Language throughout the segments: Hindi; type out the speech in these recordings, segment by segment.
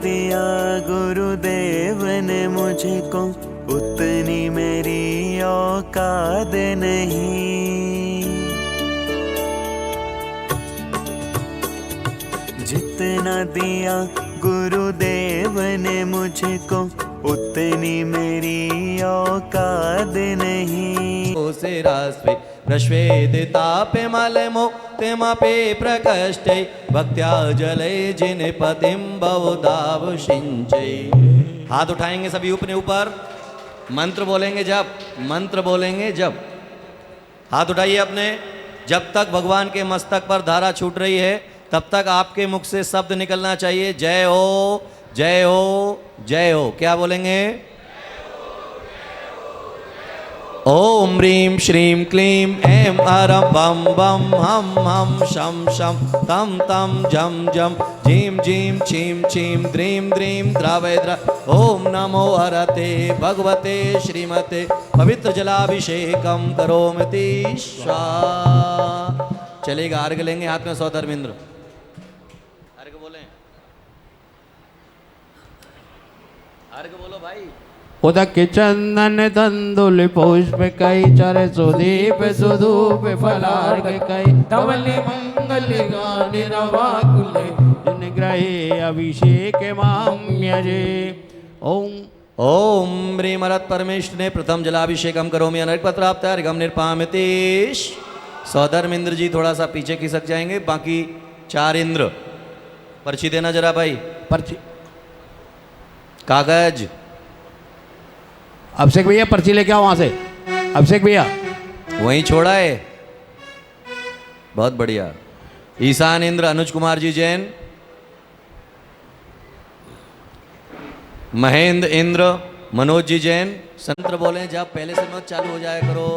दिया गुरुदेव ने मुझको, उतनी मेरी औकात नहीं। जितना दिया गुरुदेव ने मुझको, उतनी मेरी औकात नहीं। शिरास्वे प्रश्वेदितापे मलमुक्तिमपि प्रकष्टे, भक्त्या जले जिनपतिं बहुधावशिंचै। हाथ उठाएंगे सभी अपने ऊपर, मंत्र बोलेंगे जब, मंत्र बोलेंगे जब। हाथ उठाइए अपने। जब तक भगवान के मस्तक पर धारा छूट रही है तब तक आपके मुख से शब्द निकलना चाहिए, जय हो जय हो जय हो। क्या बोलेंगे? ओम ह्रीं श्रीं क्लीं ऐं अरं बम बम हम हम शम शम तम तम जम जम झीं झीं छीं छीं द्रीं द्रीं द्रावय द्र। ओम नमो हरते भगवते श्रीमते पवित्र जलाभिषेकम करोमि स्वाहा। चलेगा, अर्घ लेंगे हाथ में 100 धर्मेंद्र। अर्घ बोले, अर्घ बोलो भाई। उदक चंदन तंदुल पुष्प कई चर सुदीप सुधूप फलार्घ कई धवल मंगल गान रवाकुले जिनग्रहे अभिषेक माम्यजे। ओम ओम ह्रीमरत परमेश्वर ने प्रथम जलाभिषेकम करोमि अनर्घपत्र प्राप्त अर्घम निर्पामिति। 100 धर्मेंद्र जी थोड़ा सा पीछे खिसक जाएंगे, बाकी 4 इंद्र। पर्ची देना जरा भाई, पर्ची कागज। अभिषेक भैया पर्ची लेके आओ वहां से। अभिषेक भैया वहीं छोड़ा है, बहुत बढ़िया। ईशान इंद्र अनुज कुमार जी जैन, महेंद्र इंद्र मनोज जी जैन। संत्र बोले जब पहले से मत चालू हो जाया करो।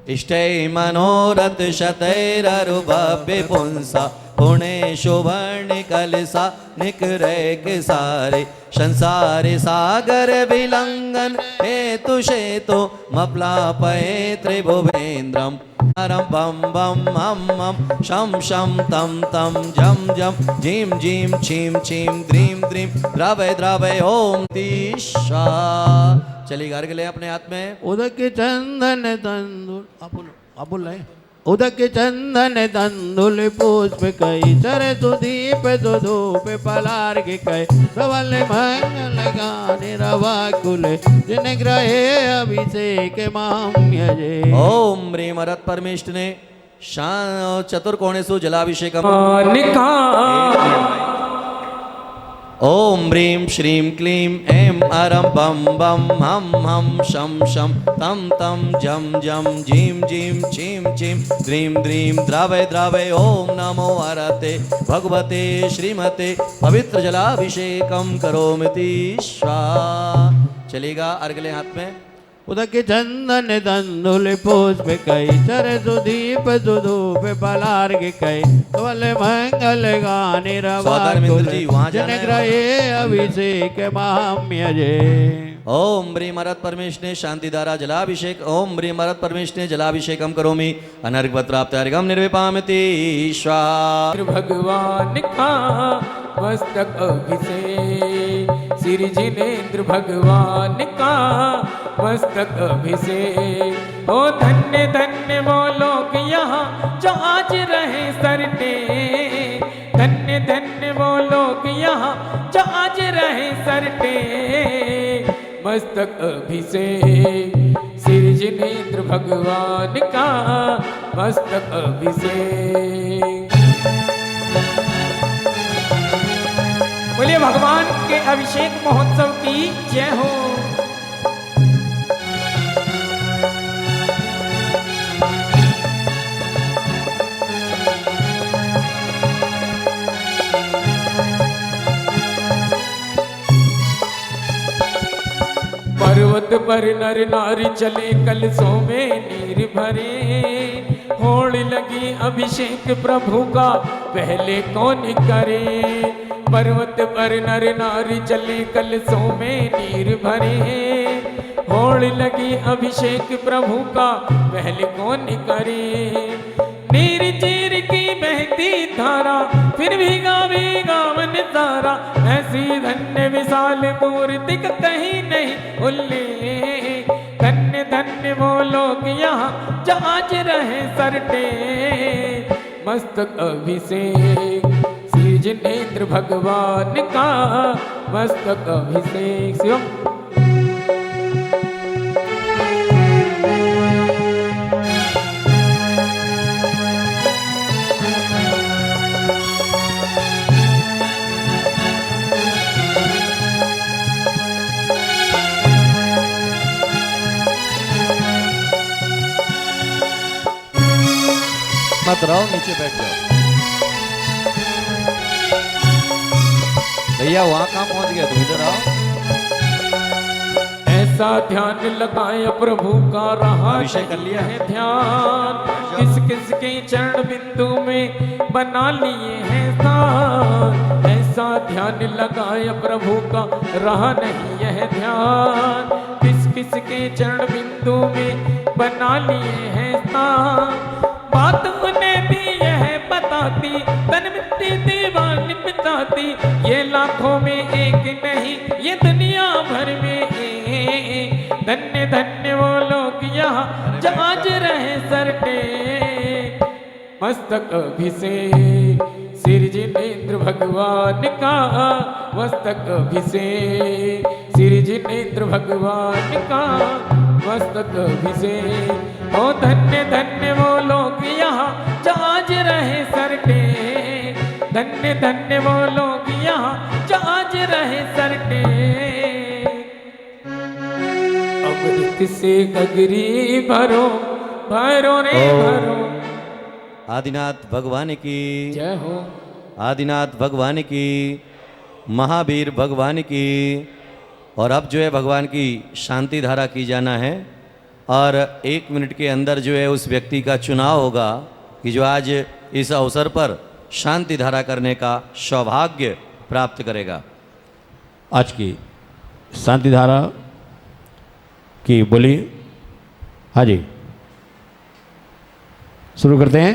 इष्टै मनोरथ शतैररुभव्य पुंसा, पुणे सुवर्ण कलसा निकरे के सारे। संसारे सागर विलंघन हेतु शेतु मप्लापये त्रिभुवेन्द्रम। बम बम हम हम शम शम तम तम जम जम झीं झीं छीं छीं द्रीं द्रीं द्रावय द्रावय ओम तीशा। चलिए अर्घ ले अपने हाथ में। उदक चंदन तंदुल आप बोल रहे हैं। उदक चंदन तंदुल पुष्प कई चर सुदीप सुधूप फलार्घ कई धवल मंगल गान रवाकुल जिनग्रहे अभिषेक माम्यजे। ओम ह्रीमरत परमेश्वर ने चतुर्कोणेषु जलाभिषेकम। ओम ह्रीं श्रीं क्लीं ऐं अरं बम बम हम हम शम शम तम तम जम जम झीं झीं छीं छीं द्रीं द्रीं द्रावय द्रावय। ओम नमो हरते भगवते श्रीमते पवित्र जलाभिषेकम करोमि स्वाहा। चलेगा, अर्घ ले हाथ में। उदक चंदन तंदुल पुष्प कई चर सुदीप सुधूप फलार्घ कई धवल मंगल गान रवाकुल जिनग्रहे अभिषेक माम्यजे। ओम ह्रीमरत परमेश्वर ने शांति धारा जलाभिषेक। ओम ह्रीमरत परमेश्वर ने जलाभिषेकम करोमि अनर्घपत्र प्राप्त अर्घम निर्विपामिति स्वाहा। भगवान का मस्तक अभिषेक, श्री जिनेन्द्र भगवान का मस्तक अभिषेक। ओ धन्य धन्य वो लोग यहाँ जो आज रहे सरटे, धन्य धन्य वो लोग यहाँ जो आज रहे सरटे। मस्तक अभिषेक श्री जिनेन्द्र भगवान का मस्तक अभिषेक। बोलिए भगवान के अभिषेक महोत्सव की जय हो। पर्वत पर नर नारी चले कलशों में नीर भरे, होड़ लगी अभिषेक प्रभु का पहले कौन करे। पर्वत पर नर नारी चले कलशों में नीर भरे, होड़ लगी अभिषेक प्रभु का पहले कौन करे। नीर चीर की बहती बहती धारा, फिर भी गावे गावन सारा। ऐसी धन्य विशाल मूर्ति का कहीं नहीं उल्लेख। धन्य धन्य वो लोग यहाँ जहाज रहे सरटे। मस्तक अभिषेक श्री जिनेंद्र भगवान का, मस्तक अभिषेक शिवम। मत रहो, नीचे बैठ जाओ। भैया वहां कहाँ पहुंच गया, तुम इधर आओ। ऐसा ध्यान लगाए प्रभु का रहा अभिषेक कर लिया है ध्यान। किस किस के चरण बिंदु में बना लिए हैं स्थान। ऐसा ध्यान लगाए प्रभु का रहा नहीं यह ध्यान। किस किस के चरण बिंदु में बना लिए हैं स्थान। बात उन्हें भी यह बताती, तन मिट्टी दीवान मिटाती। ये लाखों में एक नहीं, ये दुनिया भर में एक। धन्य धन्य वो लोग यहाँ जहाज रहे सरटे। मस्तक अभिषेक श्री जिनेंद्र भगवान का, मस्तक अभिषेक श्री जिनेंद्र भगवान का, मस्तक अभिषेक। ओ धन्य धन्य वो लोग यहाँ जहाज रहे सरटे। धन्य धन्य वो लोग यहाँ जहाज रहे सरटे। अमृत से गगरी भरो, भरो रे भरो। आदिनाथ भगवान की जय हो। आदिनाथ भगवान की, महावीर भगवान की। और अब जो है भगवान की शांति धारा की जाना है। और 1 मिनट के अंदर जो है उस व्यक्ति का चुनाव होगा कि जो आज इस अवसर पर शांति धारा करने का सौभाग्य प्राप्त करेगा। आज की शांति धारा की बोली। हाँ जी, शुरू करते हैं।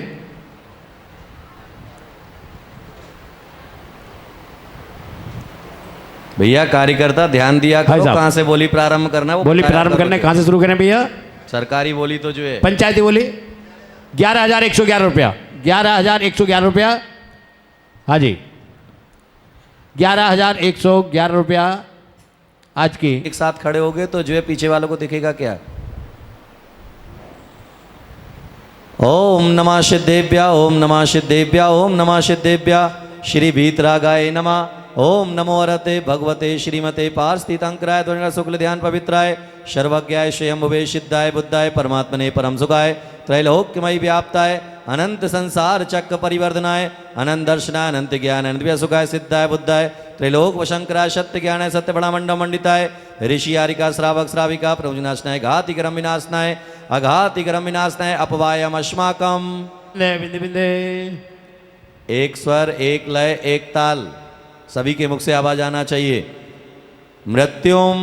भैया कार्यकर्ता ध्यान दिया करो, कहाँ से बोली प्रारंभ करना है, वो बोली प्रारंभ करने कहाँ से शुरू करें भैया? सरकारी बोली तो जो है पंचायती बोली 11,111 रुपया। 11,111 रुपया। हाँ जी, 11,111 रुपया आज की। एक साथ खड़े हो गए तो जो है पीछे वालों को दिखेगा क्या? ओम नमः सिद्धेभ्या, ओम नमः सिद्धेभ्या, ओम नमः सिद्धेभ्या। श्री भीतरागाय नमः। ओम नमो वरते भगवते श्रीमते पार्स्थितंकराय द्वंद्व शुक्ल ध्यान पवित्राय सर्वज्ञाय स्वयंभुवे सिद्धाय बुद्धाय परमात्मने परम सुखाय त्रैलोक्यमयी व्याप्ताय अनंत संसार चक्र परिवर्धनाय अनंत दर्शनाय अनंत ज्ञान अनंत सुखाय सिद्धाय बुद्धाय त्रैलोक वशंकराय सत्य ज्ञानाय सत्य बड़ा मंडम मंडिताय ऋषि आरिका श्रावक श्राविका प्रभुनाशनाय घाति क्रम विनाशनाय अघाति क्रम विनाशनाय अपवायम अस्माकम। बिंदे बिंदे। एक स्वर, एक लय, एक ताल, सभी के मुख से आवाज आना चाहिए। मृत्युम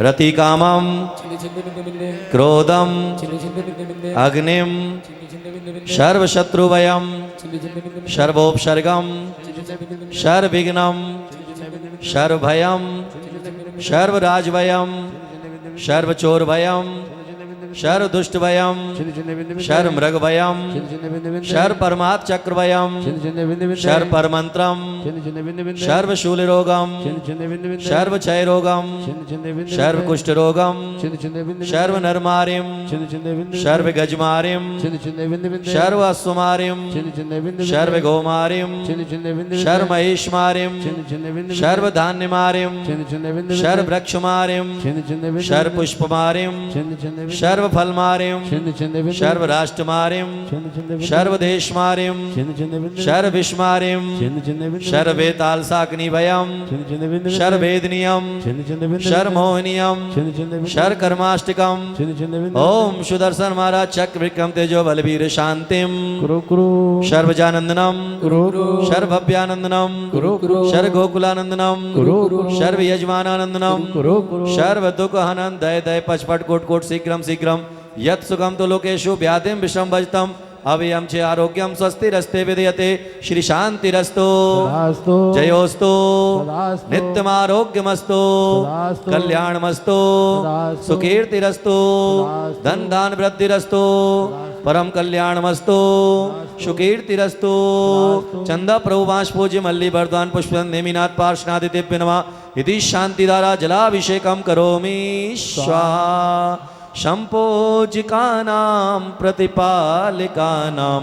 रतिकामम क्रोधम अग्निम सर्वशत्रुवयम सर्वोपसर्गम सर्वविघ्नम सर्वभयम सर्वराजभयम सर्वचोरभयम सर्वदुष्टभयम सर्वमृगभयम सर्वपरमात्चक्रभयम सर्वपरमंत्रम सर्वशूलरोगम सर्वक्षयरोगम सर्वकुष्ठरोगम सर्वनरमारिम सर्वगजमारिम सर्वाश्वमारिम सर्वगोमारिम सर्वमहेशमारिम सर्वधान्यमारिम सर्ववृक्षमारिम सर्वपुष्पमारिम सर्वफलमारिम सर्वराष्ट्रमारिम सर्वदेशमारिम सर्वविश्वमारिम सर्ववेतालसाग्निभयम सर्ववेदनीयम सर्वमोहनीयम सर्वकर्माष्टकम। ओम सुदर्शन महाराज चक्र विक्रम तेजो बलवीर शांतिम सर्वजानंदनम सर्वभव्यानंदनम सर्वगोकुलानंदनम सर्वयजमानानंदनम सर्वदुःखहनन दय दय पचपट कोट कोट शीघ्रम शीघ्रम यत् सुखम तो लोकेशु व्याधिम विषम भजतम अव्ययम च आरोग्यम स्वस्तिरस्ते विधीयते श्री शांतिरस्तु तदास्तु जयोस्तु तदास्तु नित्यमारोग्यमस्तु तदास्तु कल्याणमस्तु तदास्तु सुकीर्तिरस्तु तदास्तु धन दान वृद्धिरस्तु परम कल्याणमस्तु सुकीर्तिरस्तु चंदा प्रभुवांश पूज्य मल्ली वर्धमान पुष्प नेमिनाथ पार्श्वनादित्य नमः इति शांतिधारा जलाभिषेकम करोमि स्वाहा शंपोजिकानां प्रतिपालिकानां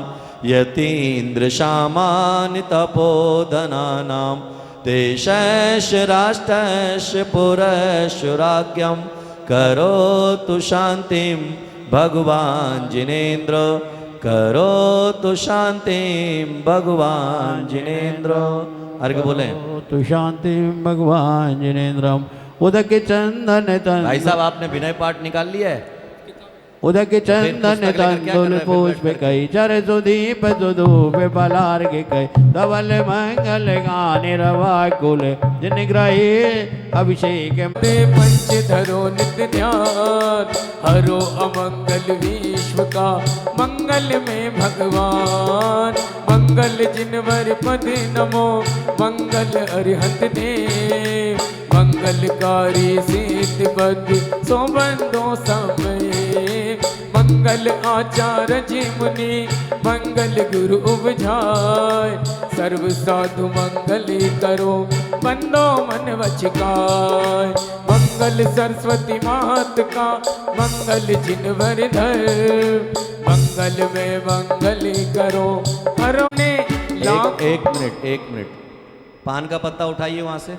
यतीन्द्र सामान्य तपोधनानां देशश राष्ट्रश पुरशुराज्ञं करोतु शांतिं भगवान जिनेन्द्र करोतु शांतिं भगवान जिनेन्द्र। अर्घ बोले तु शांति भगवान जिनेन्द्रम उदक चंदन तन भाई साहब आपने विनय पाठ निकाल लिया है। उदक चंदन पुस्तक लेकर क्या तंदुल कर रहे हैं? पुष्प कई चर सुदीप सुधूप पलार्घ कई धवल मंगल गाने रवा कुल जिन ग्रहे अभिषेक ते पंचधरो नित्य ध्यान हरो अमंगल विश्व का मंगल में भगवान मंगल जिनवर पद नमो मंगल अरिहंत देव मंगलकारी सिद्ध बद्ध सोबंदो समय मंगल आचार्य जी मुनि मंगल गुरु उपजाय सर्व साधु मंगल करो बंदो मन वचकाय मंगल सरस्वती मात का मंगल जिनवर धर मंगल में मंगल करो हरो ने एक मिनट पान का पत्ता उठाइए वहां से।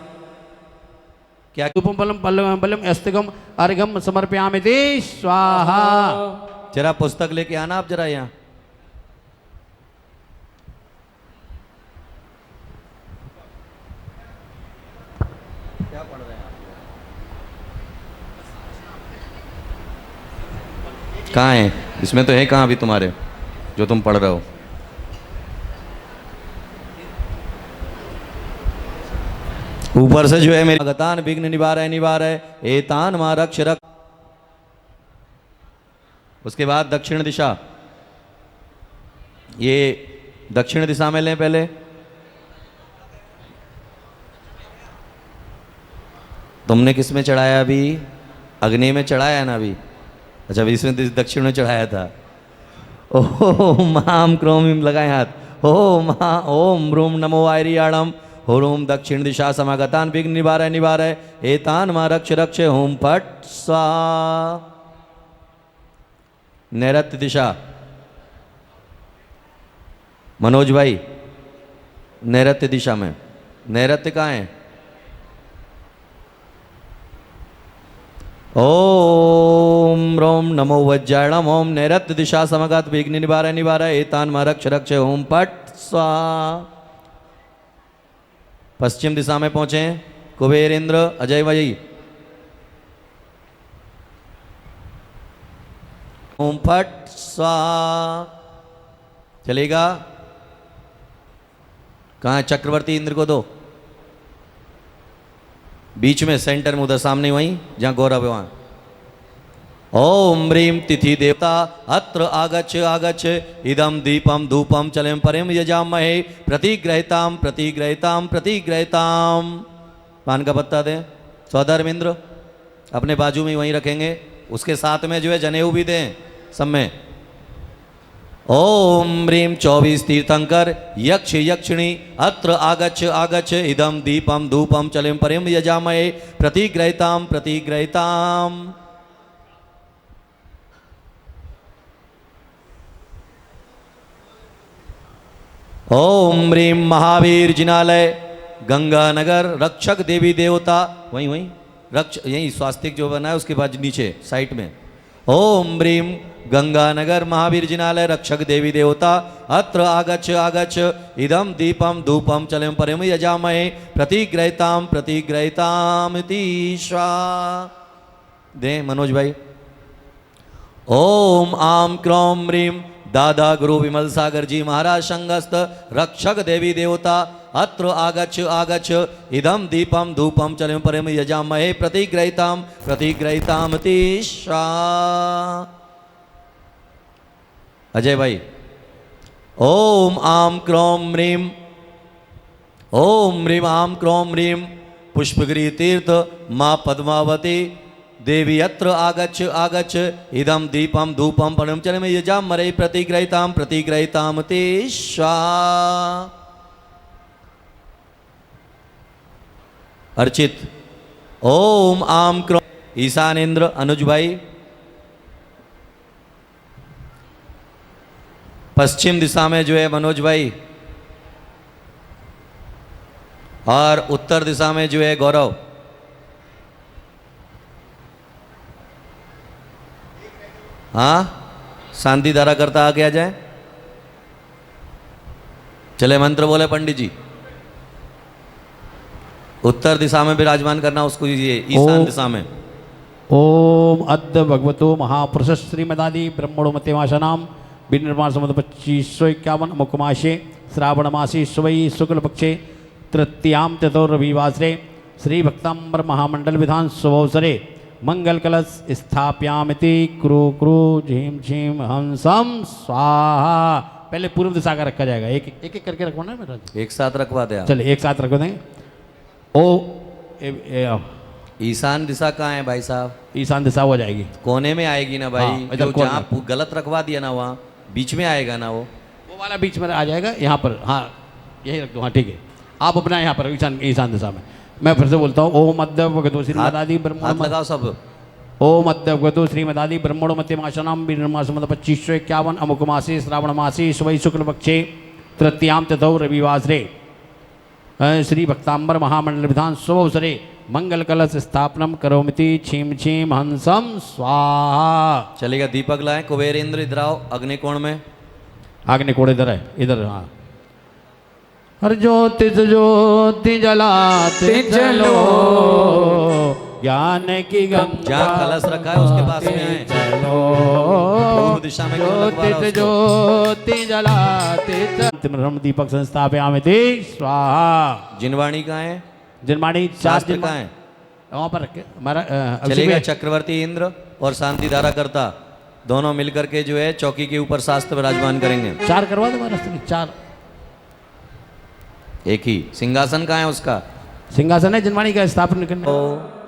क्या धूपम बलम पल्लवम बलम अस्तगम अर्घम समर्पयामि ते स्वाहा। जरा पुस्तक लेके आना आप जरा यहाँ। क्या पढ़ रहे हैं आप? कहाँ है? इसमें तो है कहाँ अभी तुम्हारे जो तुम पढ़ रहे हो? ऊपर से जो है मेरे गतान विघ्न निवारय एतान मा रक्ष रक्ष। उसके बाद दक्षिण दिशा, ये दक्षिण दिशा में लें पहले। तुमने किस में चढ़ाया अभी? अग्नि में चढ़ाया ना अभी? अच्छा अभी इसमें दक्षिण में चढ़ाया था। ओम माम क्रोम लगाए हाथ। ओम रूम नमो आयरियाणम होम दक्षिण दिशा समागतान विघ्न निवारय एतान मा रक्ष रक्ष होम फट स्वा। नैऋत्य दिशा, मनोज भाई नैऋत्य दिशा में, नैऋत्य कहाँ है? ओम रोम नमो वज्राणम ओम नैऋत्य दिशा समगत विघ्न निवारय एतान मा रक्ष रक्ष होम फट स्वा। पश्चिम दिशा में पहुंचे कुबेर इंद्र अजय वही। ओम फट स्वा। चलेगा? कहाँ है? चक्रवर्ती इंद्र को दो बीच में, सेंटर में, उधर सामने वहीं जहां गौरव है वहां। ओम ह्रीम तिथि देवता अत्र आगच्छ आगच्छ इदम दीपम धूपम चलेम परिम यजामहे प्रतिग्रहिताम प्रतिग्रहिताम प्रतिग्रहिताम। पान का पत्ता दें। स्वधर्म इंद्र अपने बाजू में वहीं रखेंगे, उसके साथ में जो है जनेऊ भी दें सब में। ओम ह्रीम 24 तीर्थंकर यक्ष यक्षिणी अत्र आगच्छ आगच्छ इदम दीपम धूपम चलेम परिम यजामहे प्रतिग्रहिताम प्रतिग्रहिताम। ओम ह्रीम महावीर जिनालय गंगानगर रक्षक देवी देवता, वहीं वहीं रक्ष यहीं स्वास्तिक जो बना है उसके बाद नीचे साइड में। ओम ह्रीम गंगानगर महावीर जिनालय रक्षक देवी देवता अत्र आगच्छ आगच्छ इदम दीपम धूपम चलेम परिम यजामहे प्रतिग्रहिताम प्रतिग्रहिताम इति स्वा। दे मनोज भाई। ओम आम क्रोम ह्रीम दादा गुरु विमल सागर जी महाराज संगस्त रक्षक देवी देवता अत्र आगच्छ आगच्छ इदम दीपम धूपम चलेम परिम यजामहे प्रतिग्रहिताम प्रतिग्रहिताम इति स्वा। अजय भाई ओम आम क्रोम ह्रीम ओम ह्रीम आम क्रोम ह्रीम पुष्पगिरी तीर्थ माँ पद्मावती देवी यत्र आगच्छ आगच्छ इदम दीपम धूपम परमचर्य में यजाम मरे प्रतिग्रहिताम ते स्वाहा। अर्चित ओम आम क्रोम ईशानेन्द्र अनुज भाई, पश्चिम दिशा में जो है मनोज भाई, और उत्तर दिशा में जो है गौरव। हाँ, शांति धारा करता आगे आ जाए। चले मंत्र बोले पंडित जी। उत्तर दिशा में विराजमान करना उसको, ये ईशान दिशा में। ओम अद्य भगवतो महापुरुष श्रीमदादि ब्रह्मणो मतेमाशनाम विनिर्माण संवत 2551 मुखमासे श्रावण मासी स्वयं शुक्ल पक्षे तृतीयाम चतुर्रविवासरे श्री भक्तांबर महामंडल विधान शुभोत्सरे मंगल कलश स्थापयामिति क्रू क्रू झीम झीम हंसम स्वाहा। पहले पूर्व दिशा का रखा जाएगा, एक एक करके रखवाना है मेरा। एक साथ रखवा दे। चलिए एक साथ रख देंगे। ईशान दिशा कहाँ है भाई साहब? ईशान दिशा हो जाएगी, कोने में आएगी ना भाई। हाँ, इधर जो कोने जहाँ गलत रखवा दिया ना वहाँ बीच में आएगा ना वो वाला बीच में आ जाएगा यहाँ पर। हाँ यही रख दो। हाँ ठीक है, आप अपना यहाँ पर ईशान दिशा में। मैं फिर से बोलता हूँ ओम अद्य भगवतो श्रीमदादि हाथ लगाओ सब। ओम अद्य भगवतो श्रीमदादि ब्रह्मणो मत्यमाशनाम विनिर्माण 2551 अमुक मासी श्रावण मासी स्वयं शुक्ल पक्षे तृतीयाम चतुर्रविवासरे श्री भक्तांबर महामंडल विधान शुभोत्सरे मंगल कलश स्थापनम करोमिति छीम छीम हंसम स्वाहा। चलेगा। दीपक लाए। कुबेरेंद्र इधर आओ, अग्निकोण में। अग्निकोण इधर है, इधर। हाँ, हर ज्योति ज्योति जलाते चलो ज्ञान की गंगा। जहाँ कलश रखा है उसके पास में आए। चलो पूर्व दिशा में क्यों लगवा रहा ज्योति उसको? ज्योति जलाते चलो दीपक संस्थापयामिति स्वाहा। जिनवाणी कहाँ है? जिनवाणी शास्त्र कहाँ है? वहाँ पर रखे हमारा चलेगा। चक्रवर्ती इंद्र और शांति धारा करता दोनों मिलकर के जो है चौकी के ऊपर शास्त्र विराजमान करेंगे। 4 करवा दो महाराज, 4। एक ही सिंहासन कहाँ है उसका? सिंहासन है जिनवाणी का स्थापन करने। तो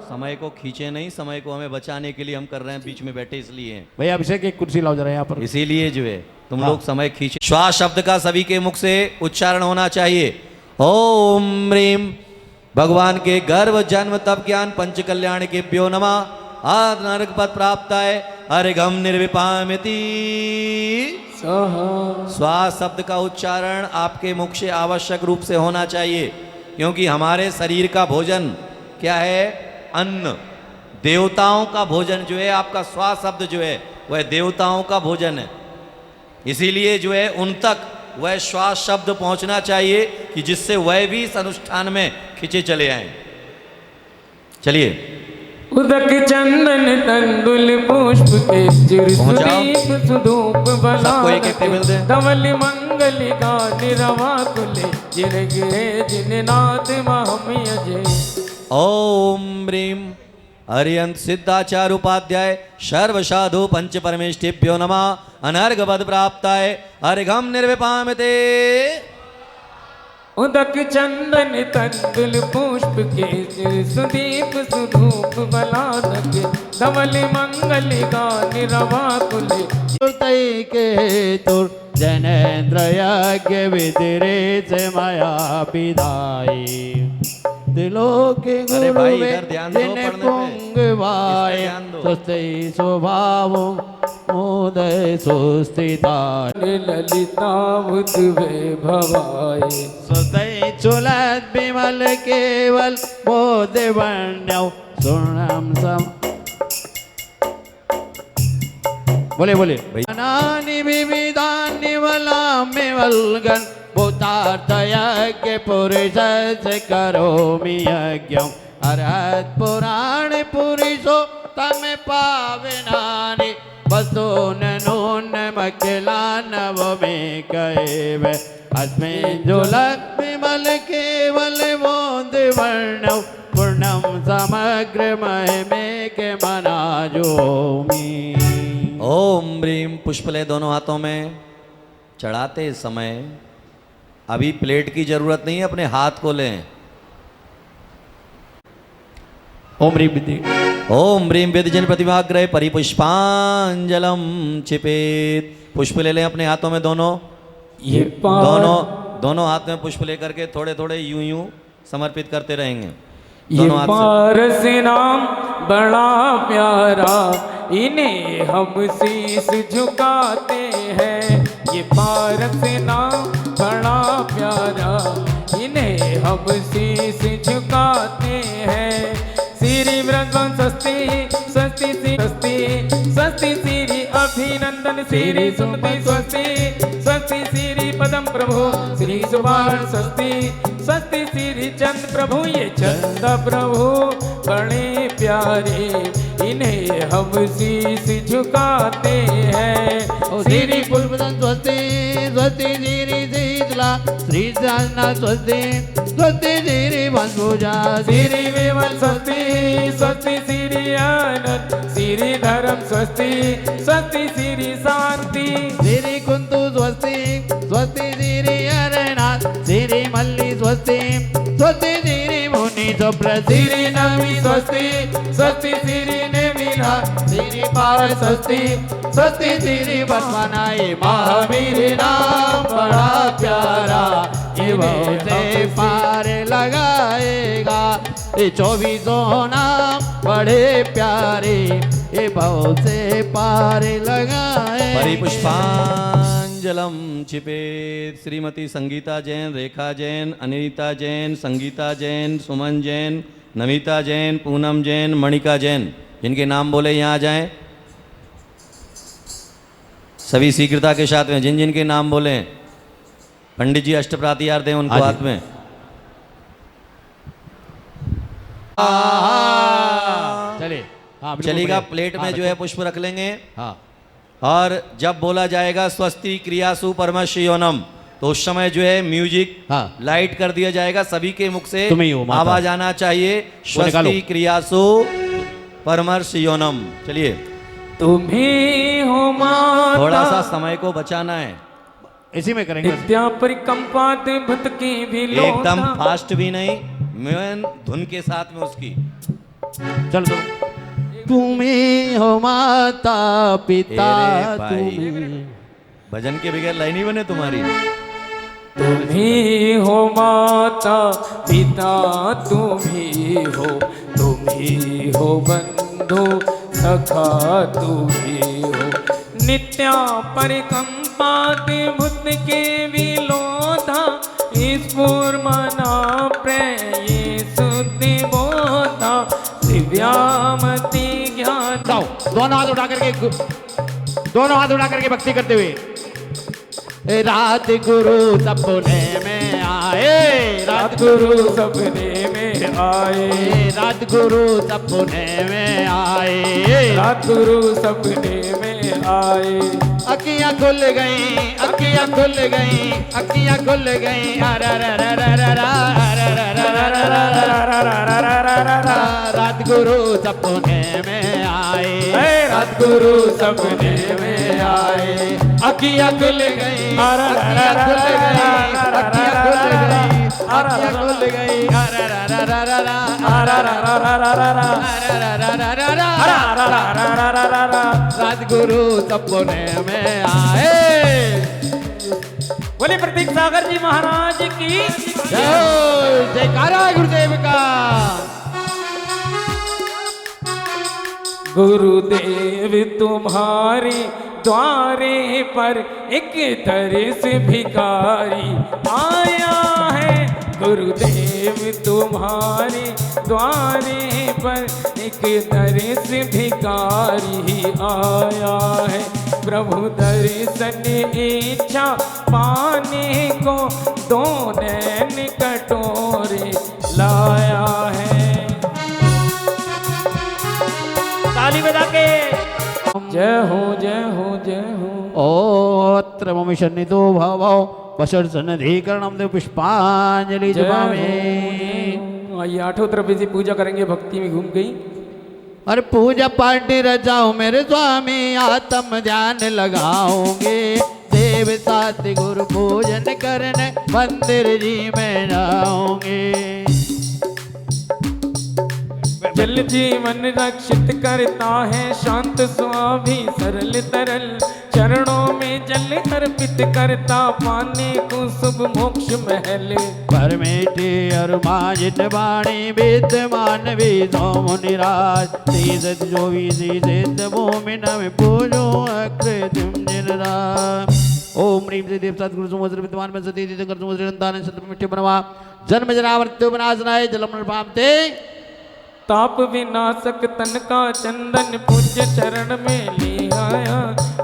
समय को खींचे नहीं, समय को हमें बचाने के लिए हम कर रहे हैं, बीच में बैठे इसलिए हैं। भैया अभिषेक एक कुर्सी लाओ जरा यहाँ पर। इसीलिए जो है तुम लोग समय खींचे। श्वास शब्द का सभी के मुख से उच्चारण होना चाहिए। ओम ह्रीम भगवान के गर्भ जन्म तप ज्ञान पंच कल्याण के प्यो नमः आद नरक पद प्राप्त है अर्घम निर्विपामिति। श्वास शब्द का उच्चारण आपके मुख से आवश्यक रूप से होना चाहिए, क्योंकि हमारे शरीर का भोजन क्या है? अन्न। देवताओं का भोजन जो है, आपका श्वास शब्द जो है वह देवताओं का भोजन है। इसीलिए जो है उन तक वह श्वास शब्द पहुंचना चाहिए कि जिससे वह भी इस अनुष्ठान में खिंचे चले आए। चलिए। उदक चंदन तंदुल पुष्प के सुदीप सुधूप सबको एक एक टेबल दे। धवल मंगल का निरवा कुले जिर गिरे जिननाथ महम अजय। ओम ह्रीम हरियंत सिद्धाचार उपाध्याय सर्व साधु पंच परमेष्ठिभ्यो नमः अनर्घ पद प्राप्ताय अर्घम निर्विपामिते। उदक चंदन तंदुल पुष्प के सुदीप सुधूप बलादक धवल मंगल का निरवा कुले के तुर जनेन्द्र यज्ञ विदिरे से माया विधाई दिलों के अरे भाई, गुरु इधर ध्यान दो जिन्हें पढ़ने पे। पुंग इस भाई पे ध्यान दो। सुस्ती स्वभाव उदय सुस्थिता ललिता बुद्धे भवाय। सुदय चुलत विमल केवल बोध वर्ण्यव सुनम सम। बोले बोले नानी विविधानि वलामि वल्गन भूतार्थ यज्ञ पुरुष से करोमि यज्ञम अरहत पुराण पुरुषो तम पावनानि वसो नून मखिला नव में कहेव अस्मिन् जुलत विमल केवल बोध वर्णव पूर्णम समग्र महिमे के मनाजोमि। ओम ह्रीम पुष्प ले दोनों हाथों में। चढ़ाते समय अभी प्लेट की जरूरत नहीं है, अपने हाथ को लें। ओम ह्रीं विद्ये ओम ह्रीं विद्यजन प्रतिमाग्रह परिपुष्पांजलम छिपेत। पुष्प ले लें अपने हाथों में दोनों, ये पार दोनों हाथ में पुष्प लेकर के थोड़े थोड़े यूं यूं समर्पित करते रहेंगे। ये दोनों हाथ से। पारस नाम बड़ा प्यारा, इन्हें हम शीश झुकाते हैं। ये पारस नाम बड़ा प्यारा, इन्हें हम शीश झुकाते हैं। श्री वृंदन सस्ती सस्ती सस्ती सस्ती श्री अभिनंदन श्री सुमति स्वस्ति स्वस्ति श्री पदम प्रभु श्री सुभान स्वस्ति स्वस्ति श्री चंद प्रभु। ये चंद प्रभु बड़े प्यारे, इन्हें हम शीश झुकाते हैं। श्री पुष्पदन स्वस्ति स्वस्ति श्री शीतला श्री साजना स्वस्ति स्वस्ति श्री वंशभुजा श्री विमल स्वस्ति स्वस्ति श्री आनंद श्री धर्म स्वस्ति स्वस्ति श्री शांति श्री कुंतु स्वस्ति स्वस्ति श्री हरनाथ श्री मल्ली स्वस्ति स्वस्ति श्री मुनि सुप्रसिद्धि श्री नमी स्वस्ति स्वस्ति श्री नेमिला श्री पार स्वस्ति स्वस्ति श्री पद्मनाय महावीर नाम बड़ा प्यारा, ये बहुते पार लगाएगा। ये 24 नाम बड़े प्यारे, ये बहुत से पार लगाए। परिपुष्पांजलम छिपेत। श्रीमती संगीता जैन, रेखा जैन, अनिता जैन, संगीता जैन, सुमन जैन, नमिता जैन, पूनम जैन, मणिका जैन, जिनके नाम बोले यहाँ आ जाएं। सभी शीघ्रता के साथ में जिन जिन के नाम बोले, पंडित जी अष्टप्रातिहार दें उनको हाथ में। चलिए हाँ चलेगा। प्लेट में जो है पुष्प रख लेंगे। हाँ और जब बोला जाएगा स्वस्ति क्रियासु परमश योनम, तो उस समय जो है म्यूजिक हाँ। लाइट कर दिया जाएगा। सभी के मुख से तुम्हें ही हो माता। आवाज आना चाहिए, निकालो। स्वस्ति क्रियासु परमर्श योनम। चलिए, तुम्हें हो माता थोड़ा सा समय को बचाना है, इसी में करेंगे। नित्या परिकंपात भूत की भी एकदम लोटा। फास्ट भी नहीं, मेन धुन के साथ में उसकी। चल तो तुम्हें हो माता पिता अरे भाई, तुम्हें भजन के बगैर लाइन ही बने तुम्हारी। तुम्ही हो माता पिता, तुम्ही हो बंधु सखा, तुम्ही हो नित्या परिकंपाति भूत के विलोधा। स्फुर्मना प्रेये सुद्धि बोधा, दिव्यामति ज्ञान। जाओ, दोनों हाथ उठा करके भक्ति करते हुए। रात गुरु सपने में आए, रात गुरु सपने में आए, रात गुरु सपने में आए, रात गुरु सपने में आए। अखियां खुल गई, अखियां खुल गई, अखियां खुल गई। रात गुरु सपने में आए, रात गुरु सपने में आए। अखियां खुल गई, अखियां खुल गई, अखियां खुल गई, अखियां खुल गई। रात गुरु सपने में आए। बोले प्रतीक सागर जी महाराज की जय, जयकारा गुरुदेव का। गुरुदेव तुम्हारे द्वारे पर एक दरिस भिखारी आया है। गुरुदेव तुम्हारे द्वारे पर एक दरिस भिखारी आया है। प्रभु दर्शन इच्छा पाने को दो नैन कटोरे लाया है। ताली बजा के जय हो जय हो जय हो। ओत्र मम सन्निधो भावो बसर सन्निधिकरणम देव पुष्पांजलि जपामि। आइए आठों तरफ से पूजा करेंगे, भक्ति में घूम गई। अरे पूजा पाठ रचाओ मेरे स्वामी, आत्म ध्यान लगाओगे। देव देव साथ गुरु पूजन करने मंदिर जी में जाऊंगे। जल जीवन रक्षित करता है, शांत स्वामी सरल तरल, चरणों में जल अर्पित करता, पाने को शुभ मोक्ष महल। परमेटी और माजित वाणी विद्यमान विदो मुनिराज, तीज जो विधि सिद्ध भूमि नम पूजो अकृतिम जिनराज। ओम ह्रीं श्री देव सतगुरु सुमोद्र विद्वान में सती तीर्थंकर सुमोद्र अनंतान शत्रु मिट्टी बनवा, जन्म जरा मृत्यु विनाशनाय जलम भामते। ताप विनाशक तन का चंदन पूज्य चरण में ले आया,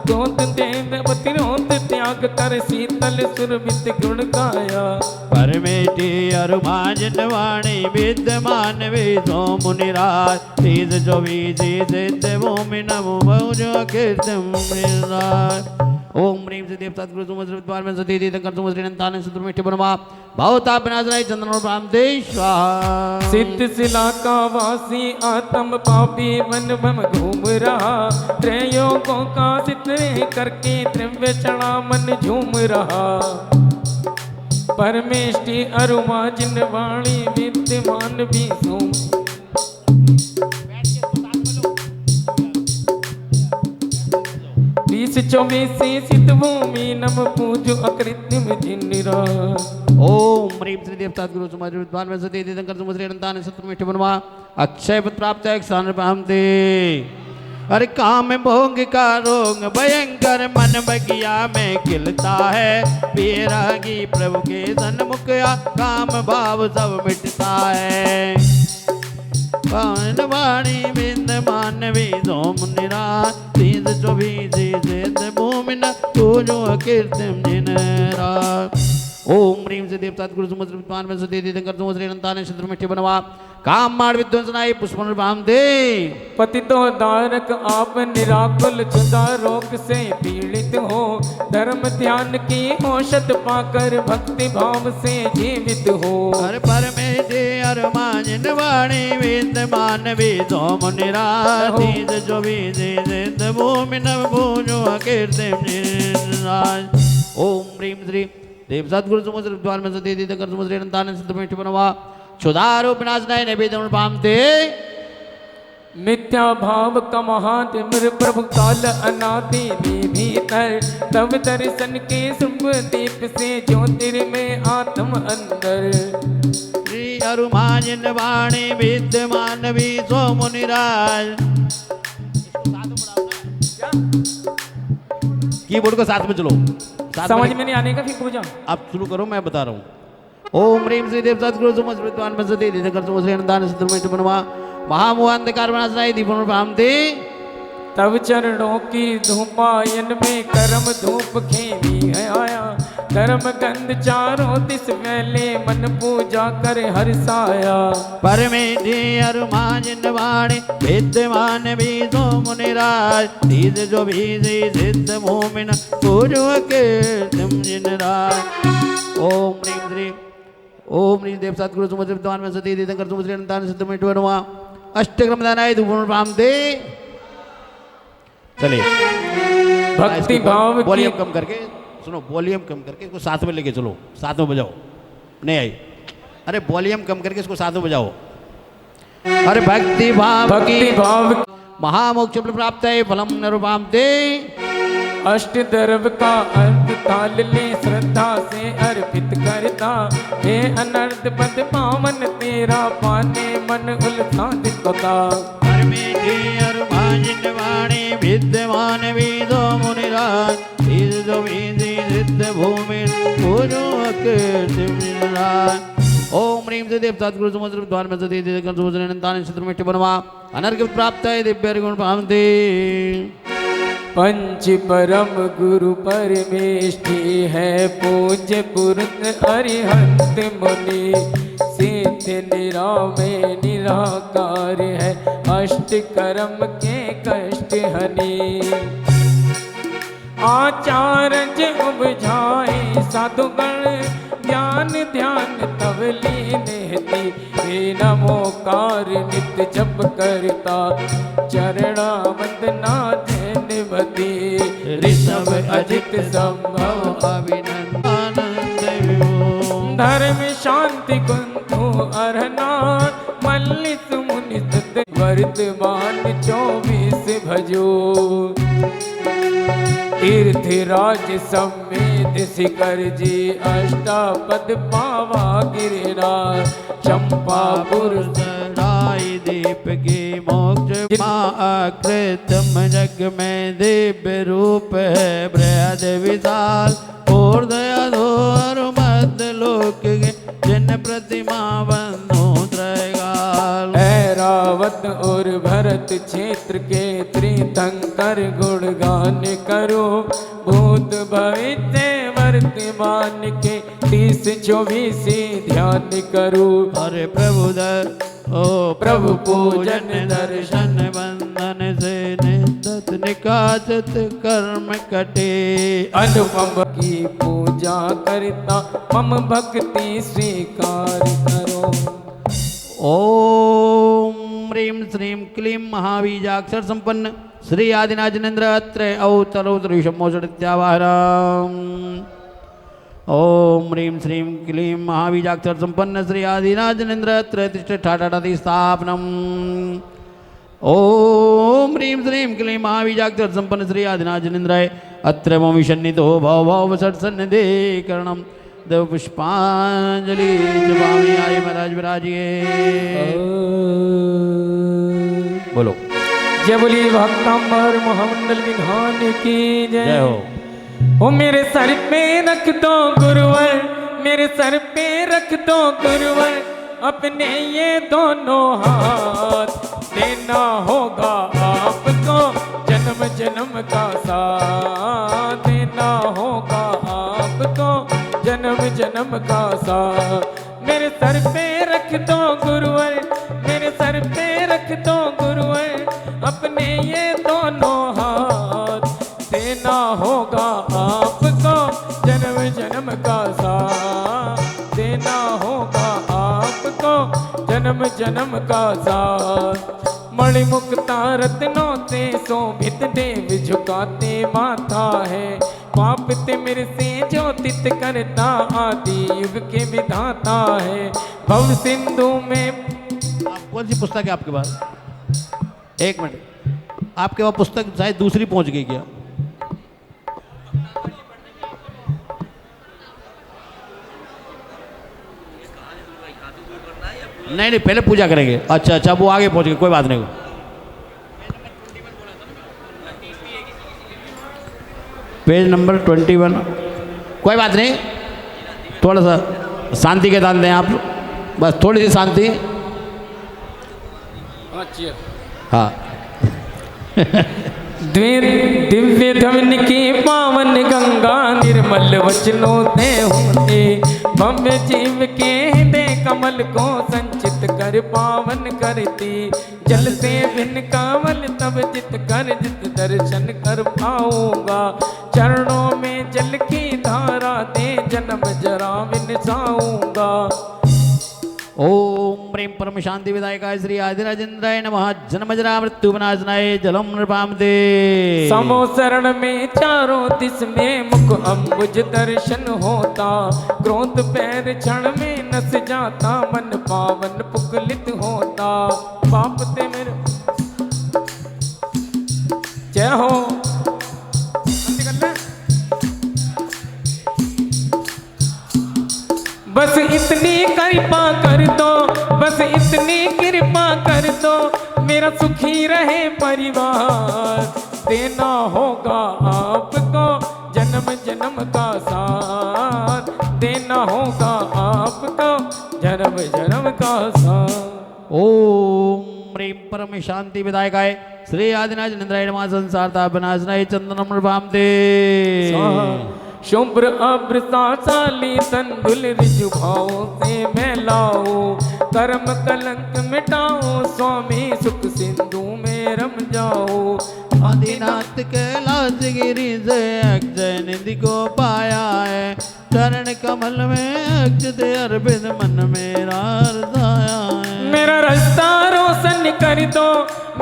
गोद देव बतिरोत त्याग कर शीतल सुरभित गुण गाया। परमेटी और माजन वाणी विद्यमान विदो मुनिराज, तीज जो विधि सिद्ध भूमि नमो भौजो कीर्तम मृराज। ओम ह्रीं श्री देव सतगुरु सुमोद्र विद्वान में सती तीर्थंकर सुमोद्र अनंतान शत्रु मिट्टी बनवा, भावताप विनाशनाय चंदन भामते स्वाहा। सिद्ध शिला का वासी आत्म पापी वन भम घूम रहा, त्रयोगों का सिद्ध करके द्रव्य चढ़ा मन झूम रहा। परमेष्टि अरुमा जिन वाणी विद्यमान भी सोम, 20-24 सिद्ध भूमि नम पूजो अकृत्रिम जिनरा। ओम ह्रीं श्री देव सतगुरु सुमोद्र विद्वान में सती तीर्थंकर सुमोद्र अनंतान शत्रु मिट्टी बनवा, अक्षय पद प्राप्त है स्थान पामते। अरे काम भोग का रोग भयंकर मन बगिया में खिलता है, बैरागी प्रभु के सन्मुख काम भाव सब मिटता है। पावन वाणी विद्यमान विदो मुनिराज, तीज जो विधि सिद्ध भूमि न पूजो कीर्तिम जिनराज। ओम ह्रीं श्री देव सतगुरु सुमोद्र विद्वान में सती तीर्थंकर सुमोद्र अनंतान शत्रु मिट्टी बनवा, काम मार विध्वंसनाय पुष्पन भामते। पतितो दारक आप निराकुल क्षुधा रोग से पीड़ित हो, धर्म ध्यान की औषध पाकर भक्ति भाव से जीवित हो। हर परमेष्टि और माजिन वाणी विद्यमान विदो मुनिराज, तीज जो विधि सिद्ध भूमि नम पूजो कीर्तिम जिनराज। ओम ह्रीं श्री देव सतगुरु सुमोद्र विद्वान में सती तीर्थंकर सुमोद्र अनंतान शत्रु मिट्टी बनवा, क्षुधारूप विनाशनाय नैवेद्यम भामते। मिथ्या भाव का महातिमिर प्रभु काल अनादि में भीतर, तब दर्शन के शुभ दीप से ज्योतिर्मय आत्म अंदर। श्री अरुमाजिन वाणी विद्यमान विदो मुनिराज। कीबोर्ड को साथ में चलो, समझ में नहीं आने का फिर पूजा। अब शुरू करो, मैं बता रहा हूँ। ओम ह्रीं श्री देव सतगुरु सुमोद्र विद्वान में सती तीर्थंकर सुमोद्र अनंतान शत्रु मिट्टी बनवा, महामुआंधकार विनाशनाय दीपन भामते। तब चरणों की धूपायन में कर्म धूप खेमी है आया, कर्म गंध चारों दिस फैले मन पूजा कर हर्षाया। परमेष्टि और माजिन वाणी विद्यमान विदो मुनिराज, तीज जो विधि सिद्ध भूमि न पूजो कीर्तिम जिनराज। ओम ह्रीं देव सतगुरु सुमोद्र विद्वान में सती तीर्थंकर सुमोद्र अनंतान शत्रु मिट्टी बनवा, अष्टक्रम दानाय धूपन भामते। चलिए भक्ति भाव वॉल्यूम कम करके सुनो, वॉल्यूम कम करके इसको साथ में लेके चलो, साथ में बजाओ। नहीं आई, अरे वॉल्यूम कम करके इसको साथ में बजाओ। अरे भक्ति भाव महामोक्ष प्राप्त है फलम निरुपामते। अष्ट द्रव्य का अर्थ ताल ले श्रद्धा से अर्पित करता, हे अनर्थ पद पावन तेरा पाने मन उल्लासित होता। विद्यमान विदो मुनिराज, तीज जो विधि सिद्ध भूमि पूजो कीर्तिम जिनराज। ओम ह्रीं श्री देव सतगुरु सुमोद्र विद्वान में सती तीर्थंकर सुमोद्र अनंतान शत्रु मिट्टी बनवा, अनर्घ प्राप्त है दिव्य गुण भामते। पंच परम गुरु परमेष्टि है पूज्य पुरन अरिहंत मुनि, सिद्ध निरामय निराकार है अष्ट कर्म के कष्ट हनि। आचार्य उपझाए साधुगण ज्ञान ध्यान तब लीनेती, हे नमोकार नित्य जप करता, चरणा वंदना धैर्यवती, ऋषभ अजित संभव अभिनंदन देवो। धर्म शांति कुंतु अरहनाथ, मल्लिक मुनि सत वर्तमान 24 भजो, तीर्थराज समेत शिखर जी, अष्टापद पावा गिरिराज, चंपापुर राय दीप की मोक्ष आकृतम जग में दिव्य रूप है, बृहद विशाल और दयाधोर मध्य लोक के, जिन प्रतिमा बंधु त्रैकाल। ऐरावत और भरत क्षेत्र के त्रिशंकर गुणगान करो, भूत भविष्य वर्तमान के 30-24 ध्यान करो। अरे प्रभु ओ प्रभु पूजन दर्शन बंधन से निंदत निकाचत कर्म कटे, अनुपम की पूजा करता, मम भक्ति स्वीकार करो। ओम ह्रीं श्रीं क्लीं महाबीजाक्षर संपन्न श्री आदिनाथ जिनेन्द्र अत्र अवतरोत्तरीशमोषित्यावाहनम्। ओम ह्रीं श्रीं क्लीं महाबीजाक्षर संपन्न श्री आदिनाथ जिनेन्द्र अत्र तिष्ठठाठाटति स्थापनम्। ओम ह्रीं श्रीं क्लीं महाबीजाक्षर संपन्न श्री आदिनाथ जिनेन्द्राय अत्र मम विषन्नितो भव सत्सन्निधिकरणम्। देव पुष्पांजलि जपामि आय महाराज विराजिए। बोलो जय बोली भक्तांबर महामंडल विधान की जय जय हो। ओ मेरे सर पे रख दो गुरुवर, मेरे सर पे रख दो गुरुवर, अपने ये दोनों हाथ, देना होगा आपको जन्म जन्म का साथ, देना होगा आपको जन्म जन्म का साथ। मेरे सर पे रख दो गुरुवर, मेरे सर पे रख दो गुरुवर, अपने ये दोनों हाथ, देना होगा आपको जन्म जन्म का साथ, देना होगा आपको जन्म जन्म का साथ। मणिमुक्ता रत्नों से शोभित देव झुकाते माथा है, पाप तिमिर से ज्योतित करता आदि युग के विधाता है। भव सिंधु में कौन सी पुस्तक है आपके पास? एक मिनट, आपके पास पुस्तक शायद दूसरी पहुंच गई क्या? नहीं नहीं, पहले पूजा करेंगे। अच्छा अच्छा, वो आगे पहुंच गए, कोई बात नहीं। पेज नंबर 21, कोई बात नहीं, थोड़ा सा शांति के दान दें आप, बस थोड़ी सी शांति। हाँ दिव्य धवन की पावन गंगा, निर्मल वचनों से होते, भव्य जीव के हृदय कमल को संचित कर पावन करती। जल से भिन्न कामल तब जित कर जित दर्शन कर पाऊंगा, चरणों में जल की धारा दे जन्म जरा विनसाऊंगा। ओम प्रेम परम शांति विदायकाय श्री आदिराजेंद्राय नमः। जन्म जरा मृत्यु विनाशनाय जलम नृपामते। समो शरण में चारों दिश में मुख अम्बुज दर्शन होता, क्रोध पैर क्षण में नस जाता, मन पावन पुकलित होता। पाप ते मेरे जय हो। बस इतनी कृपा कर दो, बस इतनी कृपा कर दो, मेरा सुखी रहे परिवार। देना होगा आपको जन्म जन्म का साथ, देना होगा आपको जन्म जन्म का साथ। ओम प्रेम परम शांति विदायकाय श्री आदिनाथ जिनेन्द्राय नमः। संसार ताप विनाशनाय चंदनम नृपामते। शुभ्र अभ्र शाली तंदुल ऋजु भाव से मैं लाओ, कर्म कलंक मिटाओ, स्वामी सुख सिंधु में रम जाओ। आदिनाथ कैलाश गिरी से अक्षय निधि को पाया है, चरण कमल में अक्षत अर्पित मन मेरा हृदया है। मेरा रास्ता रोशन कर दो,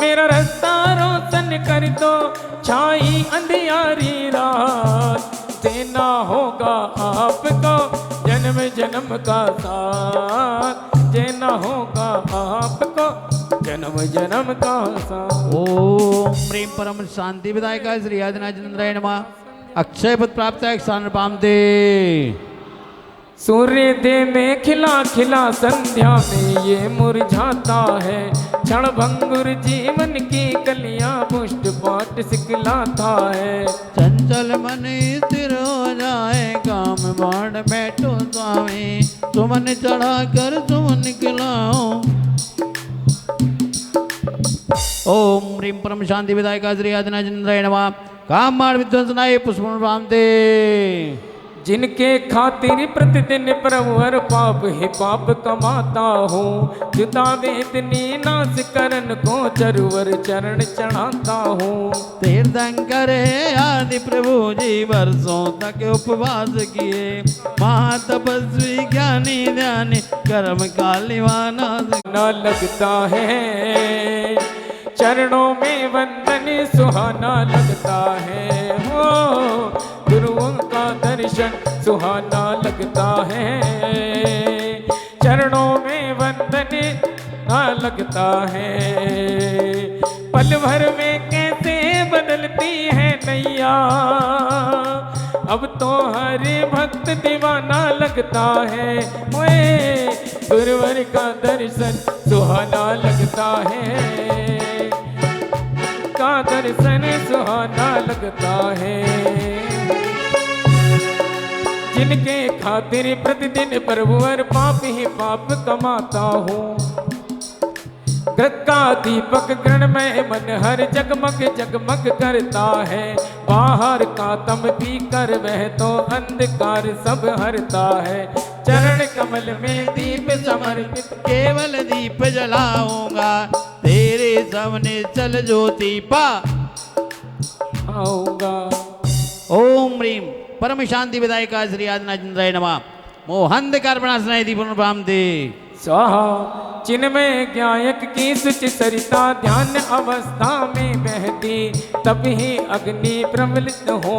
मेरा रास्ता रोशन कर दो, छाई अंधियारी रात, देना होगा आपको जन्म जन्म का साथ, देना होगा आपको जन्म जन्म का साथ। ओम ह्रीं परम शांति विदायकाय श्री आदिनाथ चंद्राय नमः। अक्षय पद प्राप्त है स्थान पामते। सूर्य दे में खिला खिला संध्या में ये मुरझाता है, क्षण भंगुर जीवन की कलियां पुष्ट पाट सिखलाता है। चंचल मन स्थिर हो जाए काम बाण बैठो स्वामी, सुमन चढ़ा कर सुमन खिलाओ। ओम ह्रीं परम शांति विदायका श्री आदिनाथ चंद्राय नमः। काम बाण विध्वंसनाय पुष्पम पामते। जिनके खातिर प्रतिदिन प्रभुवर पाप ही पाप कमाता हूँ, जुदा वेदनी नाश करन को चरुवर चरण चढ़ाता हूँ। तीर्थंकर है आदि प्रभु जी वर्षों तक उपवास किए, महातपस्वी ज्ञानी ध्यानी कर्म कालिवाना न लगता है, चरणों में वंदन सुहाना लगता है। हो गुरुओं का दर्शन सुहाना लगता है, चरणों में वंदन ना लगता है। पल भर में कैसे बदलती है नैया, अब तो हर भक्त दीवाना लगता है। ओए गुरुवर का दर्शन सुहाना लगता है, का दर्शन सुहाना लगता है। जिनके खातिर प्रतिदिन प्रभुवर पाप ही पाप कमाता हूँ, का दीपक ग्रहण में मन हर जगमग जगमग करता है। बाहर का तम पी कर वह तो अंधकार सब हरता है। चरण कमल में दीप समर्पित केवल दीप जलाऊंगा, तेरे सामने चल ज्योति पा आऊंगा। ओम ह्रीं परम शांति विदायका श्री आदिनाथ चंद्राय नमः। मोहंधकार प्रणाशनाय दीपन पामते। स्वाहा चिन्मय ज्ञायक की सुच सरिता ध्यान अवस्था में बहती, तब ही अग्नि प्रवलित हो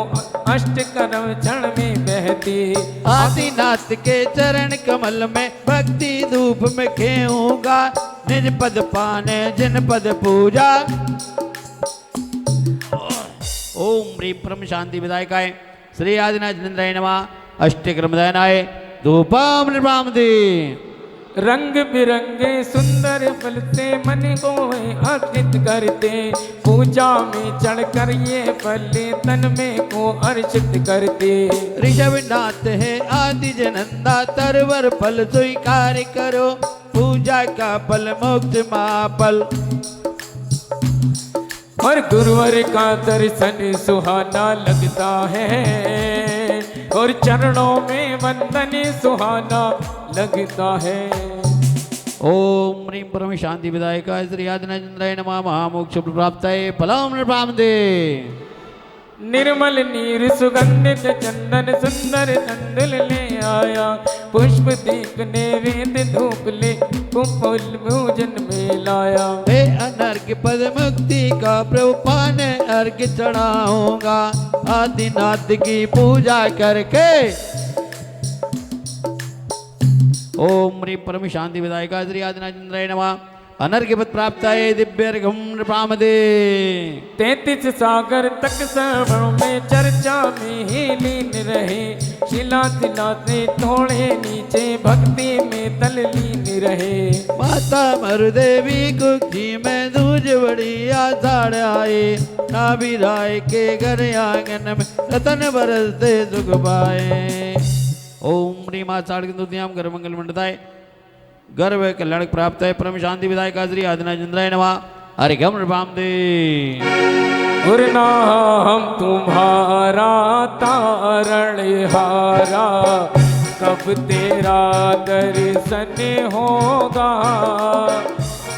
अष्ट कर्म क्षण में बहती। आदिनाथ के चरण कमल में भक्ति धूप में खेऊंगा, निज पद पाने जिन पद पूजा। ओम ह्रीं परम शांति विदायकाय श्री आदिनाथ चंद्राय नमः। अष्टक्रमदायनाय धूपम निर्वामदे। रंग बिरंगे सुंदर फल से मन को अर्पित करते, पूजा में चढ़कर ये फल तन में को अर्चित करते। ऋषभनाथ है आदि जनंदा तरवर फल स्वीकार करो, पूजा का फल मोक्ष महाफल। और गुरुवर का दर्शन सुहाना लगता है, और चरणों में वंदन सुहाना लगता है। ओम ह्रीं परम शांति विदायका श्री आदिनाथ चंद्राय नमः। महामोक्ष प्राप्ताय फलम निर्वामदे। निर्मल नीर सुगंधित चंदन सुंदर नंदल ले आया, पुष्प दीप नैवेद्य धूप ले कुंफल भोजन में लाया। हे अनर्घ पद मुक्ति का प्रभु पाने अर्घ चढ़ाऊंगा, आदिनाथ की पूजा करके। ओम ह्रीं परम शांति विदायका श्री आदिनाथ चंद्राय नमः। अनर्घ्यपद प्राप्ताय दिव्यर्घम नृपामदे। 33 सागर तक श्रवण में चर्चा में ही लीन रहे, शिला तिलाते थोड़े नीचे भक्ति में तल लीन रहे। माता मरुदेवी कुक्षी में दूज बड़ी आषाढ़ आए, नाभि राय के घर आंगन में रतन बरसते सुख पाए। ओम ह्रीं आषाढ़ दुनियाम घर मंगल मंडताय गर्व कल्याण प्राप्त है परम शांति विदायका श्री आदिनाथ चंद्राय नमः। हरिघम नृपामदे। और नाम तुम्हारा तारणहारा, कब तेरा दर्शन होगा।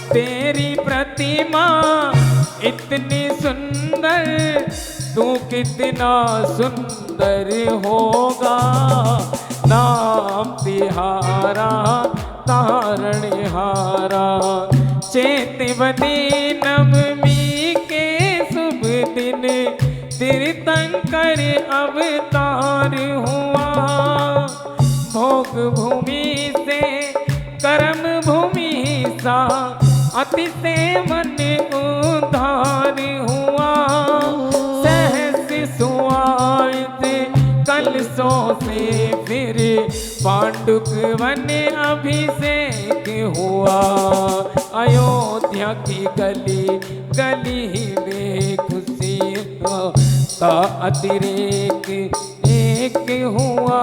तेरी प्रतिमा इतनी सुंदर तू कितना सुंदर होगा, नाम तिहारा तारणहारा। चेतवनी नवमी के शुभ दिन तीर्थंकर अवतार हुआ। भोग भूमि से कर्म भूमि सा अति से मन उद्धार हुआ। सहस सुआत कलशों से फिर पांडुक वन अभिषेक हुआ। अयोध्या की गली गली में खुशी का अतिरेक एक हुआ।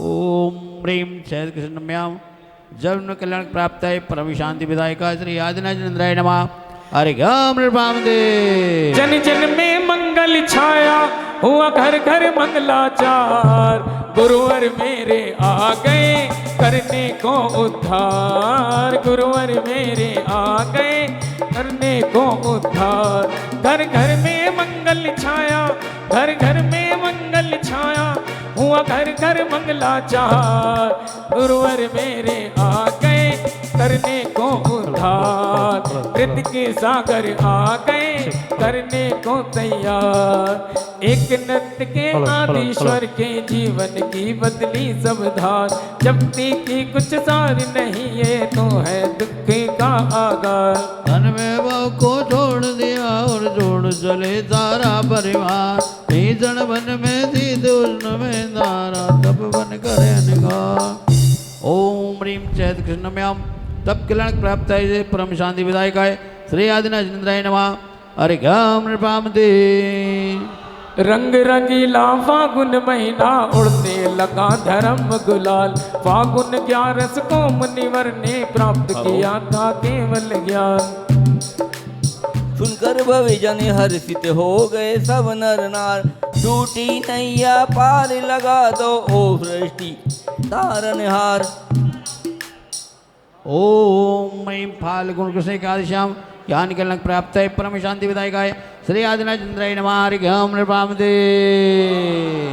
ओम प्रेम शहद कृष्णम्याम जन्म कल्याण प्राप्त है परम शांति विधायका श्री आदिनाथ इंद्राय नमः। हरि ओम नृपामदे। जन जन में मंगल छाया हुआ घर घर मंगलाचार। गुरुवर मेरे आ गए करने को उद्धार। गुरुवर मेरे आ गए करने को उद्धार। घर घर में मंगल छाया, घर घर में मंगल छाया हुआ घर घर मंगलाचार। गुरुवर मेरे आ गए करने को उद्धार। कृत के सागर आ गए करने को तैयार। एक नृत्य के आदिश्वर के जीवन की बदली सब धार। जपती की कुछ सार नहीं, ये तो है दुख का आगार। धन में भाव को छोड़ दिया और जोड़ चले सारा परिवार। जन वन में थी दुष्ण में धारा, तब वन करे निगार। ओम ह्रीं चैत कृष्णम्याम तब कल्याण प्राप्त है परम शांति विधायका है श्री आदिनाथ इंद्राय नमः। हरि ओम नृपामदे। रंग रंगीला फागुन महीना उड़ने लगा धर्म गुलाल। फागुन 11 को मुनिवर ने प्राप्त किया था केवल ज्ञान। सुनकर भविजन हर्षित हो गए सब नर नार। टूटी नैया पार लगा दो ओ सृष्टि तारनहार। ओम ह्रीं फाल्गुन कृष्ण एकादश्याम ज्ञान कल्याण प्राप्त है परम शांति विधायका है श्री आदिनाथ इंद्राय नमः। हरि ओम नृपामदे।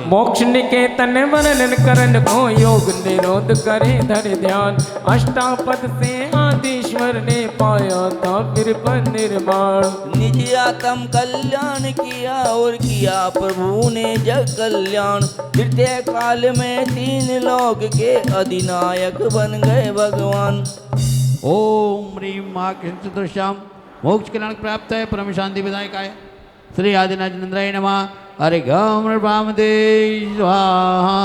मोक्ष निकेतन वर्णन करण को योग निरोध करे धर ध्यान। अष्टापद से आदिश्वर ने पाया था फिर निर्माण। निज आत्म कल्याण किया और किया प्रभु ने जग कल्याण। तृतीय काल में 3 लोक के अधिनायक बन गए भगवान। ओम ह्रीं महाकृष्ण चतुर्श्याम मोक्ष कल्याण प्राप्त है परम शांति विधायका है श्री आदिनाथ इंद्राय नमः। हरि ओम नृपामदे स्वाहा।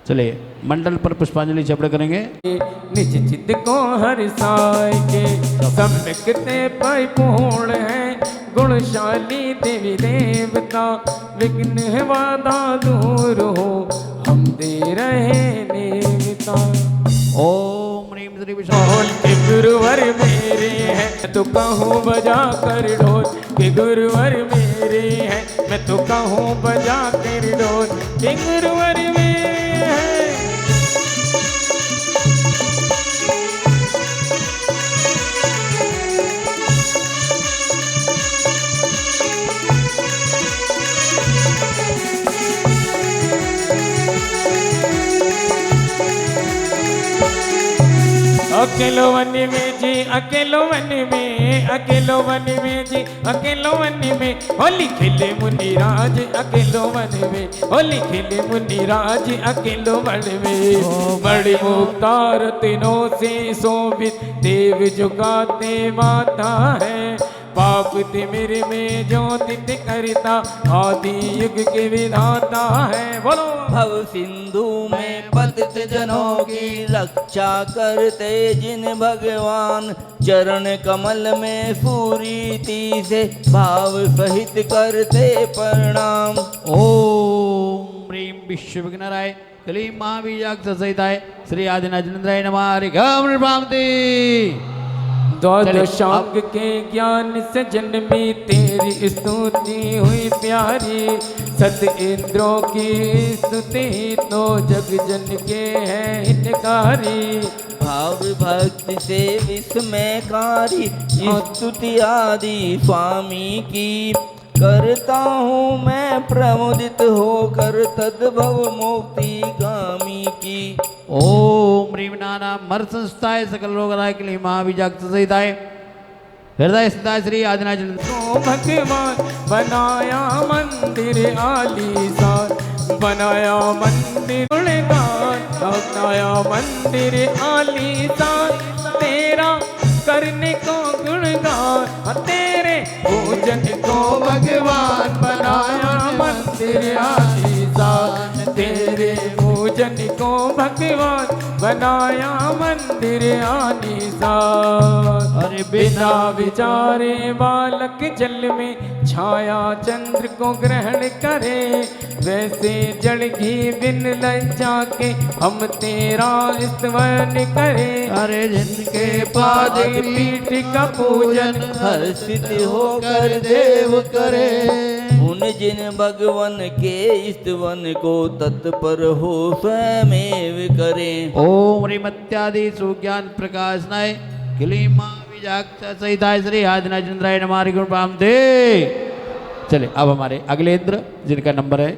चलिए मंडल पर पुष्पांजलि चपड़े करेंगे। निज चित्त को हर्षाय के सम्यकते परिपूर्ण है। गुणशाली देवी देवता विघ्न बाधा दूर हो हम दे रहे नेवता। ओम ह्रीं श्री ढोल के गुरुवर मेरे हैं तो कहूँ बजा कर ढोल के गुरुवर मेरे हैं। मैं तो कहूँ बजा कर ढोल के गुरुवर मेरे हैं। अकेलो वन में जी अकेलो वन में, अकेलो वन में जी अकेलो वन में। होली खेले मुनिराज अकेलो वन में, होली खेले मुनिराज अकेलो वन में। बड़ी मुख्तार तीनों से शोभित देव जुगाते माता है। पाप तिमिर में ज्योतित करता आदि युग के विधाता है। बोलो भव सिंधु में पतित जनों की रक्षा करते जिन भगवान। चरण कमल में पूरी से भाव सहित करते प्रणाम। ओम ह्रीं विश्व विघ्नराय क्लीं महाबीजाक्ष सहिताय श्री आदिनाथ इंद्राय नमः। हरि ओम नृपामदे। द्वादशांग के ज्ञान से जन्मी तेरी स्तुति हुई प्यारी। सत इंद्रों की स्तुति तो जग जन के है हितकारी। भाव भक्ति से विस्मयकारी स्तुति आदि स्वामी की करता हूँ मैं प्रमुदित होकर तद्भव मुक्ति गामी की। ओम ह्रीं नाना मर संस्थाय सकल रोगराय के लिए महाविजागत सहिताय हृदय स्थिताय श्री आदिनाथ तो भगवान बनाया मंदिर आलीशान, बनाया मंदिर गुणगान, बनाया मंदिर आलीशान, तेरा करने को गुणगान, तेरे पूजन को भगवान बनाया मंदिर आलीशान, तेरे पूजन को भगवान बनाया मंदिर आलीशान। अरे बिना विचारे बालक जल में छाया चंद्र को ग्रहण करे, वैसे जड़ घी बिन लज्जा के हम तेरा स्तवन करे। अरे जिनके पाद पीठ का पूजन हर्षित होकर देव करे, उन जिन भगवन के स्तवन को तत्पर हो स्वयमेव करे। ओम ह्रीं इत्यादि सुज्ञान प्रकाशनाय किली महाविजागत सहिताय श्री आदिनाथ चंद्राय नमः गुण पाम दे। चले अब हमारे अगले इंद्र जिनका नंबर है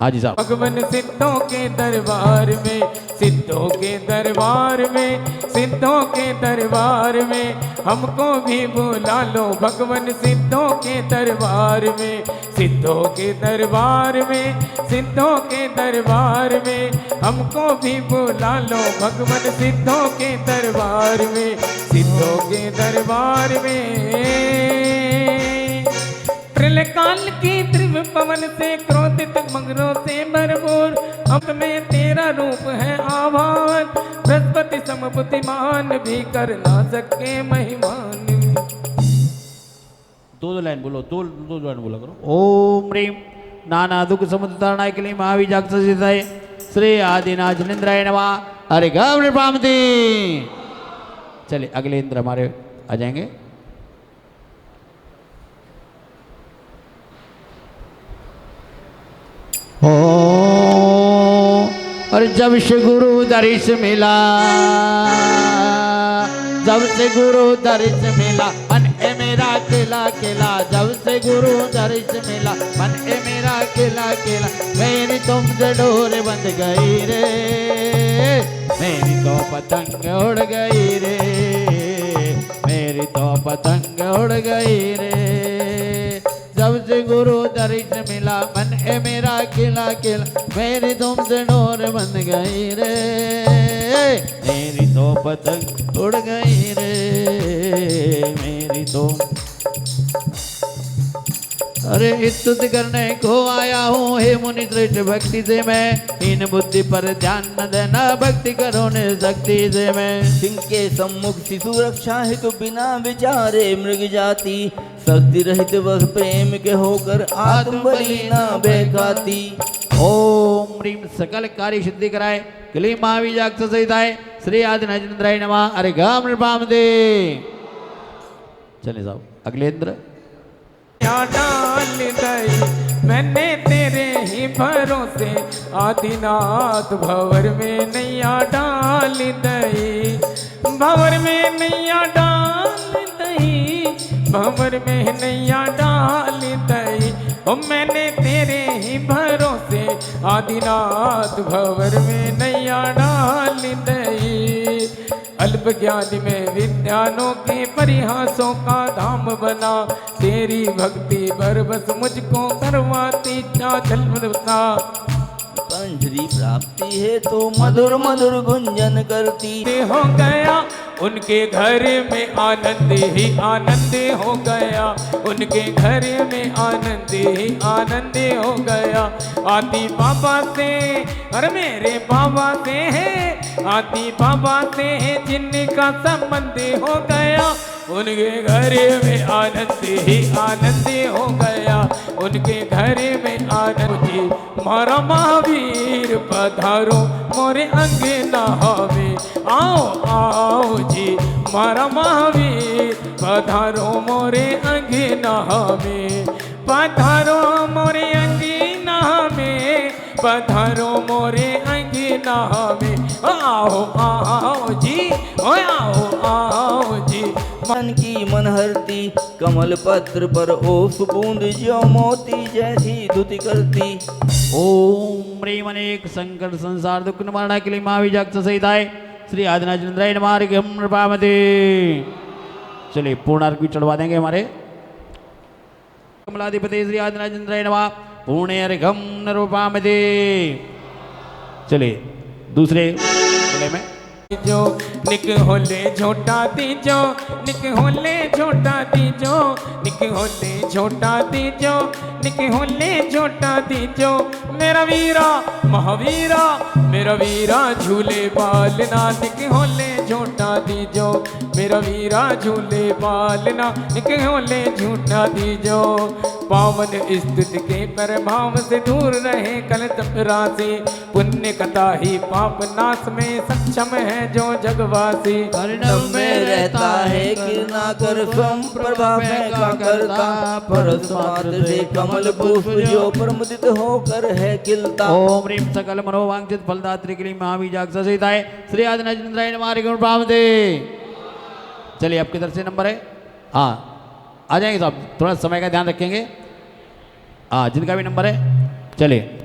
हाजी साहब। भगवन सिद्धों के दरबार में, सिद्धों के दरबार में, सिद्धों के दरबार में हमको भी बुला लो। भगवन सिद्धों के दरबार में, सिद्धों के दरबार में, सिद्धों के दरबार में हमको भी बुला लो। भगवन सिद्धों के दरबार में, सिद्धों के दरबार में प्रलय काल की त्रिव पवन से क्रोधित मगरों से भरपूर अंत में तेरा रूप है आभान। बृहस्पति समबुद्धिमान भी कर ना सके महिमान। दो लाइन बोलो, दो लाइन बोला करो। ओम ह्रीं नाना दुख समुद्र तरणाय के लिए महाविजागत सहिताय श्री आदिनाथ चंद्राय नमः हरे गौर पामती। चलिए अगले इंद्र हमारे आ जाएंगे। ओ और जब से गुरु दर्श मिला, जब से गुरु दर्श मिला मन ए मेरा केला केला, जब से गुरु दर्श मिला मन ए मेरा केला केला। मेरी तुमसे डोर बंध गई रे, मेरी तो पतंग उड़ गई रे, मेरी तो पतंग उड़ गई रे। जब से गुरु दर्श मिला मन ए मेरा खिला खिला, मेरी तुमसे डोर बंध गई रे, मेरी तो पतंग उड़ गई रे, मेरी तो। अरे स्तुति करने को आया हूँ हे मुनि श्रेष्ठ भक्ति से मैं, इन बुद्धि पर ध्यान न देना भक्ति करो शक्ति से मैं। सिंह के सम्मुख शिशु रक्षा हेतु बिना विचारे मृग जाति, शक्ति रहित वह प्रेम के होकर आत्म बलि न बेखाती। ओम ह्रीं सकल कार्य सिद्धि कराए क्लीं महाविजागत सहिताय श्री आदिनाथ चंद्राय नमः हरे गाम नृपाम दे। चले साहब अगले इंद्र। डाल दई मैंने तेरे ही भरोसे, आदिनाथ भंवर में नैया डाल दई, भंवर में नैया डाल दई, भंवर में नैया डाल दई। ओ मैंने तेरे ही भरोसे, आदिनाथ भंवर में नैया डाल दई। अल्प ज्ञान में विद्यानों के परिहासों का धाम बना, तेरी भक्ति बरबस मुझको करवाती चाचल बता। पंजरी प्राप्ति है तो मधुर मधुर गुंजन करती। हो गया उनके घर में आनंद ही आनंद हो गया, उनके घर में आनंद ही आनंद हो गया। आदि बाबा से और मेरे बाबा से है, आदि बाबा से है जिनका संबंध हो गया, उनके घर में आनंद ही आनंद हो गया, उनके घर में आनंद जी। मारा महावीर पधारो मोरे अंगना में, आओ आओ जी मारा महावीर पधारो मोरे अंगना में, पधारो मोरे अंगना में, पधारो मोरे अंगना में, आओ आओ जी, ओ आओ आओ जी। मन की मन हरती कमल पत्र पर ओस बूंद ज्यो मोती जैसी धुति करती। ओम ह्रीम अनेक संकट संसार दुख निवारण के लिए महाविजाग सहिताय श्री आदिनाथ मार्ग हम नृपामते। चलिए पूर्णार्घ भी चढ़वा देंगे हमारे कमलाधिपति श्री आदिनाथ पुण्य अर्घम नृपामते। चलिए दूसरे बोले में जो निक होले झोटा दीजो, निक होले झोटा दीजो, निक होले झोटा दीजो, निक होले झोटा दीजो। मेरा वीरा महावीरा, मेरा वीरा झूले बालना, निक होले झोटा दीजो। मेरा वीरा झूले बालना, निक होले झूठा दीजो। पावन स्तुति के प्रभाव से दूर रहे कल तपरासी, पुण्य कथा ही पाप नाश में सक्षम है जो जगवासी। कर्णम में रहता है किरणा कर स्वयं प्रभा में का करता, परस मात्र से कमल पुष्प जो प्रमुदित होकर है खिलता। ओम ह्रीम सकल मनोवांछित फलदात्री के लिए महाविजाग सहिताय श्री आदिनाथ मार्ग नृपामते। चलिए आपकी तरफ से नंबर है, हाँ आ जाएंगे साहब, थोड़ा समय का ध्यान रखेंगे। हाँ जिनका भी नंबर है चलिए।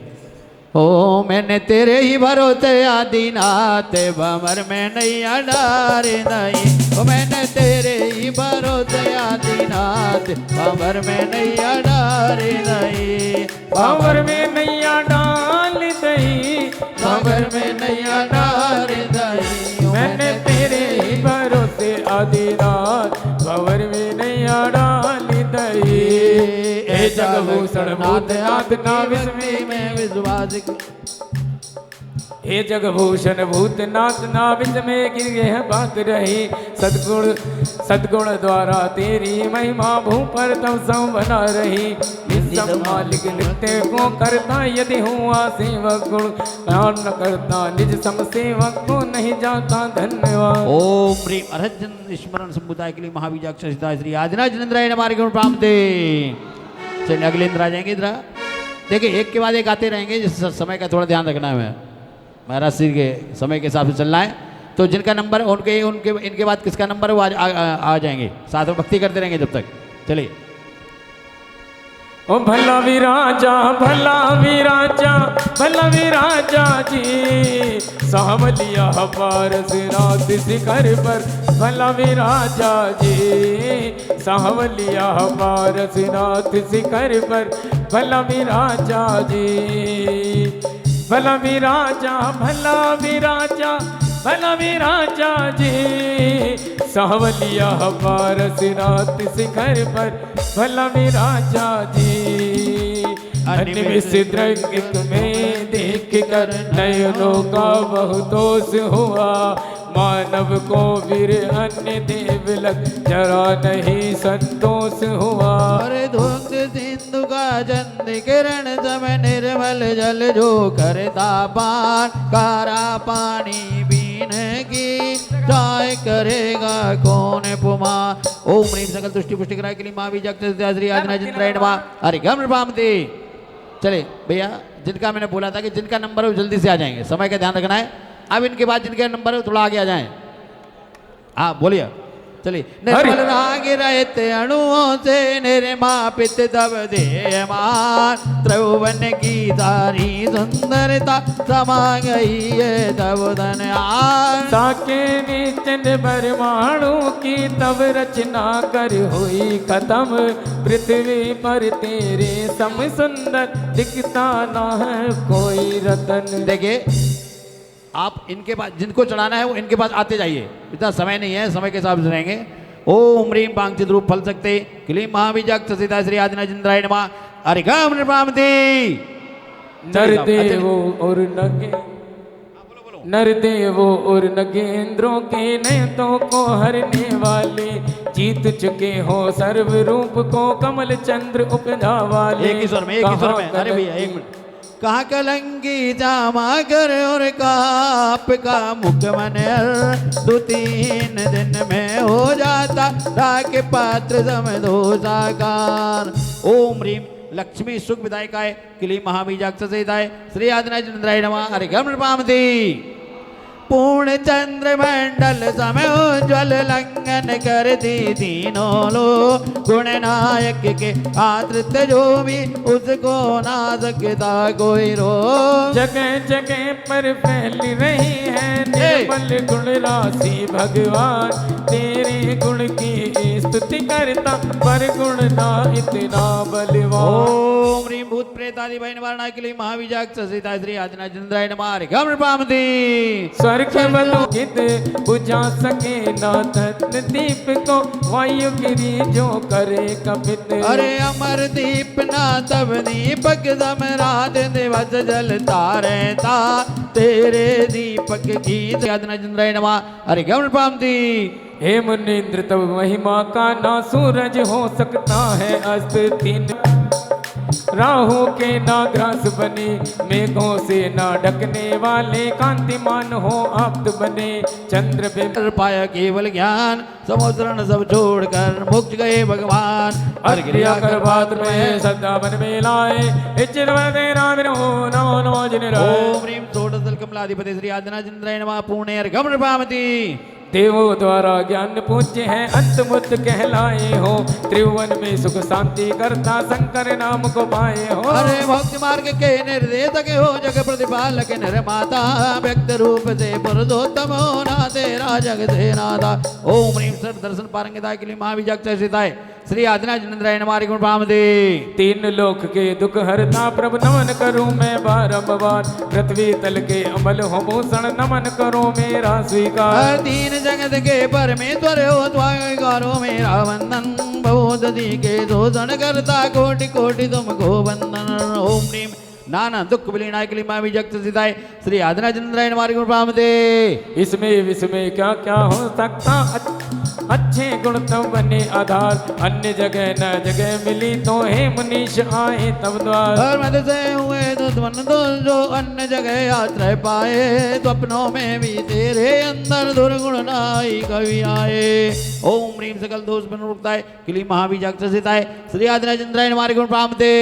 ओ मैंने तेरे ही भरोसे आदिनाथ भंवर में नैया डारे नहीं, ओ मैंने तेरे ही भरोसे आदिनाथ भंवर में नैया डारे नहीं, भंवर में नैया डाल दई, भंवर में नैया डारे नहीं। मैंने तेरे ही भरोसे आदिनाथ भंवर में नैया डाल दई। हे जगभूषण भूतनाथ नाविस में विश्वास, हे जगभूषण भूतनाथ नाविस में गिर यह बात रही। सद्गुण द्वारा तेरी महिमा भू पर तब सब बना रही। निज मालिक नित्य को करता यदि हुआ सेवक गुण, न करता निज सम सेवक को नहीं जाता धन्यवाद। ओम ह्रीम अर्हजन स्मरण समुदाय के लिए महाविजाग सहिताय श्री आदिनाथ मार्ग नृपामते। चलिए अगले इंद्र आ जाएंगे। इधर देखिए एक के बाद एक आते रहेंगे, जिस समय का थोड़ा ध्यान रखना है, महाराज श्री के समय के हिसाब से चलना है। तो जिनका नंबर उनके उनके इनके बाद किसका नंबर है वो आ जाएंगे, साथ में भक्ति करते रहेंगे जब तक। चलिए। ओ भला विराजा भला विराजा भला विराजा जी, सावलिया पारस रात शिखर पर। भला विराजा जी सावलिया पारस रात शिखर पर। भला विराजा जी भला विराजा भला विराजा भला विराजा जी, सावलिया पारस रात शिखर पर। भला विराजा जी अनिमिष दृग में देख कर नयनों का बहुतोष हुआ। मानव को वीर अन्य देव लग जरा नहीं संतोष हुआ। अरे धुंध सिंधु का चंद किरण सम निर्मल जल जो करता पान, कारा पानी बीन की चाय करेगा कौन पुमान। ओम ह्रीम सकल तुष्टि पुष्टि कराय के लिए महाविजाग श्री आदिनाथ अरे गम नृपामते। चले भैया, जिनका मैंने बोला था कि जिनका नंबर है वो जल्दी से आ जाएंगे, समय का ध्यान रखना है। अब इनके बाद जिनके नंबर है थोड़ा आगे आ जाएं। हाँ बोलिए। चलिए। निर्मल राग रहते अणुओं से निर्मापित तब देयमान, त्रिभुवन की सारी सुंदरता समा गई है तब धन्यान। साके निचन परमाणु की तब रचना कर हुई खत्म। पृथ्वी पर तेरे सम सुंदर दिखता ना है कोई रतन। देखिए आप इनके पास जिनको चढ़ाना है वो इनके पास आते जाइए, इतना समय नहीं है, समय के हिसाब से रहेंगे। ओम ह्रीम पांचित रूप फल सकते क्लीम महाविजाग सीता श्री आदिनाथ नमः। अरे गम नृपामते। नरदेवो और नगे नरदेवो और नगेंद्रों के नयनों को हरने वाले, जीत चुके हो सर्व रूप को कमल चंद्र उपजा वाले। एक ही स्वर में, एक ही स्वर में। अरे भैया एक मिनट। कहा कलंगी जामा कर और का मुख मन दो तीन दिन में हो जाता, राख पात्र सम दो साकार। ओम ह्रीम लक्ष्मी सुख विदायकाय क्लीं महाबीजाक्षसेताय श्री आदिनाथ चंद्राय नमः हरिगम नृपामति पूर्ण चंद्र मंडल समय उज्ज्वल लंघन कर दी तीनों लो गुण नायक के आदृत जो भी उसको ना सकता कोई रो जगह जगह पर फैल रही है निर्मल गुण राशि भगवान तेरे गुण की स्तुति करता पर गुण ना इतना बलवान ओम ह्रीं भूत प्रेतादि भय निवारणाय के लिए महाबीजाक्षसेताय श्री आदिनाथ चंद्राय नमः हरिगम नृपामति स्वर्गवलोकित बुझा सके ना धन दीप को वायु गिरी जो करे कपित अरे अमर दीप ना तब दीपक समराज दिवस जलता रहता तेरे दीपक की आदिनाथ चंद्राय नमः हरिगम नृपामति हे मुनीन्द्र तब महिमा का ना सूरज हो सकता है अस्त तीन राहु के ना ग्रास बने मेघों से ना ढकने वाले कांतिमान हो आप्त बने चंद्र बिंब पाया केवल ज्ञान समुद्रण सब छोड़कर मुक्त गए भगवान हर क्रिया कर बात में सदा बन में लाए नमो नमो जिन ओम ह्रीं षोडशदल कमलाधिपति श्री आदिनाथ चंद्राय नमः पूर्णे हरिगम नृपामति देवों द्वारा ज्ञान पूज्य है अंतमुत कहलाए हो त्रिभुवन में सुख शांति करता शंकर नाम को पाए हो अरे भक्ति मार्ग के निर्देशक हो जग प्रतिपालक निर्माता व्यक्त रूप से पुरुषोत्तम हो ना तेरा जग से नाथा ओम ह्रीं सर्व दर्शन पारंगताय के लिए महाबीजाक्षसेताय श्री आदिनाथ चंद्राय नमः हरिगम नृपामति तीन लोक के दुख हरता प्रभु नमन करूं मैं बारंबार पृथ्वी तल के अमल हो भूषण नमन करो मेरा स्वीकार तीन जगत के परमेश्वर हो द्वारो मेरा वंदन बहुत दी के दोषण करता कोटि कोटि तुमको वंदन ओम ह्रीं नाना दुख विलीनाय के लिए महाबीजाक्षसेताय श्री आदिनाथ चंद्राय नमः हरिगम नृपामति इसमें विस्मय क्या क्या हो सकता अच्छे गुण तब बने आधार अन्य जगह न जगह मिली तो हे मुनीश आए तब द्वार और मद से हुए दुश्मन तो जो अन्य जगह आश्रय पाए तो अपनों में भी तेरे अंदर दुर्गुण नाई कवि आए ओम ह्रीं सकल दोष विमुक्ताय के लिए महाबीजाक्षसेताय श्री आदिनाथ चंद्राय नमः हरिगम नृपामति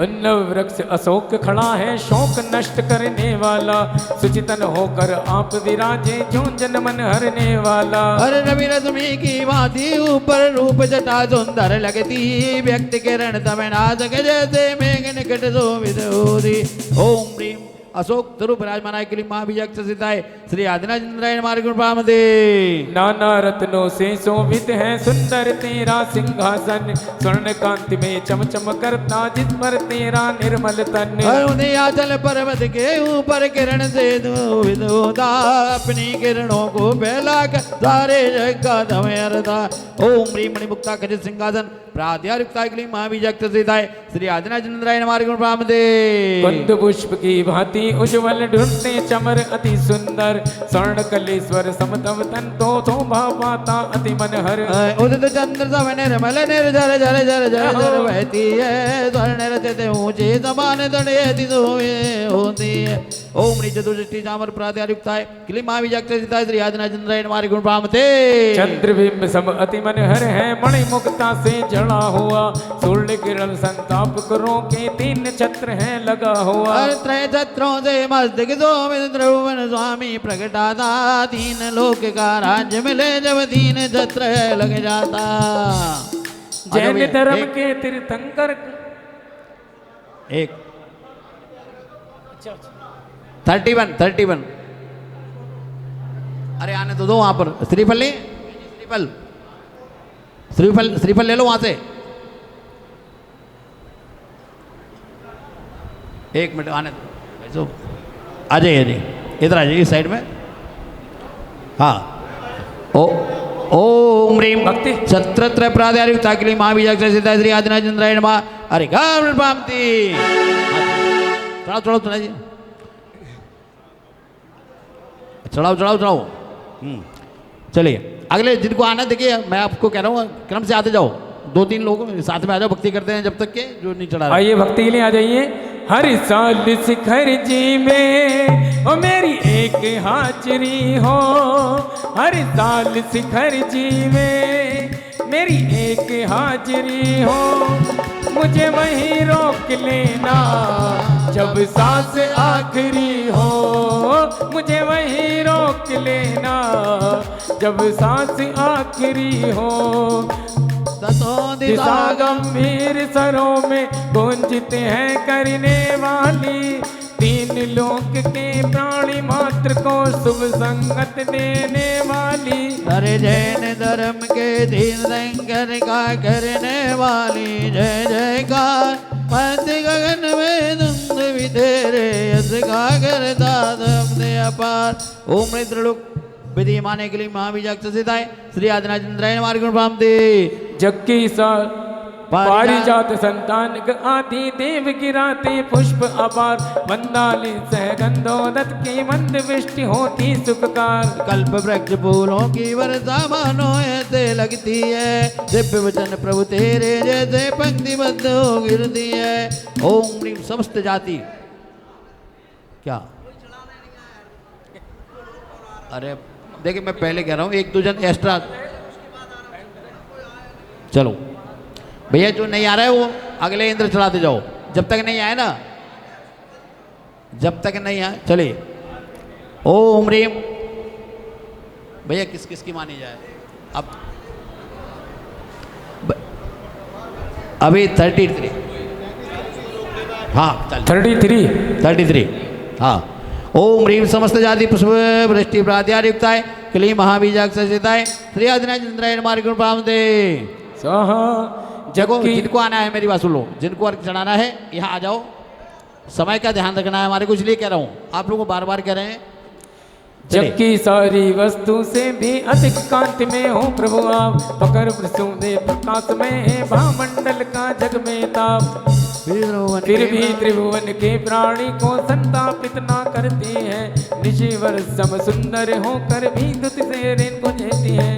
उन्नव वृक्ष अशोक खड़ा है शोक नष्ट करने वाला सुचितन होकर आप विराजे जो जन मन हरने वाला अरे रवि रश्मि की भांति ऊपर रूप जटा सुंदर लगती व्यक्ति किरण तब नाजक जैसे मेघ निकट शोभित होती ओम ह्रीं अशोक स्वरूप विराजमानाय के लिए महाबीजाक्षसेताय श्री आदिनाथ चंद्राय नमः हरिगम नृपामति नाना रत्नों से शोभित है सुंदर तेरा सिंहासन स्वर्ण कांति में चमचम करता जिस पर तेरा निर्मल तन अरुणाचल पर्वत के ऊपर किरण से धूपित होता अपनी किरणों को फैला कर सारे जग का धमयरता ओम ह्रीं मणिमुक्ता खचित सिंहासन प्राध्यायुक्ताय के लिए महाबीजाक्षसेताय श्री आदिनाथ चंद्राय नमः हरिगम नृपामति कुंद पुष्प की भांति उज्ज्वल ढूंढते चमर अति सुंदर स्वर्ण कलेश्वर समतम तन तो शोभा पाता अति मनहर उदित चंद्र सम निर्मल निर्झर झर झर झर झर बहती है स्वर्ण रचित ऊंचे समान दंडयति होती है ओम ह्रीं चतुर्दृष्टि चामर प्राध्यायुक्ताय के लिए महाबीजाक्षसेताय श्री आदिनाथ चंद्राय नमः हरिगम नृपामति चंद्रबिंब सम अति मनहर है मणिमुक्ता से जड़ा हुआ सूर्य किरण संताप करो के तीन छत्र है लगा हुआ त्रय छत्रों से मस्तक शोभित त्रिभुवन स्वामी प्रगटाता तीन लोक का राज्य मिले जब तीन छत्र लग जाता जैन धर्म के तीर्थंकर एक 31 अरे आने तो दो वहां पर श्रीफल ले श्रीफल ले लो वहां से एक मिनट आने दो आ जाइए इधर आ जाइए इस साइड में हाँ ओम ह्रीं भक्ति छत्रत्र प्राध्यायुक्ताय के लिए महाबीजाक्षसेताय श्री आदिनाथ चंद्राय नमः हरिगम नृपामति चढ़ाओ चलिए अगले जिनको आना देखिए मैं आपको कह रहा हूँ क्रम से आते जाओ 2-3 लोग साथ में आ जाओ भक्ति करते हैं जब तक के जो नहीं चढ़ा आइए भक्ति के लिए आ जाइए हर साल शिखर जी में ओ मेरी एक हाजिरी हो हर साल शिखर जी में मेरी एक हाजिरी हो मुझे वहीं रोक लेना जब सांस आखिरी हो, मुझे वहीं रोक लेना जब सांस आखिरी हो। दिशा गंभीर सरों में गूंजते हैं करने वाली, तीन लोक के प्राणी मात्र को शुभ संगत देने वाली। हरे जैन धर्म के दीन शंकर का करने वाली, जय जयकार मध्य गगन में धुंध भी तेरे यश का करता दे अपार। ओम त्रिलोक विधि माने के लिए महाविजाक सिद्धाय श्री आदिनाथ इंद्रायण मार्ग प्राम दे। जग की पारिजात संतान आदि देव गिराते पुष्प अपार, वंदाली सहगंधोदत की मंद वृष्टि होती सुखकार। कल्प वृक्ष फूलों की वर्षा मानो ऐसे लगती है, दिव्य वचन प्रभु तेरे जैसे पंक्तिबद्ध हो गिरती है। ओम ह्रीं समस्त जाति क्या, अरे देखिए मैं पहले कह रहा हूँ एक दो जन एक्स्ट्रा, चलो भैया जो नहीं आ रहा है वो अगले इंद्र चलाते जाओ, जब तक नहीं आए ना, जब तक नहीं आए चलिए। ओम ह्रीं भैया किस किस की मानी जाए अब, अभी 33 हाँ 33 हाँ। ओम ह्रीं समस्त जाति पुष्प वृष्टि प्रात्यायुक्ताय क्लीं महाबीजाक सचिताय श्री आदिनाथ इंद्रायण मार्ग प्राम दे। जगो जिनको आना है मेरी बात सुन लो, जिनको अर्घ चढ़ाना है यहाँ आ जाओ, समय का ध्यान रखना है हमारे को, इसलिए कह रहा हूँ आप लोगों को बार बार कह रहे हैं। जबकि सारी वस्तु से भी अधिक कांति में हो प्रभु आप, पकड़ प्रसूदे प्रकाश में है भामंडल का जग में ताप। फिर भी त्रिभुवन के प्राणी को संतापित ना करती है, निशिवर सम सुंदर होकर भी दुत से रेन को जेती है।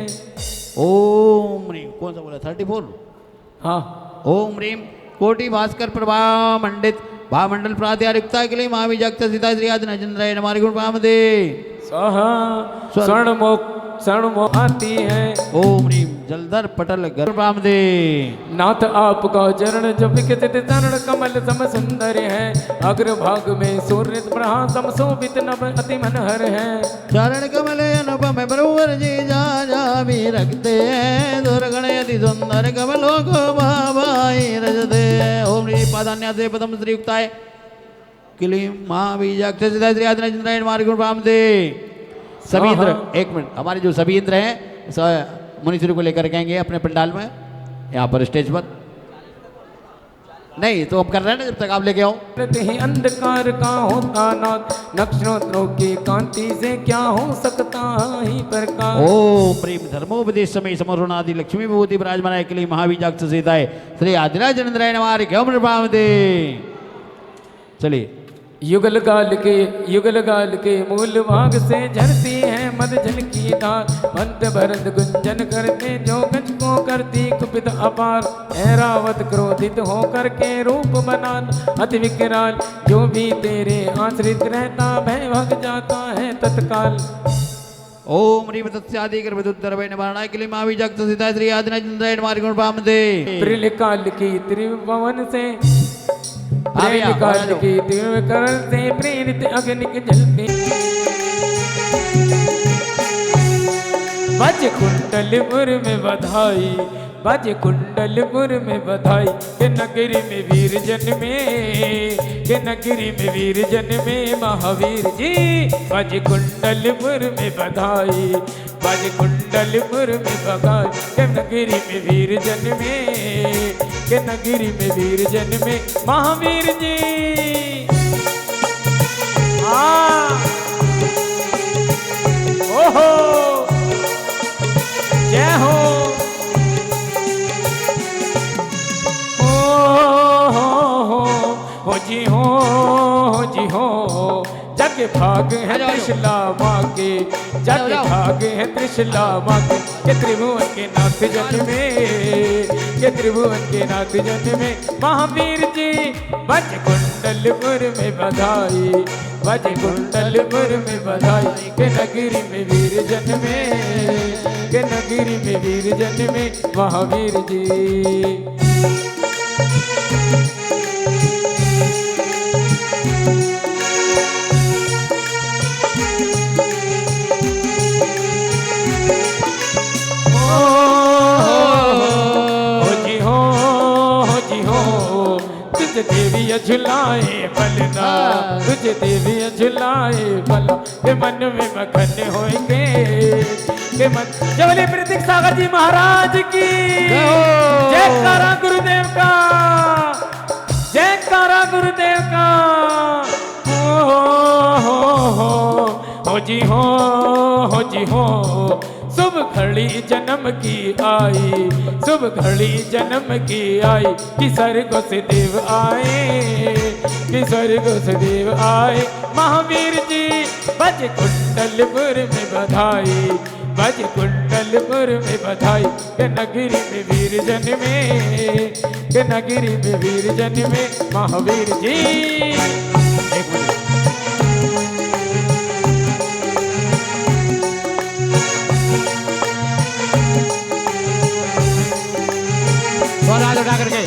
ओम ह्रीं कौन सा बोला 34 हाँ। ओम ह्रीं कोटि भास्कर प्रभा मंडित भामंडल प्रात्यायुक्ता के लिए महाविजाक सीता श्री आदिनाथ इंद्रायण मार्ग प्राम दे। स्वर्ण आती है। ओम ह्रीं जलधर पटल घर प्राम दे। नाथ आपका चरण जो विकसित चरण कमल सम सुंदर है, अग्रभाग में सूर्य प्रहासम शोभित नभ अति मनहर है। चरण कमल अनुपम प्रभुवर जी जा जा भी रखते हैं, दुर्गण अति सुंदर कमलों को भाई रजते। ओम ह्रीं पादान्या से पदम श्री युक्ताय क्लीं महाबीजाक सिद्धाय श्री आदिनाथ इंद्रायण मार्ग प्राम दे। सभी इंद्र एक मिनट, हमारे जो सभी इंद्र हैं मुनीश्वरी को लेकर के आएंगे अपने पंडाल में, यहाँ पर स्टेज पर। नहीं तो अब कर रहे हैं ना, जब तक आप लेके आओ। ही अंधकार का होता नाथ, नक्षत्रों की कांति से क्या हो सकता ही प्रकाश। ओम प्रेम धर्मोपदेश समय समरुणादि लक्ष्मी विभूति विराजमान के लिए महाबीजाक सीताय श्री आदिनाथ इंद्रायण मार्ग प्राम दे। चलिए। युगल गाल के मूल भाग से झरती है मद जल की धार, मंद भरत गुंजन करते जो गज को करती कुपित अपार। ऐरावत क्रोधित होकर के रूप बनान अति विकराल, जो भी तेरे आश्रित रहता भय भग जाता है तत्काल। ओम ह्रीं तत्स्यादि गर्भदुद्धरवै निवारणाय के लिए महाबीजाक सीताय श्री आदिनाथ इंद्रायण मार्ग प्राम दे। त्रिकाल की त्रिभुवन से काल की त्रिकरण से प्रेरित अग्नि जलती, बज कुंडलपुर में बधाई, बज कुंडलपुर में बधाई, के नगरी में वीर जन्मे, के नगरी में वीर जन्मे महावीर जी। बज कुंडलपुर में बधाई, बज कुंडलपुर में बधाई, के नगरी में वीर जन्मे, के नगरी में वीर जन्मे महावीर जी। ओहो जय हो। हो जी हो जग भाग है त्रिशला माँ के, जग भाग है त्रिशला माँ के त्रिभुवन के नाथ जन्मे, के त्रिभुवन के नाथ जन्मे महावीर जी। बज कुंडलपुर में बधाई, बज कुंडलपुर में बधाई, के नगरी में वीर जन्मे, के नगरी में वीर जन्मे महावीर जी। तुझे देवी झुलाए बलना, तुझे देवी झुलाए बला के मन में मगन होएंगे के मन। जबली प्रतीक सागर जी महाराज की जयकारा गुरुदेव का, जयकारा गुरुदेव का। हो जी हो जी हो। शुभ घड़ी जन्म की आई, शुभ घड़ी जन्म की आई, कि स्वर्ग से देव आए, कि स्वर्ग से देव आए। महावीर जी बज कुंडलपुर में बधाई, बज कुंडलपुर में बधाई, के नगरी में वीर जन्मे, के नगरी में वीर जन्मे महावीर जी। एक मिनट हाथ उठा करके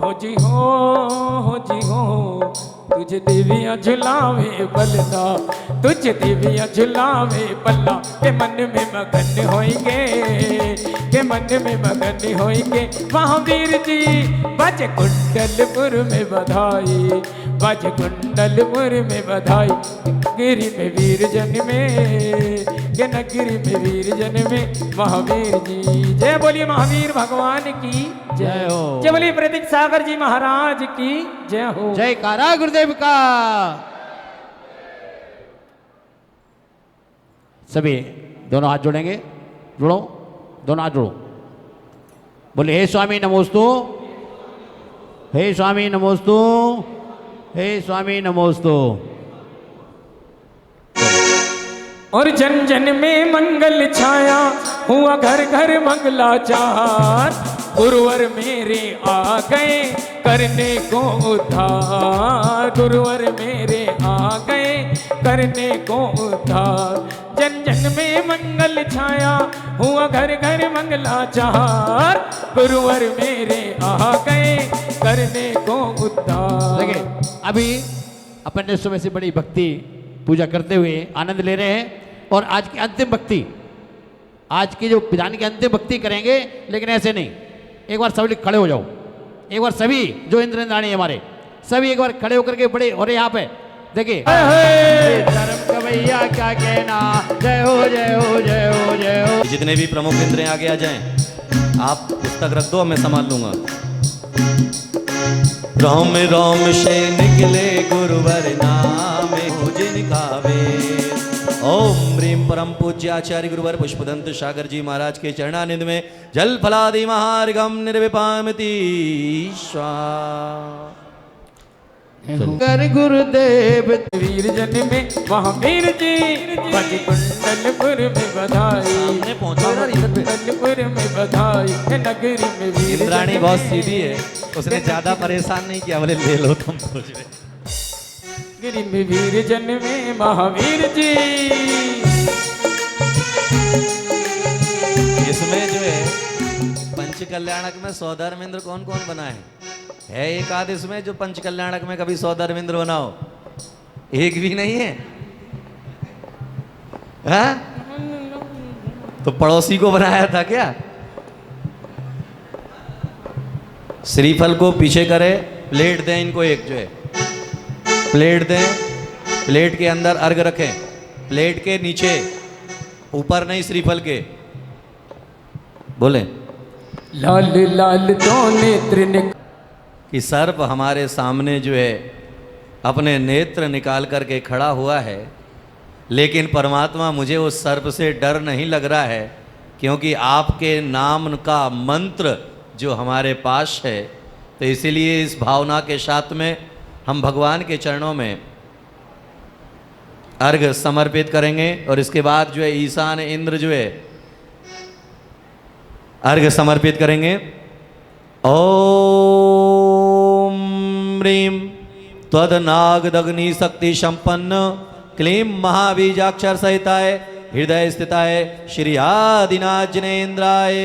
हो जी हो जी हो। तुझे देवियाँ झुलावे बलना, तुझे देवियाँ झुलावे बल्ला, के मन में मगन होएंगे, के मन में मगन होएंगे। महावीर जी बज कुंडलपुर में बधाई, बज कुंडलपुर में बधाई, गिरी में वीर जन्मे, के नगरी में वीर जन्मे महावीर जी। जय बोलिए महावीर भगवान की जय हो। जय बोलिए प्रतीक सागर जी महाराज की जय हो। जयकारा गुरुदेव का। सभी दोनों हाथ जोड़ेंगे, जोड़ो, दोनों हाथ जोड़ो। बोले हे स्वामी नमोस्तु, हे स्वामी नमोस्तु, हे स्वामी नमोस्तु। और जन जन में मंगल छाया, हुआ घर घर मंगलाचार। गुरुवर मेरे आ गए करने को उद्धार, गुरुवर मेरे आ गए करने को उद्धार। जन जन में मंगल छाया, हुआ घर घर मंगलाचार। गुरुवर मेरे आ गए करने को उद्धार। देखिए अभी अपन ने से बड़ी भक्ति पूजा करते हुए आनंद ले रहे हैं, और आज की अंतिम भक्ति, आज की जो विधान की अंतिम भक्ति करेंगे, लेकिन ऐसे नहीं। एक बार सभी खड़े हो जाओ, एक बार सभी जो इंद्र इंद्राणी हमारे सभी एक बार खड़े होकर के बड़े। और यहाँ पे देखिए धर्म का भैया क्या कहना, जय हो जय हो जय हो जय हो। जितने भी प्रमुख इंद्र आगे आ जाएं, आप पुस्तक रख दो, मैं संभाल लूंगा। रोम रोम से निकले गुरुवर नाम, जिनका वेद। ओम ह्रीम परम पूज्य आचार्य गुरुवर पुष्पदंत सागर जी महाराज के चरणानिंद में जल फलादि महार्गम निर्विपामति स्वाहा। कर गुरुदेव वीर जन में महावीर जी बज कुंडलपुर में बधाई, कुंडलपुर में बधाई, नगरी में वीर। इंद्राणी बहुत सीधी है, उसने ज्यादा परेशान नहीं किया, बोले ले लो तुम पूछ रहे। गिरी में वीर जन में महावीर जी। इसमें जो है पंच कल्याणक में 100 धर्मेंद्र कौन कौन बना है एक आध इसमें जो पंच कल्याणक में कभी 100 धर्मेंद्र बनाओ, एक भी नहीं है, है? तो पड़ोसी को बनाया था क्या? श्रीफल को पीछे करे, प्लेट दें इनको, एक जो है प्लेट दें, प्लेट के अंदर अर्घ रखें, प्लेट के नीचे, ऊपर नहीं श्रीफल के। बोले लाल लाल दो नेत्र कि सर्प हमारे सामने जो है अपने नेत्र निकाल करके खड़ा हुआ है, लेकिन परमात्मा मुझे उस सर्प से डर नहीं लग रहा है, क्योंकि आपके नाम का मंत्र जो हमारे पास है। तो इसीलिए इस भावना के साथ में हम भगवान के चरणों में अर्घ समर्पित करेंगे। और इसके बाद जो है ईशान इंद्र जो है अर्घ समर्पित करेंगे। ओम ह्रीम त्वदनागदग्नि शक्ति संपन्न क्लीं महाबीजाक्षर सहिताय हृदय स्थिताय श्री आदिनाथ जिनेन्द्राय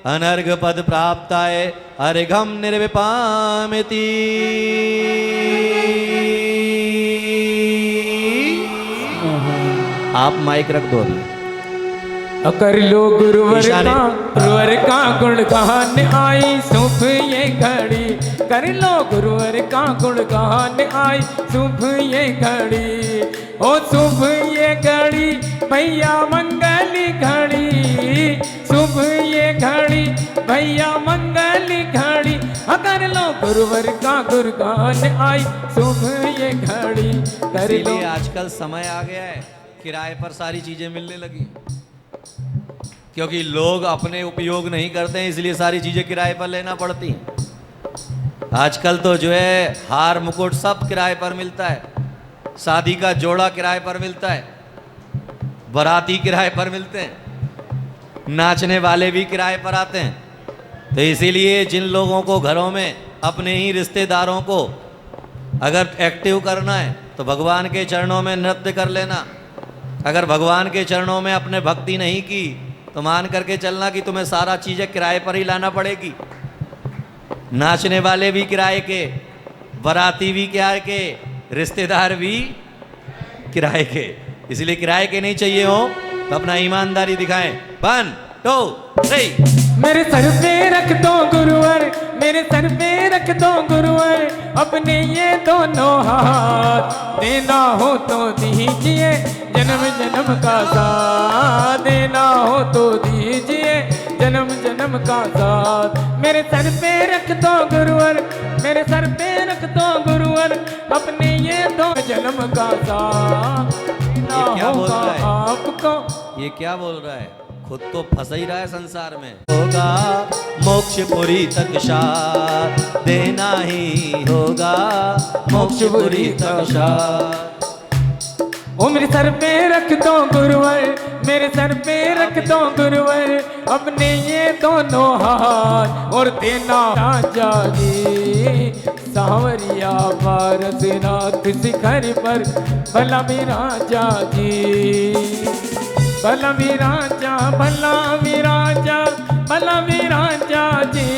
अनर्घ पद प्राप्ताय अर्घम निर्विपामिति। आप माइक रख दो अभी। कर लो गुरुवर ईशाने। का गुण गान आई शुभ ये घड़ी। कर लो गुरुवर का गुण गान आई शुभ ये घड़ी। ओ शुभ ये घड़ी भैया मंगल घड़ी। शुभ ये घड़ी भैया मंगल घड़ी। कर लो गुरुवर का गुण गान आई शुभ ये घड़ी। कर लो। इसीलिए आजकल समय आ गया है, किराए पर सारी चीजें मिलने लगी, क्योंकि लोग अपने उपयोग नहीं करते हैं, इसलिए सारी चीजें किराए पर लेना पड़ती हैं। आजकल तो जो है हार मुकुट सब किराए पर मिलता है, शादी का जोड़ा किराए पर मिलता है, बाराती किराए पर मिलते हैं, नाचने वाले भी किराए पर आते हैं। तो इसीलिए जिन लोगों को घरों में अपने ही रिश्तेदारों को अगर एक्टिव करना है तो भगवान के चरणों में नृत्य कर लेना। अगर भगवान के चरणों में अपने भक्ति नहीं की तो मान करके चलना कि तुम्हें सारा चीज़ें किराए पर ही लाना पड़ेगी। नाचने वाले भी किराए के, बाराती भी किराए के, रिश्तेदार भी किराए के। इसलिए किराए के नहीं चाहिए हो तो अपना ईमानदारी दिखाएं। 1 2 3। मेरे सर पे रख दो गुरुवर, मेरे सर पे रख दो गुरुवर अपने ये दोनों हाथ। देना हो तो दीजिए जन्म जन्म का साथ। देना हो तो दीजिए जन्म जन्म का साथ। मेरे सर पे रख दो गुरुवर, मेरे सर पे रख दो गुरुवर अपने ये दो जन्म का साथ। देना ये क्या बोल होगा रहा है? आपको। ये क्या बोल रहा है? खुद तो फंस ही रहा है संसार में। होगा मोक्षपुरी तक साथ, देना ही होगा मोक्षपुरी तक साथ। ओ मेरे सर पे रख दो गुरुवर, मेरे सर पे रख दो गुरुवर अपने ये दोनों हाथ। और देना राजा जी सावरिया पारस नाथ शिखर पर भला भी राजा जी। भला भी राजा, भला भी राजा, भला भी राजा जी।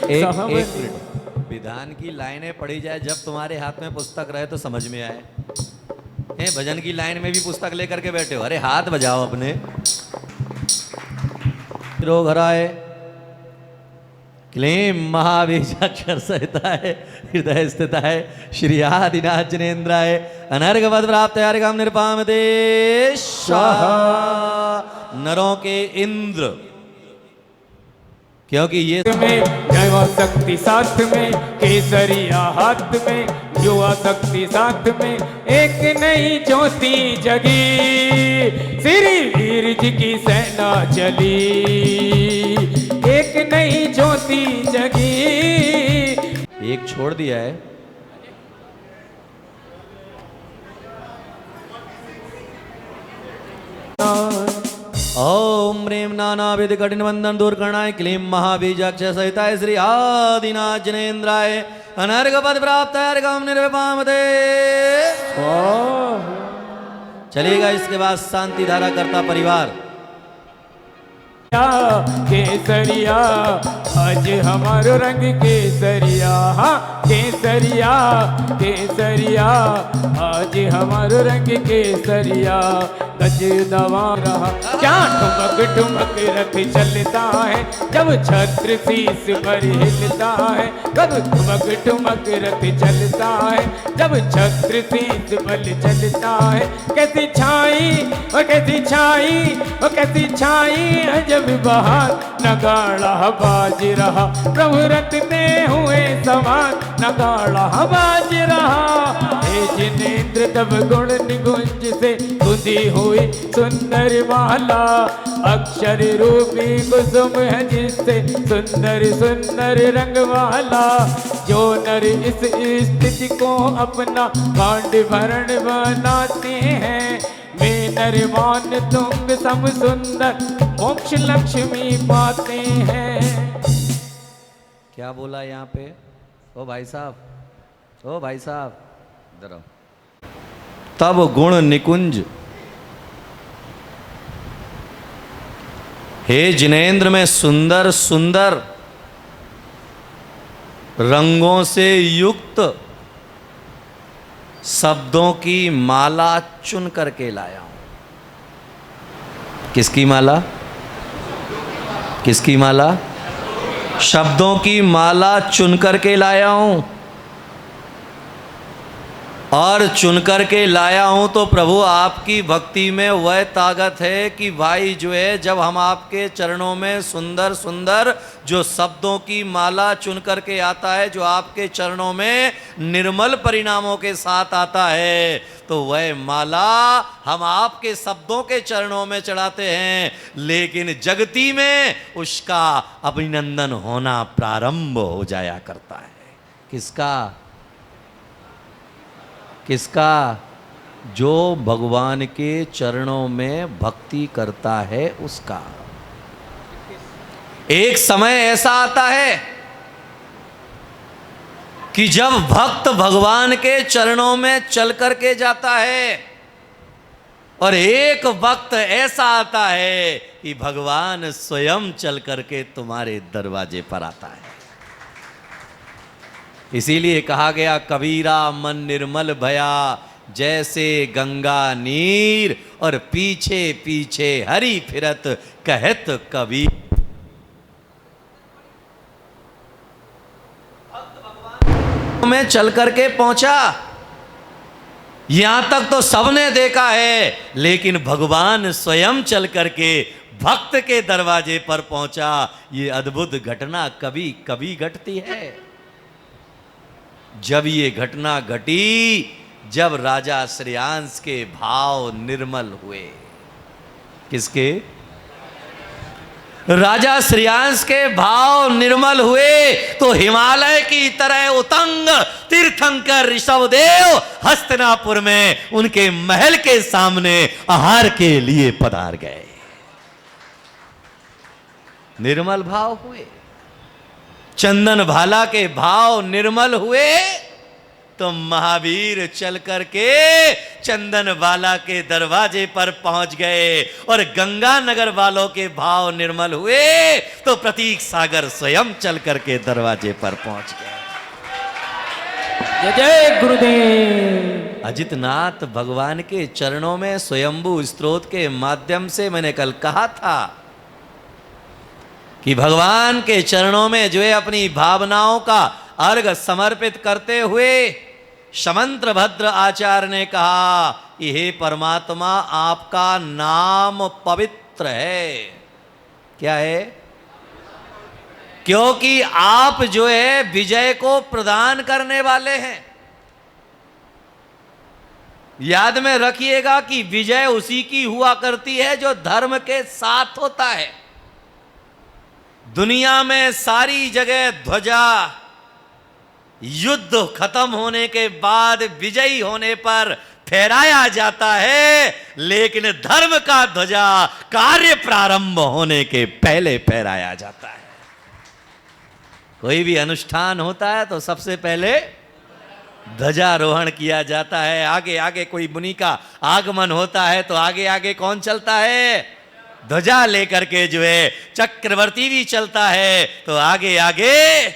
एक मिनट, विधान की लाइनें पढ़ी जाए जब तुम्हारे हाथ में पुस्तक रहे तो समझ में आए। भजन की लाइन में भी पुस्तक लेकर के बैठे हो, अरे हाथ बजाओ अपने। रोग हराए क्लीम महाबीजाक्षर सहिताय हृदय स्थिताय श्री आदिनाथ जनेन्द्राय अनर्घ पद प्राप्त अर्घम निर्पामते स्वाहा। नरों के इंद्र, क्योंकि ये में युवा शक्ति साथ में, केसरिया हाथ में, युवा शक्ति साथ में एक नई ज्योति जगी। श्री वीर जी की सेना चली, एक नई ज्योति जगी। एक छोड़ दिया है। ओम प्रेम नानाविध कठिन बंधन दूर करणाय क्लीम महाबीजाक्षर सहिताय श्री आदिनाथ जनेन्द्राय अनर्घ पद प्राप्त अर्घम निर्विपामते। चलेगा इसके बाद शांति धारा करता परिवार। केसरिया आज हमारो रंग केसरिया। हाँ केसरिया, केसरिया आज हमारो रंग केसरिया। गज दवा रहा क्या ठुमक ठुमक रख चलता है जब छत्र शीस पर हिलता है। कब ठुमक ठुमक रख चलता है जब छत्र शीस पर चलता है। कैसी छाई और कैसी छाई और कैसी छाई जब बाहर नगाड़ा बाज रहा। प्रभु रथ में हुए सवार नगाड़ा बाज रहा। जिनेन्द्र तब गुण निकुंज से गुंदी हुई सुंदर माला। अक्षर रूपी कुसुम है जिससे सुंदर सुंदर रंग वाला। जो नर इस स्थिति को अपना कांड भरण बनाते हैं वे नरमान तुंग सम सुंदर मोक्ष लक्ष्मी पाते हैं। क्या बोला यहाँ पे? ओ भाई साहब, ओ भाई साहब इधर आओ। तब गुण निकुंज हे जिनेंद्र में सुंदर सुंदर रंगों से युक्त शब्दों की माला चुन करके लाया हूं। किसकी माला? किसकी माला? शब्दों की माला चुन करके लाया हूं। और चुन करके लाया हूं तो प्रभु आपकी भक्ति में वह ताकत है कि भाई जो है, जब हम आपके चरणों में सुंदर सुंदर जो शब्दों की माला चुन करके आता है, जो आपके चरणों में निर्मल परिणामों के साथ आता है, तो वह माला हम आपके शब्दों के चरणों में चढ़ाते हैं, लेकिन जगती में उसका अभिनंदन होना प्रारंभ हो जाया करता है। किसका? किसका? जो भगवान के चरणों में भक्ति करता है उसका। एक समय ऐसा आता है कि जब भक्त भगवान के चरणों में चल करके जाता है, और एक वक्त ऐसा आता है कि भगवान स्वयं चल करके तुम्हारे दरवाजे पर आता है। इसीलिए कहा गया, कबीरा मन निर्मल भया जैसे गंगा नीर, और पीछे पीछे हरि फिरत कहत कबीर। में चल करके पहुंचा, यहां तक तो सबने देखा है, लेकिन भगवान स्वयं चल करके भक्त के दरवाजे पर पहुंचा। ये अद्भुत घटना कभी कभी घटती है। जब ये घटना घटी, जब राजा श्रेयांश के भाव निर्मल हुए। किसके? राजा श्रेयांश के भाव निर्मल हुए तो हिमालय की तरह उतंग तीर्थंकर ऋषभदेव हस्तिनापुर में उनके महल के सामने आहार के लिए पधार गए। निर्मल भाव हुए, चंदन भाला के भाव निर्मल हुए, तो महावीर चल करके चंदन वाला के दरवाजे पर पहुंच गए, और गंगा नगर वालों के भाव निर्मल हुए तो प्रतीक सागर स्वयं चल करके दरवाजे पर पहुंच गए। जय जय गुरुदेव। अजितनाथ भगवान के चरणों में स्वयंभू स्तोत्र के माध्यम से, मैंने कल कहा था कि भगवान के चरणों में जो है अपनी भावनाओं का अर्घ समर्पित करते हुए समंत्र भद्र आचार्य ने कहा कि हे परमात्मा, आपका नाम पवित्र है। क्या है? क्योंकि आप जो है विजय को प्रदान करने वाले हैं। याद में रखिएगा कि विजय उसी की हुआ करती है जो धर्म के साथ होता है। दुनिया में सारी जगह ध्वजा युद्ध खत्म होने के बाद विजयी होने पर फहराया जाता है, लेकिन धर्म का ध्वजा कार्य प्रारंभ होने के पहले फहराया जाता है। कोई भी अनुष्ठान होता है तो सबसे पहले ध्वजारोहण किया जाता है। आगे आगे कोई मुनि का आगमन होता है तो आगे आगे कौन चलता है? ध्वजा लेकर के जो है चक्रवर्ती भी चलता है, तो आगे आगे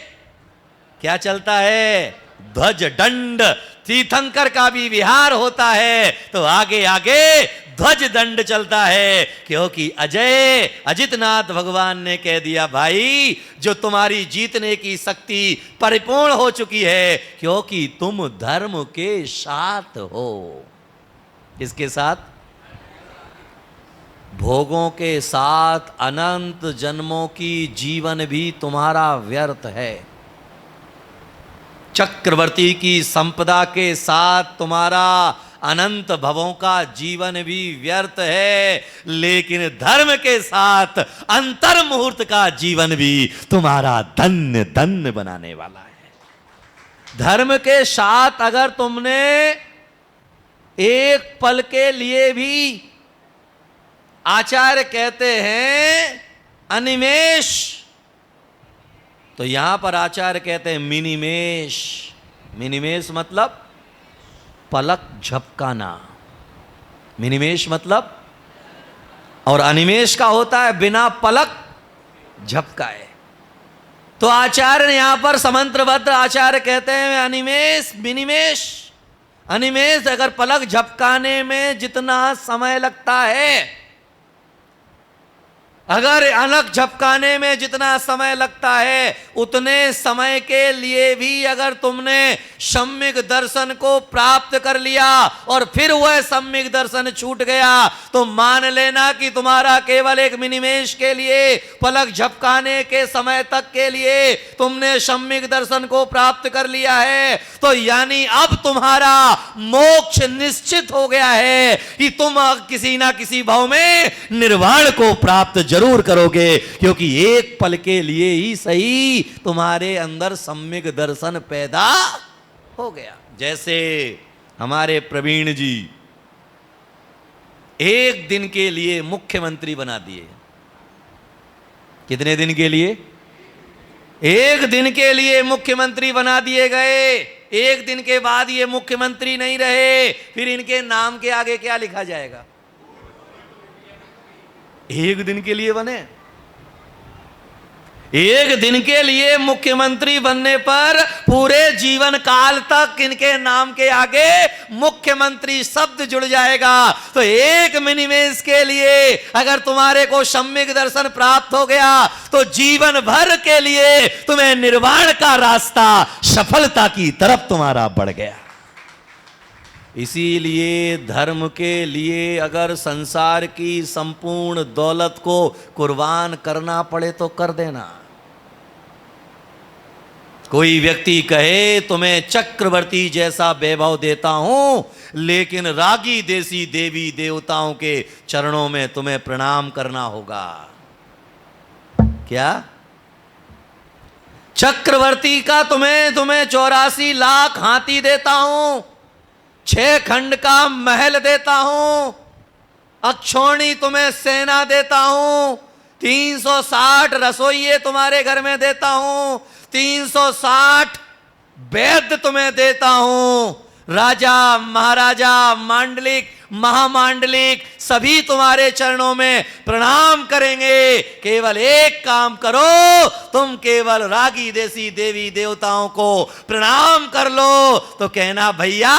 क्या चलता है? ध्वज दंड। तीर्थंकर का भी विहार होता है तो आगे आगे ध्वज दंड चलता है, क्योंकि अजय अजितनाथ भगवान ने कह दिया, भाई जो तुम्हारी जीतने की शक्ति परिपूर्ण हो चुकी है, क्योंकि तुम धर्म के साथ हो। किसके साथ? भोगों के साथ। अनंत जन्मों की जीवन भी तुम्हारा व्यर्थ है। चक्रवर्ती की संपदा के साथ तुम्हारा अनंत भवों का जीवन भी व्यर्थ है, लेकिन धर्म के साथ अंतर मुहूर्त का जीवन भी तुम्हारा धन्य धन्य बनाने वाला है। धर्म के साथ अगर तुमने एक पल के लिए भी, आचार्य कहते हैं अनिमेष, तो यहां पर आचार्य कहते हैं मिनिमेश। मिनिमेश मतलब पलक झपकाना। मिनिमेश मतलब और अनिमेष का होता है बिना पलक झपकाए। तो आचार्य ने यहां पर समंत्रबद्ध आचार्य कहते हैं अनिमेष विनिमेष। अनिमेष अगर पलक झपकाने में जितना समय लगता है, अगर अलग झपकाने में जितना समय लगता है, उतने समय के लिए भी अगर तुमने सम्यक दर्शन को प्राप्त कर लिया और फिर वह सम्यक दर्शन छूट गया, तो मान लेना कि तुम्हारा केवल एक मिनिमेश के लिए, पलक झपकाने के समय तक के लिए तुमने सम्यक दर्शन को प्राप्त कर लिया है। तो यानी अब तुम्हारा मोक्ष निश्चित हो गया है कि तुम किसी ना किसी भाव में निर्वाण को प्राप्त जरूर करोगे, क्योंकि एक पल के लिए ही सही तुम्हारे अंदर सम्यक दर्शन पैदा हो गया। जैसे हमारे प्रवीण जी एक दिन के लिए मुख्यमंत्री बना दिए। कितने दिन के लिए? एक दिन के लिए मुख्यमंत्री बना दिए गए। एक दिन के बाद ये मुख्यमंत्री नहीं रहे, फिर इनके नाम के आगे क्या लिखा जाएगा? एक दिन के लिए बने। एक दिन के लिए मुख्यमंत्री बनने पर पूरे जीवन काल तक इनके नाम के आगे मुख्यमंत्री शब्द जुड़ जाएगा। तो एक मिनिमेश के लिए अगर तुम्हारे को सम्यक दर्शन प्राप्त हो गया, तो जीवन भर के लिए तुम्हें निर्वाण का रास्ता सफलता की तरफ तुम्हारा बढ़ गया। इसीलिए धर्म के लिए अगर संसार की संपूर्ण दौलत को कुर्बान करना पड़े तो कर देना। कोई व्यक्ति कहे तुम्हें चक्रवर्ती जैसा वैभव देता हूं, लेकिन रागी देसी देवी देवताओं के चरणों में तुम्हें प्रणाम करना होगा। क्या? चक्रवर्ती का तुम्हें 84 लाख हाथी देता हूं, 6 खंड का महल देता हूं, अक्षौणी तुम्हें सेना देता हूं, 360 रसोइये तुम्हारे घर में देता हूं, 360 वैद्य तुम्हें देता हूं, राजा महाराजा मांडलिक महामांडलिक सभी तुम्हारे चरणों में प्रणाम करेंगे। केवल एक काम करो, तुम केवल रागी देसी देवी देवताओं को प्रणाम कर लो। तो कहना भैया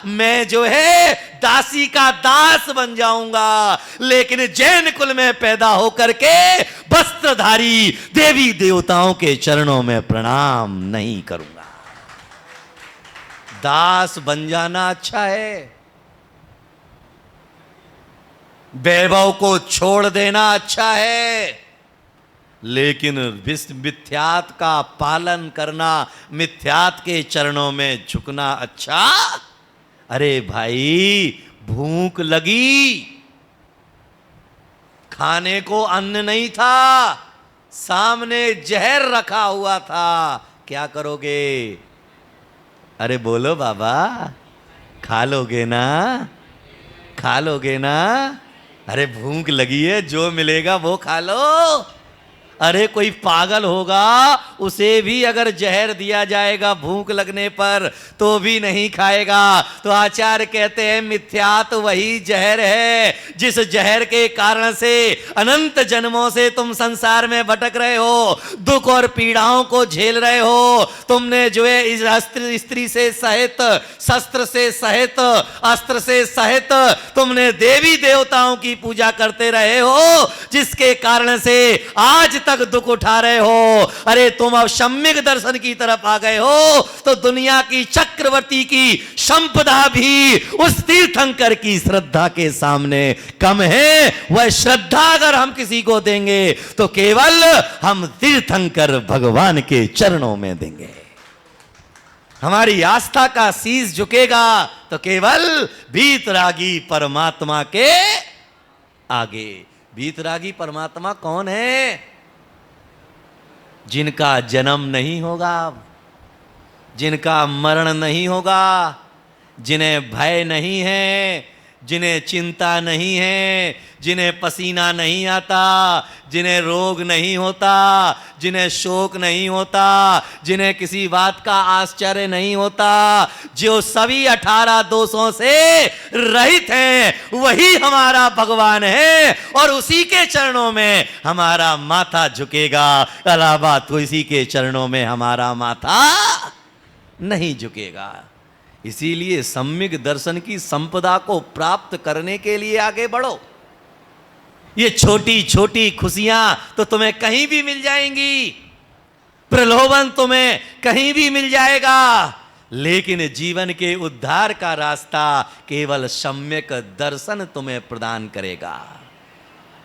मैं जो है दासी का दास बन जाऊंगा, लेकिन जैन कुल में पैदा होकर के वस्त्रधारी देवी देवताओं के चरणों में प्रणाम नहीं करूंगा। दास बन जाना अच्छा है, वैभव को छोड़ देना अच्छा है, लेकिन मिथ्यात का पालन करना, मिथ्यात के चरणों में झुकना अच्छा। अरे भाई भूख लगी, खाने को अन्न नहीं था, सामने जहर रखा हुआ था, क्या करोगे? अरे बोलो बाबा, खा लोगे ना? खा लोगे ना? अरे भूख लगी है, जो मिलेगा वो खा लो। अरे कोई पागल होगा, उसे भी अगर जहर दिया जाएगा भूख लगने पर तो भी नहीं खाएगा। तो आचार्य कहते हैं मिथ्यात वही जहर है जिस जहर के कारण से अनंत जन्मों से तुम संसार में भटक रहे हो, दुख और पीड़ाओं को झेल रहे हो। तुमने जो है इस स्त्री से सहित, शस्त्र से सहित, अस्त्र से सहित तुमने देवी देवताओं की पूजा करते रहे हो, जिसके कारण से आज तक दुख उठा रहे हो। अरे तुम अब सम्यक दर्शन की तरफ आ गए हो, तो दुनिया की चक्रवर्ती की संपदा भी उस तीर्थंकर की श्रद्धा के सामने कम है। वह श्रद्धा अगर हम किसी को देंगे तो केवल हम तीर्थंकर भगवान के चरणों में देंगे। हमारी आस्था का शीश झुकेगा तो केवल वीतरागी परमात्मा के आगे। वीतरागी परमात्मा कौन है? जिनका जन्म नहीं होगा, जिनका मरण नहीं होगा, जिन्हें भय नहीं है, जिन्हें चिंता नहीं है, जिन्हें पसीना नहीं आता, जिन्हें रोग नहीं होता, जिन्हें शोक नहीं होता, जिन्हें किसी बात का आश्चर्य नहीं होता, जो सभी 18 दोषों से रहित हैं, वही हमारा भगवान है और उसी के चरणों में हमारा माथा झुकेगा। अलावा तो इसी के चरणों में हमारा माथा नहीं झुकेगा। इसीलिए सम्यक दर्शन की संपदा को प्राप्त करने के लिए आगे बढ़ो। ये छोटी छोटी खुशियां तो तुम्हें कहीं भी मिल जाएंगी, प्रलोभन तुम्हें कहीं भी मिल जाएगा, लेकिन जीवन के उद्धार का रास्ता केवल सम्यक दर्शन तुम्हें प्रदान करेगा।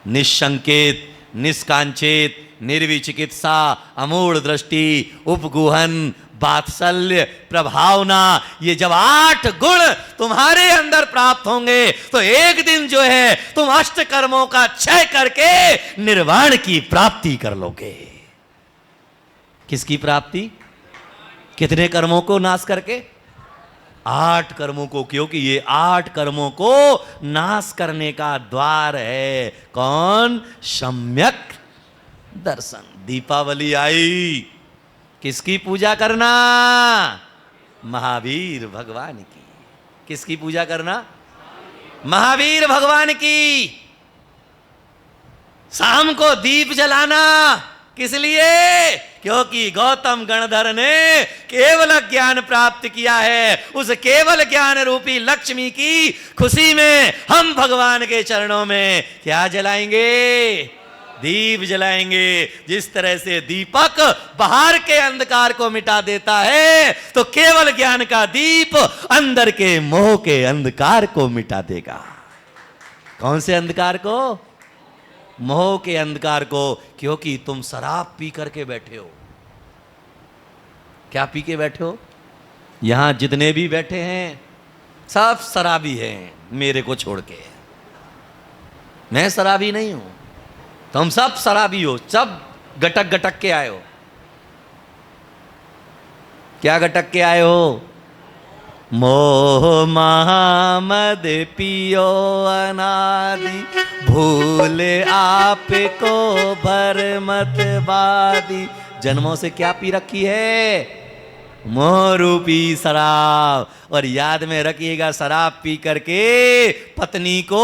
निसंकेत, निष्कांचित, निर्विचिकित्सा, अमूढ़ दृष्टि, उपगुहन, वात्सल्य, प्रभावना, ये जब 8 गुण तुम्हारे अंदर प्राप्त होंगे तो एक दिन जो है तुम अष्ट कर्मों का क्षय करके निर्वाण की प्राप्ति कर लोगे। किसकी प्राप्ति? कितने कर्मों को नाश करके? 8 कर्मों को, क्योंकि ये 8 कर्मों को नाश करने का द्वार है कौन? सम्यक दर्शन। दीपावली आई, किसकी पूजा करना? महावीर भगवान की। किसकी पूजा करना? महावीर भगवान की। शाम को दीप जलाना किस लिए? क्योंकि गौतम गणधर ने केवल ज्ञान प्राप्त किया है। उस केवल ज्ञान रूपी लक्ष्मी की खुशी में हम भगवान के चरणों में क्या जलाएंगे? दीप जलाएंगे। जिस तरह से दीपक बाहर के अंधकार को मिटा देता है, तो केवल ज्ञान का दीप अंदर के मोह के अंधकार को मिटा देगा। कौन से अंधकार को? मोह के अंधकार को। क्योंकि तुम शराब पी करके बैठे हो। क्या पी के बैठे हो? यहां जितने भी बैठे हैं सब शराबी हैं, मेरे को छोड़ के। मैं शराबी नहीं हूं, तुम सब शराबी हो, सब गटक गटक के आए हो। क्या गटक के आए हो? मोह महामद पियो अनादि, भूल आपको भरमत बादी। जन्मों से क्या पी रखी है? मोह रूपी शराब। और याद में रखिएगा, शराब पी करके पत्नी को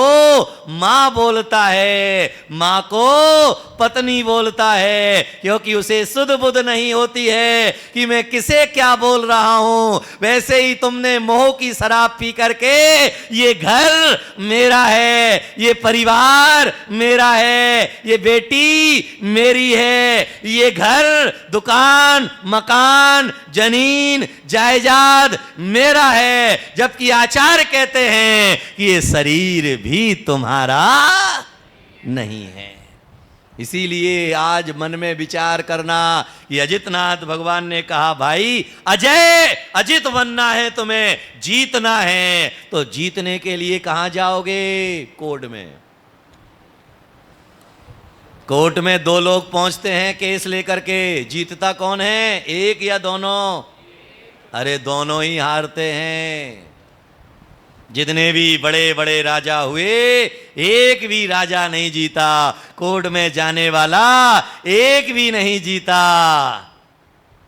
मां बोलता है, मां को पत्नी बोलता है, क्योंकि उसे सुध बुध नहीं होती है कि मैं किसे क्या बोल रहा हूं। वैसे ही तुमने मोह की शराब पी करके ये घर मेरा है, ये परिवार मेरा है, ये बेटी मेरी है, ये घर, दुकान, मकान, जमीन, जायदाद मेरा है, जबकि आचार्य कहते हैं कि ये शरीर भी तुम्हारा नहीं है। इसीलिए आज मन में विचार करना कि अजितनाथ भगवान ने कहा, भाई अजय अजित बनना है, तुम्हें जीतना है, तो जीतने के लिए कहां जाओगे? कोर्ट में। कोर्ट में 2 लोग पहुंचते हैं केस लेकर के, जीतता कौन है? एक या दोनों? अरे दोनों ही हारते हैं। जितने भी बड़े बड़े राजा हुए, एक भी राजा नहीं जीता। कोर्ट में जाने वाला एक भी नहीं जीता,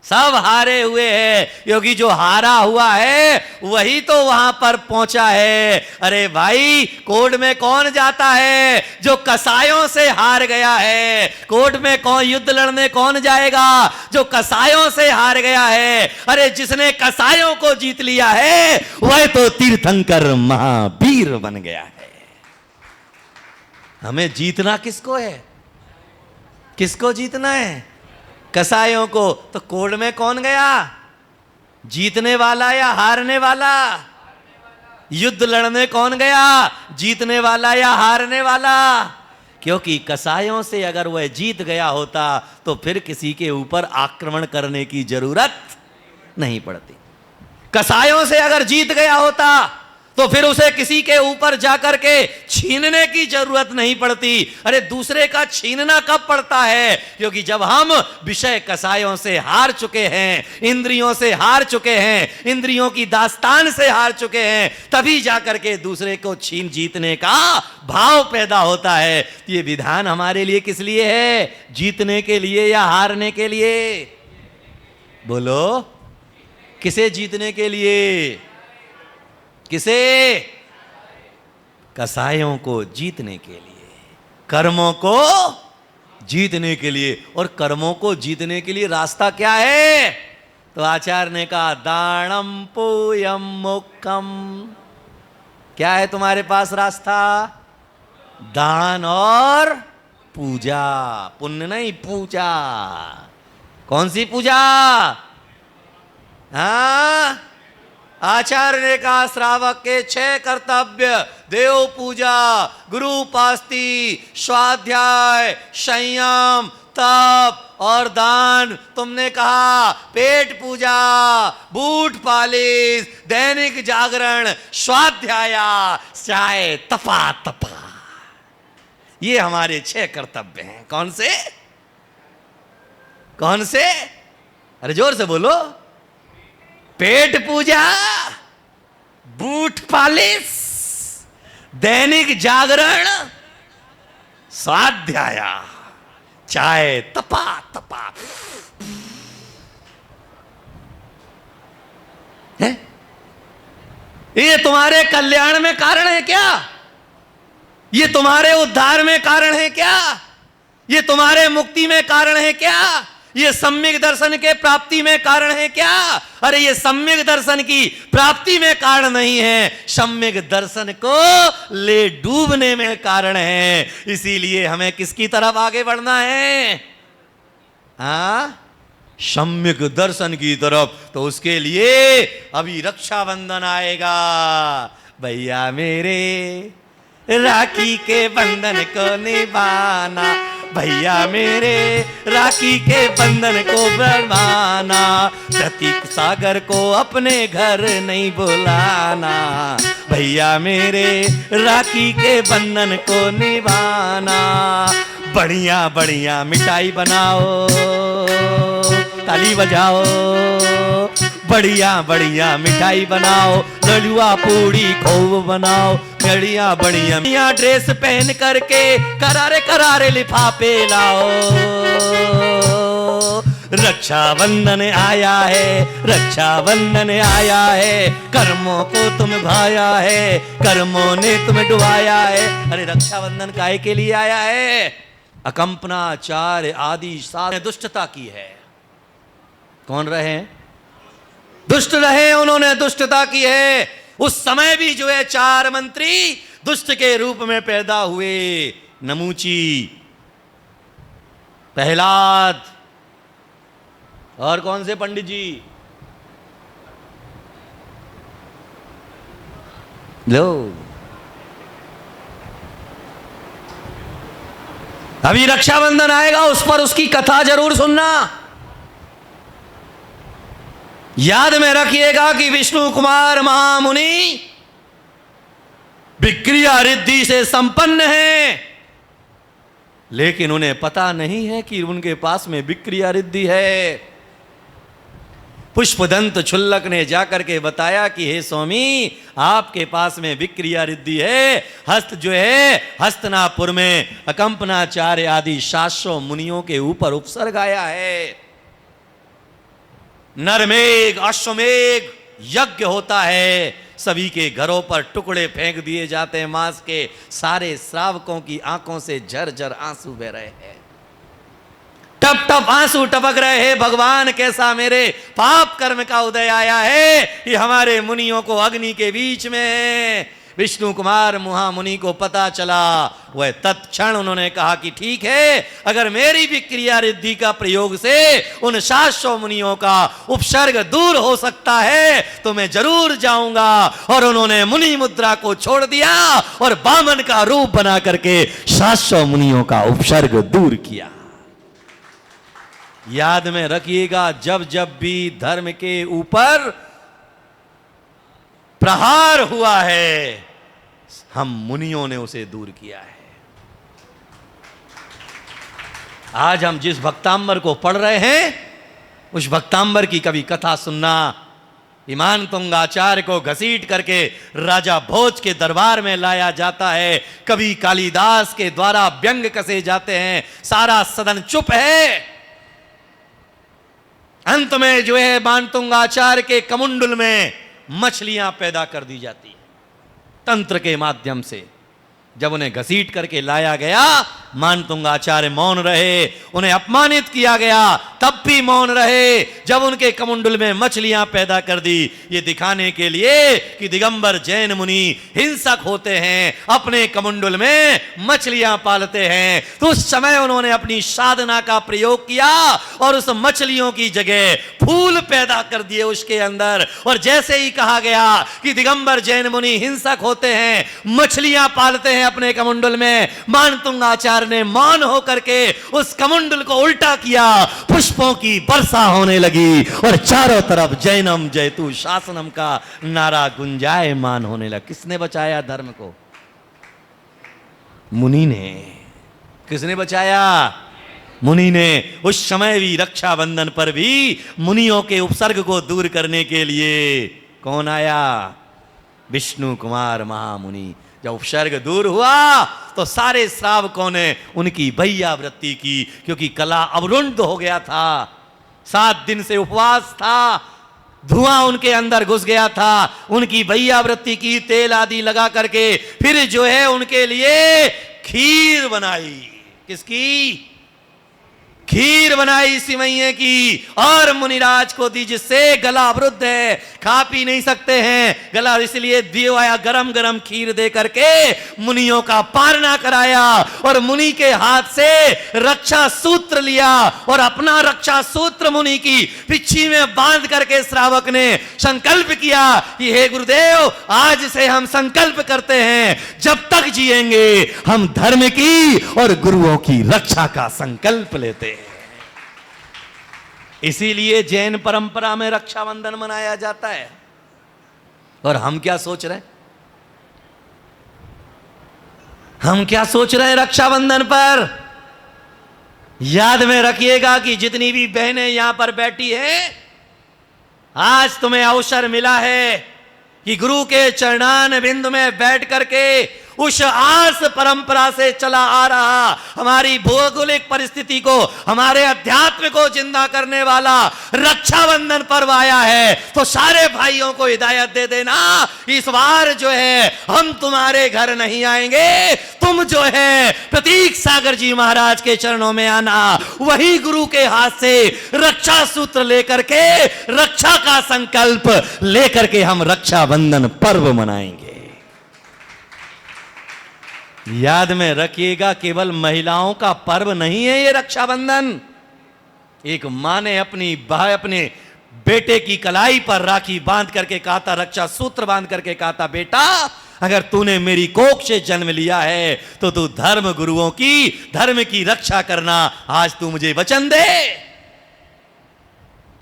सब हारे हुए हैं, क्योंकि जो हारा हुआ है वही तो वहां पर पहुंचा है। अरे भाई, कोर्ट में कौन जाता है? जो कसायों से हार गया है। कोर्ट में कौन युद्ध लड़ने कौन जाएगा? जो कसायों से हार गया है। अरे जिसने कसायों को जीत लिया है वह तो तीर्थंकर महावीर बन गया है। हमें जीतना किसको है? किसको जीतना है? कसायों को। तो कोर्ट में कौन गया? जीतने वाला या हारने वाला? युद्ध लड़ने कौन गया? जीतने वाला या हारने वाला? क्योंकि कसायों से अगर वह जीत गया होता तो फिर किसी के ऊपर आक्रमण करने की जरूरत नहीं पड़ती। कसायों से अगर जीत गया होता तो फिर उसे किसी के ऊपर जाकर के छीनने की जरूरत नहीं पड़ती। अरे दूसरे का छीनना कब पड़ता है? क्योंकि जब हम विषय कसायों से हार चुके हैं, इंद्रियों से हार चुके हैं, इंद्रियों की दास्तान से हार चुके हैं, तभी जाकर के दूसरे को छीन जीतने का भाव पैदा होता है। ये विधान हमारे लिए किस लिए है? जीतने के लिए या हारने के लिए? बोलो, किसे जीतने के लिए? किसे? कसायों को जीतने के लिए, कर्मों को जीतने के लिए। और कर्मों को जीतने के लिए रास्ता क्या है? तो आचार्य ने कहा दानम पूयम मोक्षम। क्या है तुम्हारे पास रास्ता? दान और पूजा। पुण्य नहीं, पूजा। कौन सी पूजा? हाँ, आचार्य ने कहा श्रावक के 6 कर्तव्य, देव पूजा, गुरु उपासती, स्वाध्याय, संयम, तप और दान। तुमने कहा पेट पूजा, बूट पालिश, दैनिक जागरण, स्वाध्याय, चाय, तपा तपा। ये हमारे 6 कर्तव्य हैं। कौन से? कौन से? अरे जोर से बोलो। पेट पूजा, बूट पालिश, दैनिक जागरण, स्वाध्याय, चाय, तपा तपा। है? ये तुम्हारे कल्याण में कारण है क्या? ये तुम्हारे उद्धार में कारण है क्या? ये तुम्हारे मुक्ति में कारण है क्या? ये सम्यक दर्शन के प्राप्ति में कारण है क्या? अरे ये सम्यक दर्शन की प्राप्ति में कारण नहीं है, सम्यक दर्शन को ले डूबने में कारण है। इसीलिए हमें किसकी तरफ आगे बढ़ना है? हाँ, सम्यक दर्शन की तरफ। तो उसके लिए अभी रक्षाबंधन आएगा। भैया मेरे राखी के बंधन को निभाना, भैया मेरे राखी के बंधन को बनवाना, प्रतीक सागर को अपने घर नहीं बुलाना, भैया मेरे राखी के बंधन को निभाना। बढ़िया बढ़िया मिठाई बनाओ, ताली बजाओ, बढ़िया बढ़िया मिठाई बनाओ, लडुआ पूड़ी खोव बनाओ, बढ़िया बढ़िया ड्रेस पहन करके करारे करारे लिफाफे लाओ। रक्षाबंधन आया है, रक्षाबंधन आया है, कर्मों को तुम भाया है, कर्मों ने तुम्हें डुबाया है। अरे रक्षाबंधन काहे के लिए आया है? अकंपनाचार्य आदि सारे दुष्टता की है। कौन रहे? दुष्ट रहे, उन्होंने दुष्टता की है। उस समय भी जो है 4 मंत्री दुष्ट के रूप में पैदा हुए। नमूची, प्रहलाद और कौन से पंडित जी? लो, अभी रक्षाबंधन आएगा, उस पर उसकी कथा जरूर सुनना। याद में रखिएगा कि विष्णु कुमार महामुनि विक्रिया रिद्धि से संपन्न हैं, लेकिन उन्हें पता नहीं है कि उनके पास में विक्रिया रिद्धि है। पुष्पदंत क्षुल्लक ने जाकर के बताया कि हे स्वामी, आपके पास में विक्रिया रिद्धि है। हस्त जो है हस्तनापुर में अकंपनाचार्य आदि 700 मुनियों के ऊपर उपसर्ग आया है। नरमेघ अश्वमेघ यज्ञ होता है, सभी के घरों पर टुकड़े फेंक दिए जाते हैं मांस के। सारे श्रावकों की आंखों से झरझर आंसू बह रहे हैं, टप टप आंसू टपक रहे हैं। भगवान कैसा मेरे पाप कर्म का उदय आया है, ये हमारे मुनियों को अग्नि के बीच में। विष्णु कुमार महामुनि को पता चला, वह तत्क्षण उन्होंने कहा कि ठीक है, अगर मेरी विक्रिया रिद्धि का प्रयोग से उन 700 मुनियों का उपसर्ग दूर हो सकता है तो मैं जरूर जाऊंगा। और उन्होंने मुनि मुद्रा को छोड़ दिया और बामन का रूप बना करके 700 मुनियों का उपसर्ग दूर किया। याद में रखिएगा, जब जब भी धर्म के ऊपर प्रहार हुआ है, हम मुनियों ने उसे दूर किया है। आज हम जिस भक्तांबर को पढ़ रहे हैं, उस भक्तांबर की कभी कथा सुनना। ईमान तुंगाचार्य को घसीट करके राजा भोज के दरबार में लाया जाता है, कभी कालिदास के द्वारा व्यंग कसे जाते हैं, सारा सदन चुप है। अंत में जो है मानतुंगाचार्य के कमुंडल में मछलियां पैदा कर दी जाती है तंत्र के माध्यम से। जब उन्हें घसीट करके लाया गया, मानतुंगाचार्य मौन रहे, उन्हें अपमानित किया गया तब भी मौन रहे। जब उनके कमंडल में मछलियां पैदा कर दी, ये दिखाने के लिए कि दिगंबर जैन मुनि हिंसक होते हैं, अपने कमंडल में मछलियां पालते हैं। तो उस समय उन्होंने अपनी साधना का प्रयोग किया और उस मछलियों की जगह फूल पैदा कर दिए उसके अंदर। और जैसे ही कहा गया कि दिगंबर जैन मुनि हिंसक होते हैं, मछलियां पालते हैं अपने कमंडल में, मानतुंगाचार्य ने मौन होकर के उस कमंडल को उल्टा किया, पुष्पों की वर्षा होने लगी और चारों तरफ जैनम जयतु शासनम का नारा गुंजायमान होने लगा। किसने बचाया धर्म को? मुनि ने। किसने बचाया? मुनि ने। उस समय भी रक्षाबंधन पर भी मुनियों के उपसर्ग को दूर करने के लिए कौन आया? विष्णु कुमार महामुनि। जब उपसर्ग दूर हुआ तो सारे श्रावकों ने उनकी भैयावृत्ति की, क्योंकि कला अवरुद्ध हो गया था। 7 दिन से उपवास था, धुआं उनके अंदर घुस गया था। उनकी भैयावृत्ति की, तेल आदि लगा करके फिर जो है उनके लिए खीर बनाई। किसकी? खीर बनाई सिवैये की और मुनिराज को दी, जिससे गला अवरुद्ध है, खा पी नहीं सकते हैं गला, इसलिए दिया गरम गरम खीर दे करके मुनियों का पारना कराया। और मुनि के हाथ से रक्षा सूत्र लिया और अपना रक्षा सूत्र मुनि की पिछी में बांध करके श्रावक ने संकल्प किया कि हे गुरुदेव, आज से हम संकल्प करते हैं जब तक जिएंगे हम धर्म की और गुरुओं की रक्षा का संकल्प लेते हैं। इसीलिए जैन परंपरा में रक्षाबंधन मनाया जाता है। और हम क्या सोच रहे हैं? हम क्या सोच रहे हैं रक्षाबंधन पर? याद में रखिएगा कि जितनी भी बहनें यहां पर बैठी हैं, आज तुम्हें अवसर मिला है कि गुरु के चरणान बिंद में बैठ करके उस आस परंपरा से चला आ रहा हमारी भौगोलिक परिस्थिति को, हमारे अध्यात्म को जिंदा करने वाला रक्षाबंधन पर्व आया है। तो सारे भाइयों को हिदायत दे देना, इस बार जो है हम तुम्हारे घर नहीं आएंगे, तुम जो है प्रतीक सागर जी महाराज के चरणों में आना, वही गुरु के हाथ से रक्षा सूत्र लेकर के, रक्षा का संकल्प लेकर के हम रक्षाबंधन पर्व मनाएंगे। याद में रखिएगा, केवल महिलाओं का पर्व नहीं है ये रक्षाबंधन। एक मां ने अपने बेटे की कलाई पर राखी बांध करके कहा था, रक्षा सूत्र बांध करके कहा था, बेटा अगर तूने मेरी कोख से जन्म लिया है तो तू धर्म गुरुओं की, धर्म की रक्षा करना। आज तू मुझे वचन दे।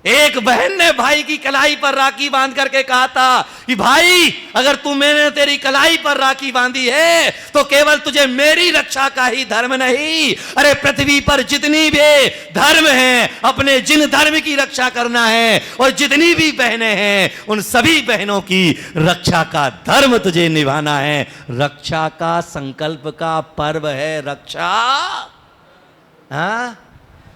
एक बहन ने भाई की कलाई पर राखी बांध करके कहा था कि भाई अगर तू, मैंने तेरी कलाई पर राखी बांधी है तो केवल तुझे मेरी रक्षा का ही धर्म नहीं, अरे पृथ्वी पर जितनी भी धर्म हैं, अपने जिन धर्म की रक्षा करना है, और जितनी भी बहनें हैं उन सभी बहनों की रक्षा का धर्म तुझे निभाना है। रक्षा का संकल्प का पर्व है रक्षा। हाँ,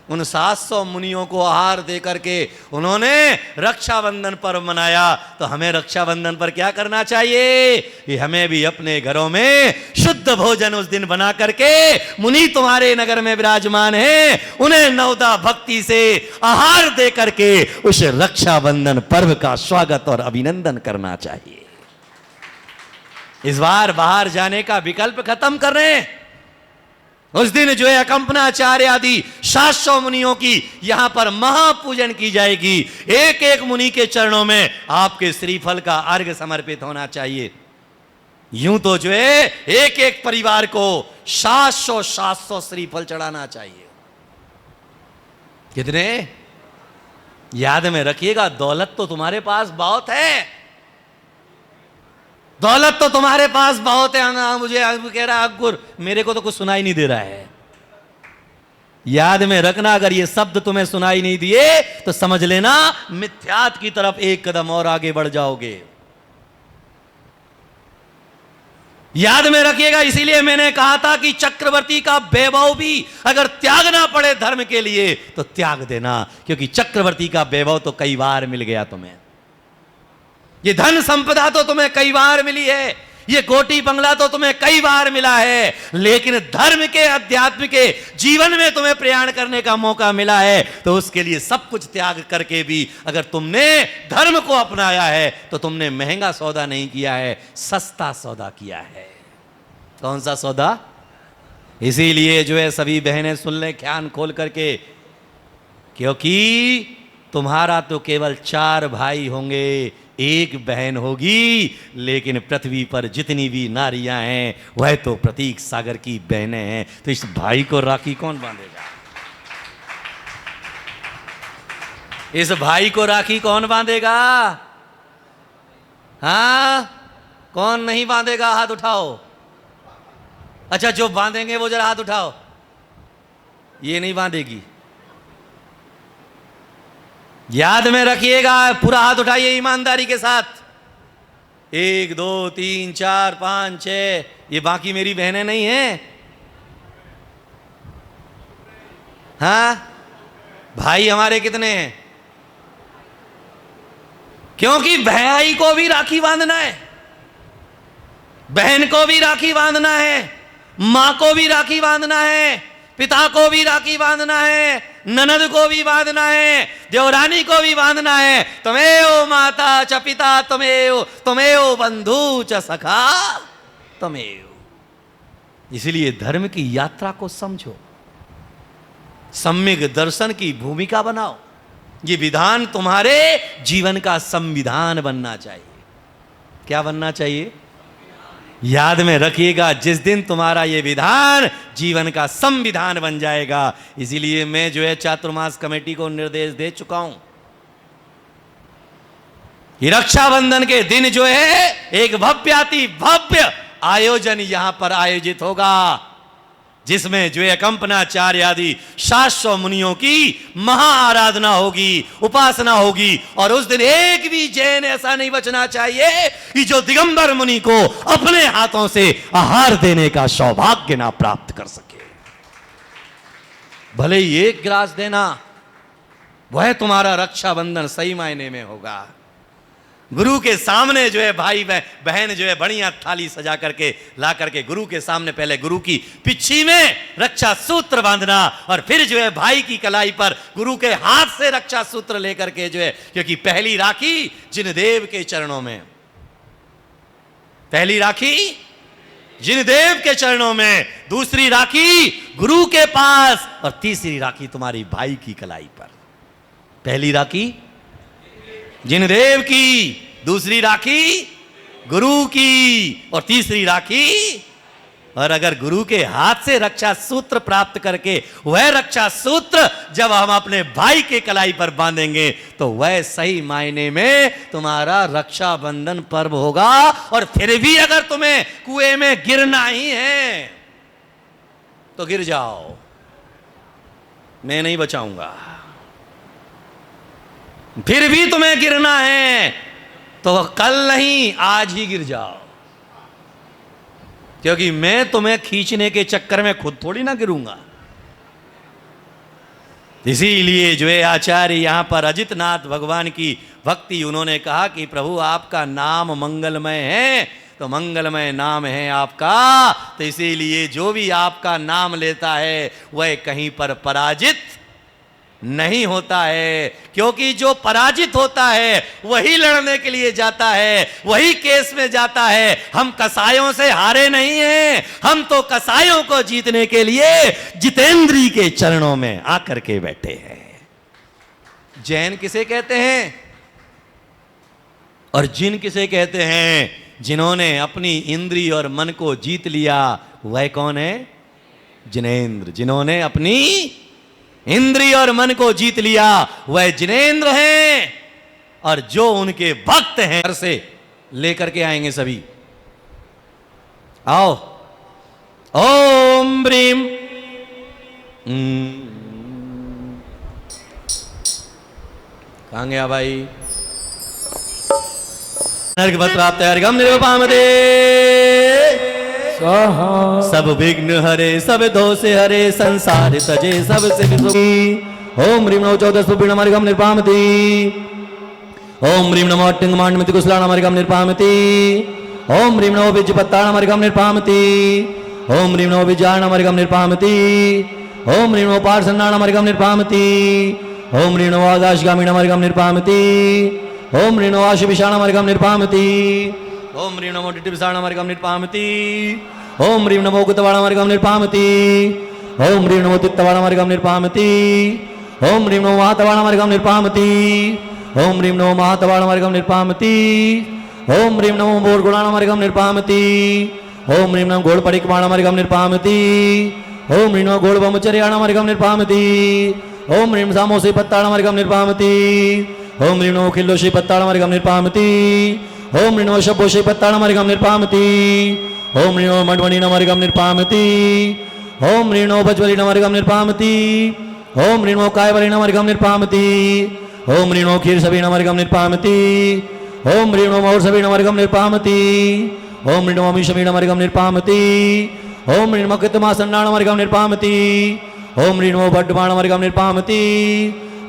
उन 700 मुनियों को आहार दे करके उन्होंने रक्षाबंधन पर्व मनाया। तो हमें रक्षाबंधन पर क्या करना चाहिए कि हमें भी अपने घरों में शुद्ध भोजन उस दिन बना करके, मुनि तुम्हारे नगर में विराजमान हैं, उन्हें नवदा भक्ति से आहार दे करके उस रक्षाबंधन पर्व का स्वागत और अभिनंदन करना चाहिए। इस बार बाहर जाने का विकल्प खत्म कर रहे हैं। उस दिन जो है अकंपनाचार्य आदि 700 मुनियों की यहां पर महापूजन की जाएगी। एक एक मुनि के चरणों में आपके श्रीफल का अर्घ्य समर्पित होना चाहिए। यूं तो जो है एक एक परिवार को 700 श्रीफल चढ़ाना चाहिए। कितने? याद में रखिएगा, दौलत तो तुम्हारे पास बहुत है, दौलत तो तुम्हारे पास बहुत है ना, मुझे कह रहा अकबर मेरे को तो कुछ सुनाई नहीं दे रहा है। याद में रखना, अगर ये शब्द तुम्हें सुनाई नहीं दिए तो समझ लेना मिथ्यात की तरफ एक कदम और आगे बढ़ जाओगे। याद में रखिएगा, इसीलिए मैंने कहा था कि चक्रवर्ती का वैभव भी अगर त्यागना पड़े धर्म के लिए तो त्याग देना, क्योंकि चक्रवर्ती का वैभव तो कई बार मिल गया तुम्हें, ये धन संपदा तो तुम्हें कई बार मिली है, ये कोठी बंगला तो तुम्हें कई बार मिला है, लेकिन धर्म के अध्यात्म के जीवन में तुम्हें प्रयाण करने का मौका मिला है, तो उसके लिए सब कुछ त्याग करके भी अगर तुमने धर्म को अपनाया है तो तुमने महंगा सौदा नहीं किया है, सस्ता सौदा किया है। कौन सा सौदा? इसीलिए जो है सभी बहनें सुन लें ध्यान खोल करके, क्योंकि तुम्हारा तो केवल 4 भाई होंगे, एक बहन होगी, लेकिन पृथ्वी पर जितनी भी नारियां हैं वह तो प्रतीक सागर की बहनें हैं। तो इस भाई को राखी कौन बांधेगा? इस भाई को राखी कौन बांधेगा? हाँ, कौन नहीं बांधेगा? हाथ उठाओ। अच्छा, जो बांधेंगे वो जरा हाथ उठाओ। ये नहीं बांधेगी। याद में रखिएगा, पूरा हाथ उठाइए ईमानदारी के साथ। 1 2 3 4 5 6, ये बाकी मेरी बहनें नहीं हैं। हाँ, भाई हमारे कितने हैं? क्योंकि भाई को भी राखी बांधना है, बहन को भी राखी बांधना है, मां को भी राखी बांधना है, पिता को भी राखी बांधना है, ननद को भी बांधना है, देवरानी को भी बांधना है। तमेव माता च पिता तमेव बंधु च सखा तमेव। इसलिए धर्म की यात्रा को समझो, सम्यक दर्शन की भूमिका बनाओ। ये विधान तुम्हारे जीवन का संविधान बनना चाहिए। क्या बनना चाहिए? याद में रखिएगा, जिस दिन तुम्हारा ये विधान जीवन का संविधान बन जाएगा। इसीलिए मैं जो है चातुर्मास कमेटी को निर्देश दे चुका हूं, ये रक्षाबंधन के दिन जो है एक भव्याति भव्य आयोजन यहां पर आयोजित होगा, जिसमें जो है कंपनाचार्य आदि शास्त्र मुनियों की महा आराधना होगी, उपासना होगी। और उस दिन एक भी जैन ऐसा नहीं बचना चाहिए कि जो दिगंबर मुनि को अपने हाथों से आहार देने का सौभाग्य ना प्राप्त कर सके। भले ही एक गिलास देना, वह तुम्हारा रक्षाबंधन सही मायने में होगा। गुरु के सामने जो है भाई बहन जो है बढ़िया थाली सजा करके ला करके गुरु के सामने पहले गुरु की पिछी में रक्षा सूत्र बांधना, और फिर जो है भाई की कलाई पर गुरु के हाथ से रक्षा सूत्र लेकर के जो है, क्योंकि पहली राखी जिनदेव के चरणों में, पहली राखी जिनदेव के चरणों में, दूसरी राखी गुरु के पास, और तीसरी राखी तुम्हारी भाई की कलाई पर। पहली राखी जिनदेव की, दूसरी राखी गुरु की, और तीसरी राखी। और अगर गुरु के हाथ से रक्षा सूत्र प्राप्त करके वह रक्षा सूत्र जब हम अपने भाई के कलाई पर बांधेंगे तो वह सही मायने में तुम्हारा रक्षाबंधन पर्व होगा। और फिर भी अगर तुम्हें कुएं में गिरना ही है तो गिर जाओ, मैं नहीं बचाऊंगा। फिर भी तुम्हें गिरना है तो कल नहीं आज ही गिर जाओ, क्योंकि मैं तुम्हें खींचने के चक्कर में खुद थोड़ी ना गिरूंगा। इसीलिए जो है आचार्य यहां पर अजितनाथ भगवान की भक्ति उन्होंने कहा कि प्रभु आपका नाम मंगलमय है, तो मंगलमय नाम है आपका, तो इसीलिए जो भी आपका नाम लेता है वह कहीं पर पराजित नहीं होता है, क्योंकि जो पराजित होता है वही लड़ने के लिए जाता है, वही केस में जाता है। हम कसायों से हारे नहीं हैं, हम तो कसायों को जीतने के लिए जितेंद्री के चरणों में आकर के बैठे हैं। जैन किसे कहते हैं और जिन किसे कहते हैं? जिन्होंने अपनी इंद्रिय और मन को जीत लिया वह कौन है? जिनेंद्र। जिन्होंने अपनी इंद्रिय और मन को जीत लिया वह जिनेंद्र हैं। और जो उनके भक्त हैं, घर से लेकर के आएंगे सभी, आओ। ओम ब्रीम। कहाँ गया भाई? प्राप्त हरिगम निर्वपामते स्वाहा। सब विघ्न हरे सब दोष हरे संसार तजे सब से सुखी। ओम ह्रीं नमो 14 सुपीण हरिगम निर्पामति। ओम ह्रीं नमो अट्टिंग मांडमिति कुशलाणाम हरिगम निर्पामति। ओम ह्रीं नमो बीजपत्ताणाम हरिगम निर्पामति। ओम ह्रीं नमो बीजाणाम हरिगम निर्पामति। ओम ह्रीं नमो पार्षणाणाम हरिगम निर्पामति। ओम ह्रीं नमो आकाशगामिणाम हरिगम निर्पामति। ओम ह्रीं नमो आशुभिषाणाम हरिगम निर्पामति। ओम ह्रीं नमो डिटिविषाणाम हरिगम निर्पामति। ओम ह्रीं नमो कुतवाणाम हरिगम निर्पामति। ओम ह्रीं नमो तित्तवाणाम हरिगम निर्पामति। ओम ह्रीं नमो महातवाणाम हरिगम निर्पामति। ओम ह्रीं नमो महातवाणाम हरिगम निर्पामति। ओम ह्रीं नमो बोर्गुणाणाम हरिगम निर्पामति। ओम ह्रीं नमो गोड़पड़िकमाणाम हरिगम निर्पामति। ओम ह्रीं नमो गोड़बमुचर्याणाम हरिगम निर्पामति। ओम ह्रीं सामोसी पत्ताणाम हरिगम निर्पामति। ओम ह्रीं नमो खिल्लोशी पत्ताणाम हरिगम निर्पामति। ओम ह्रीं नमो शब्बोशी पत्ताणाम हरिगम निर्पामति। ओम ह्रीं नमो मड्वणीनाम हरिगम निर्पामति। ओम ह्रीं नमो बज्वलीनाम हरिगम निर्पामति। ओम ह्रीं नमो कायवलीनाम हरिगम निर्पामति। ओम ह्रीं नमो क्षीरसवीनाम हरिगम निर्पामति। ओम ह्रीं नमो मौर्सवीनाम हरिगम निर्पामति। ओम ह्रीं नमो मीशवीनाम हरिगम निर्पामति। ओम ह्रीं नमो कृतमासन्नाणाम हरिगम निर्पामति। ओम ह्रीं नमो बड्डमाणाम हरिगम निर्पामति।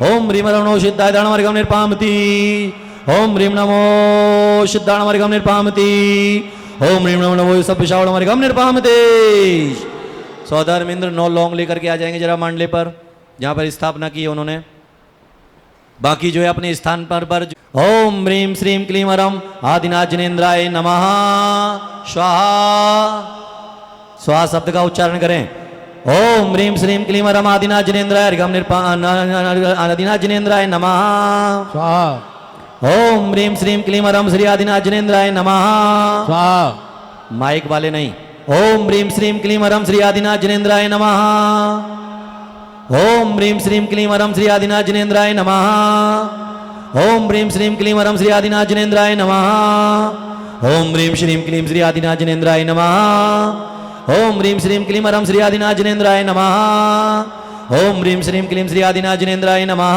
ओम ह्रीं नमो सिद्धायदाणाम हरिगम निर्पामति। ओम ह्रीं नमो सिद्धाणाम हरिगम निर्पामति। ओम ह्रीं नमो सभ्यशावणाम हरिगम निर्पामति। सौधर्मेंद्र 9 लौंग लेकर के आ जाएंगे जरा मांडले पर, जहां पर स्थापना की है उन्होंने। बाकी जो है अपने स्थान पर ओम ह्रीं श्रीं क्लीं हरम आदिनाथ जिनेन्द्राय नमः। स्वाहा। स्वाहा शब्द का उच्चारण करें। ओम ह्रीं श्रीं क्लीं हरम आदिनाथ जिनेन्द्राय हरिगम आदिनाथ जिनेन्द्राय नमः। स्वाहा ओम ह्रीं श्रीं क्लीं हरम श्री आदिनाथ जिनेन्द्राय नमः। स्वाहा। माइक वाले नहीं। ओम ह्रीं श्रीं क्लीं हरम श्री आदिनाथ जिनेन्द्राय नमः। ओम ह्रीं श्रीं क्लीं हरम श्री आदिनाथ जिनेन्द्राय नमः। ओम ह्रीं श्रीं क्लीं हरम श्री आदिनाथ जिनेन्द्राय नमः। ओम ह्रीं श्रीं क्लीं श्री आदिनाथ जिनेन्द्राय नमः। ओम ह्रीं श्रीं क्लीं हरम श्री आदिनाथ जिनेन्द्राय नमः। ओम ह्रीं श्रीं क्लीं श्री आदिनाथ जिनेन्द्राय नमः।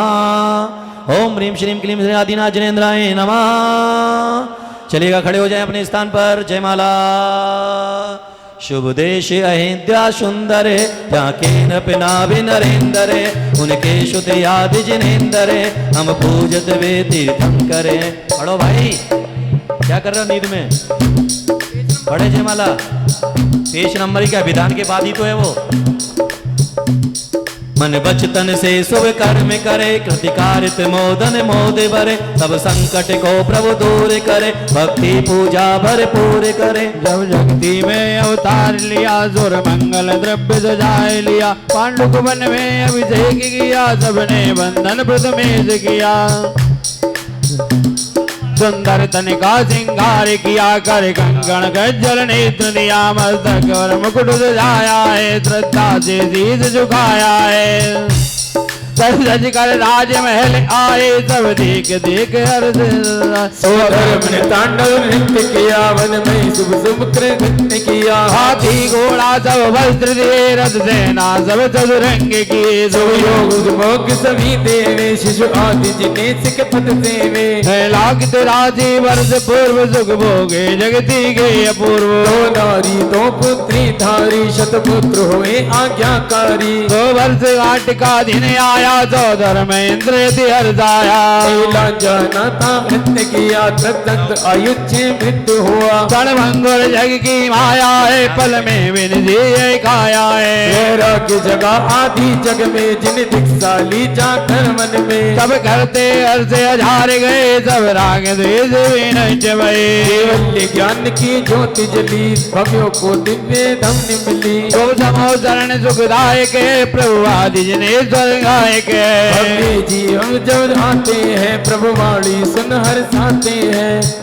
ओम ह्रीं श्रीं क्लीं श्री आदिनाथ जिनेन्द्राय नमः। चलिएगा, खड़े हो जाए अपने स्थान पर। जयमाला। शुभ देश अहिंद्या सुंदर जाके नृपना भी नरेंद्र उनके शुद्ध याद जिनेन्द्र हम पूजत वे तीर्थम करे। पढ़ो भाई, क्या कर रहे हो नींद में? पढ़े जयमाला। 23 नंबर का विधान के बाद ही तो है वो। मन बचतन से शुभ कर्म करे कृतिकारित मोदन मोद भरे सब संकट को प्रभु दूर करे भक्ति पूजा भरपूर करे। जब जगती में अवतार लिया जोर मंगल द्रव्य सजाए लिया पांडुक वन में अभिषेक किया सबने बंधन प्रथमेश किया। सुंदर तन का सिंगार किया कर कंगन गज्जल नेत्र दिया मस्तक और मुकुट सजाया है श्रद्धा से शीश झुकाया है। सज सज कर राजमहल आए सब देख देख हर्ष। धर्म ने तांडव नृत्य किया वन में शुभ शुभ नृत्य किया। हाथी घोड़ा सब वस्त्र दिए रथ सेना सब चतुरंग किए। योग भोग सभी देवे शिशु आदि जिन्हें सिख पद देवे। लाखित राशि वर्ष पूर्व सुख भोगे जगती के अपूर्व। तो नारी तो पुत्री धारी शतपुत्र हुए आज्ञाकारी। 2 वर्ष आठ का दिन आया तो धर्मेंद्र हर्षाया। जाना था नृत्य किया तदंत आयुष्य मृत्यु हुआ। क्षणभंगुर जग की माया है पल में विनती काया है। की जगह आदि जग में जिन दिक्साली जाकर मन में सब करते हर्ष हजार गए सब राग द्वेष विनष्ट भये। केवल ज्ञान की ज्योति जली भव्यों को दिव्य धन मिली। तो समो शरण सुखदायक प्रभु आदि जिन्हें स्वर्गायक। जी हम जब आते हैं प्रभु वाणी सुन हर्षाते हैं।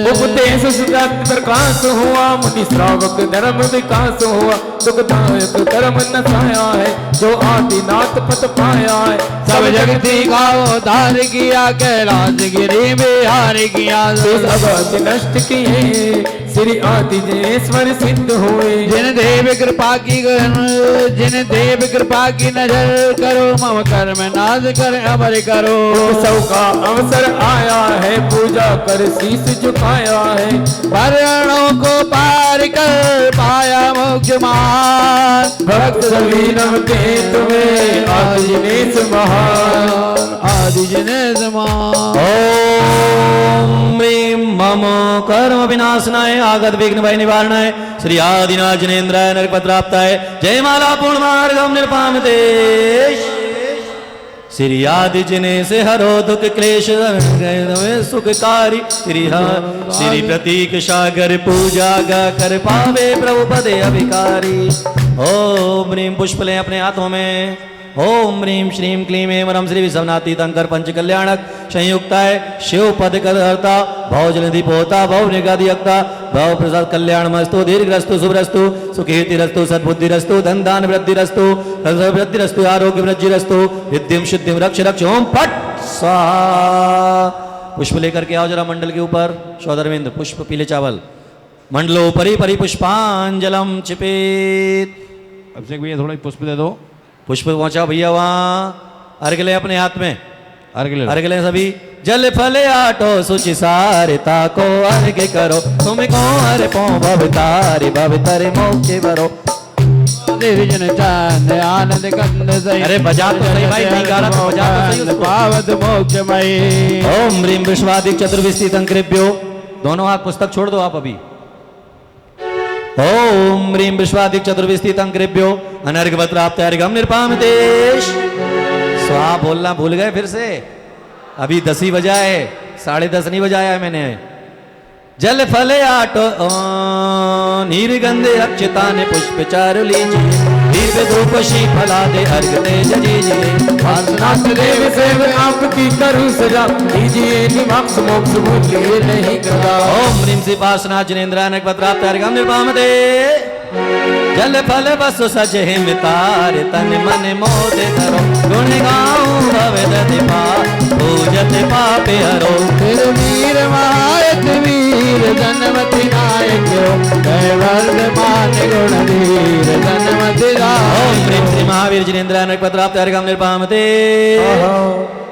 उपदेश सुदात प्रकाश हुआ मुनि श्रावक धर्म विकास हुआ। दुखदायक कर्म नसाया है जो आदिनाथ पद पाया है। सब जगती का उद्धार किया कैलाश गिरी बिहार किया। सब नष्ट किए श्री आदि जिनेश्वर सिद्ध हुए। जिन देव कृपा की नजर करो, मम कर्म नाश कर अमर करो। सबका अवसर आया है, पूजा कर शीश झुकाया है। वर्णों को पार कर पाया मोक्ष मान, भक्त सभी नमते तुम्हें आदि जिनेश महान। आदि जिनेश मान। ओम ह्रीं मम कर्म विनाशनाय आगत विघ्न भय निवारणाय श्री आदिनाथ जिनेन्द्राय नरपत्राप्ताय जय माला पूर्ण मार्गम निरपामते। श्री आदि जिनेश हरो दुख क्लेश सुखकारी श्री प्रतीक सागर पूजा गा कर पावे प्रभु पदे अभिकारी। ओम ह्रीं पुष्प लें अपने हाथों में। ओम ह्रीं श्रीं क्लीं एं वरम श्री विश्वनाथीतंकर पंच कल्याणक संयुक्ताय शिव पद करहर्ता भव जलधि पोता भव निगादियक्ता भव प्रसाद कल्याण मस्तु दीर्घरस्तु शुभरस्तु सुकीर्तिरस्तु सद्बुद्धिरस्तु धन दान वृद्धिरस्तु वृद्धिरस्तु आरोग्य वृद्धिरस्तु विद्यम शुद्धिम रक्ष रक्ष। ओम फट स्वाहा। पुष्प लेकर के आओ जरा मंडल के ऊपर। शौदरविंद पुष्प पीले चावल मंडलो परि परि पुष्पांजलम चिपेत। अभिषेक भैया थोड़ा पुष्प दे दो। पुष्प पहुंचाओ भैया वहां। अर्घ ले अपने हाथ में, अर्घ ले सभी। जल फल आटो सुचि सारिता को अर्घ करो, तुमको हर पो भवतारी भवतरे मोक्षे भरो। जन चांद आनंद कंद सही। अरे बजा तो सही भाई, नहीं गा रहा तो बजा तो सही उसको। पावत मोक्षमयी। ओम ह्रीं विश्वादिक चतुर्विस्ति तंकृभ्यो। दोनों हाथ पुस्तक छोड़ दो आप अभी। ओम ह्रीं विश्वादिक चतुर्विस्ति तंकृभ्यो अनर्घवत प्राप्त अर्घम निरपामते। स्वाहा बोलना भूल गए फिर से। अभी 10 ही बजा है, 10:30 नहीं बजाया है मैंने। जल फल आटो नीरगंधे अक्षताने पुष्प चारु लीजिए, दीप धूप फला दे अर्घ तेज जीजिए। नाथ देव सेव आपकी करूं सजा, दीजिए निवाक्ष मोक्ष भूलिए नहीं कदा। ओम ह्रीं श्रीपार्श्वनाथ जिनेन्द्राय नरपत्राप्त अर्घम निरपामते। जल फल बसु सजे मितार तन मन मोद धरो, गुण गाऊं भवेद दिपा पूजत पापे हरो। फिर वीर महायत वीर जन्मति नायक, जय वर्धमान गुण वीर जन्मति नायक। ओम ह्रीं श्री महावीर जिनेन्द्राय नरपत्राप्त अर्घम निरपामते।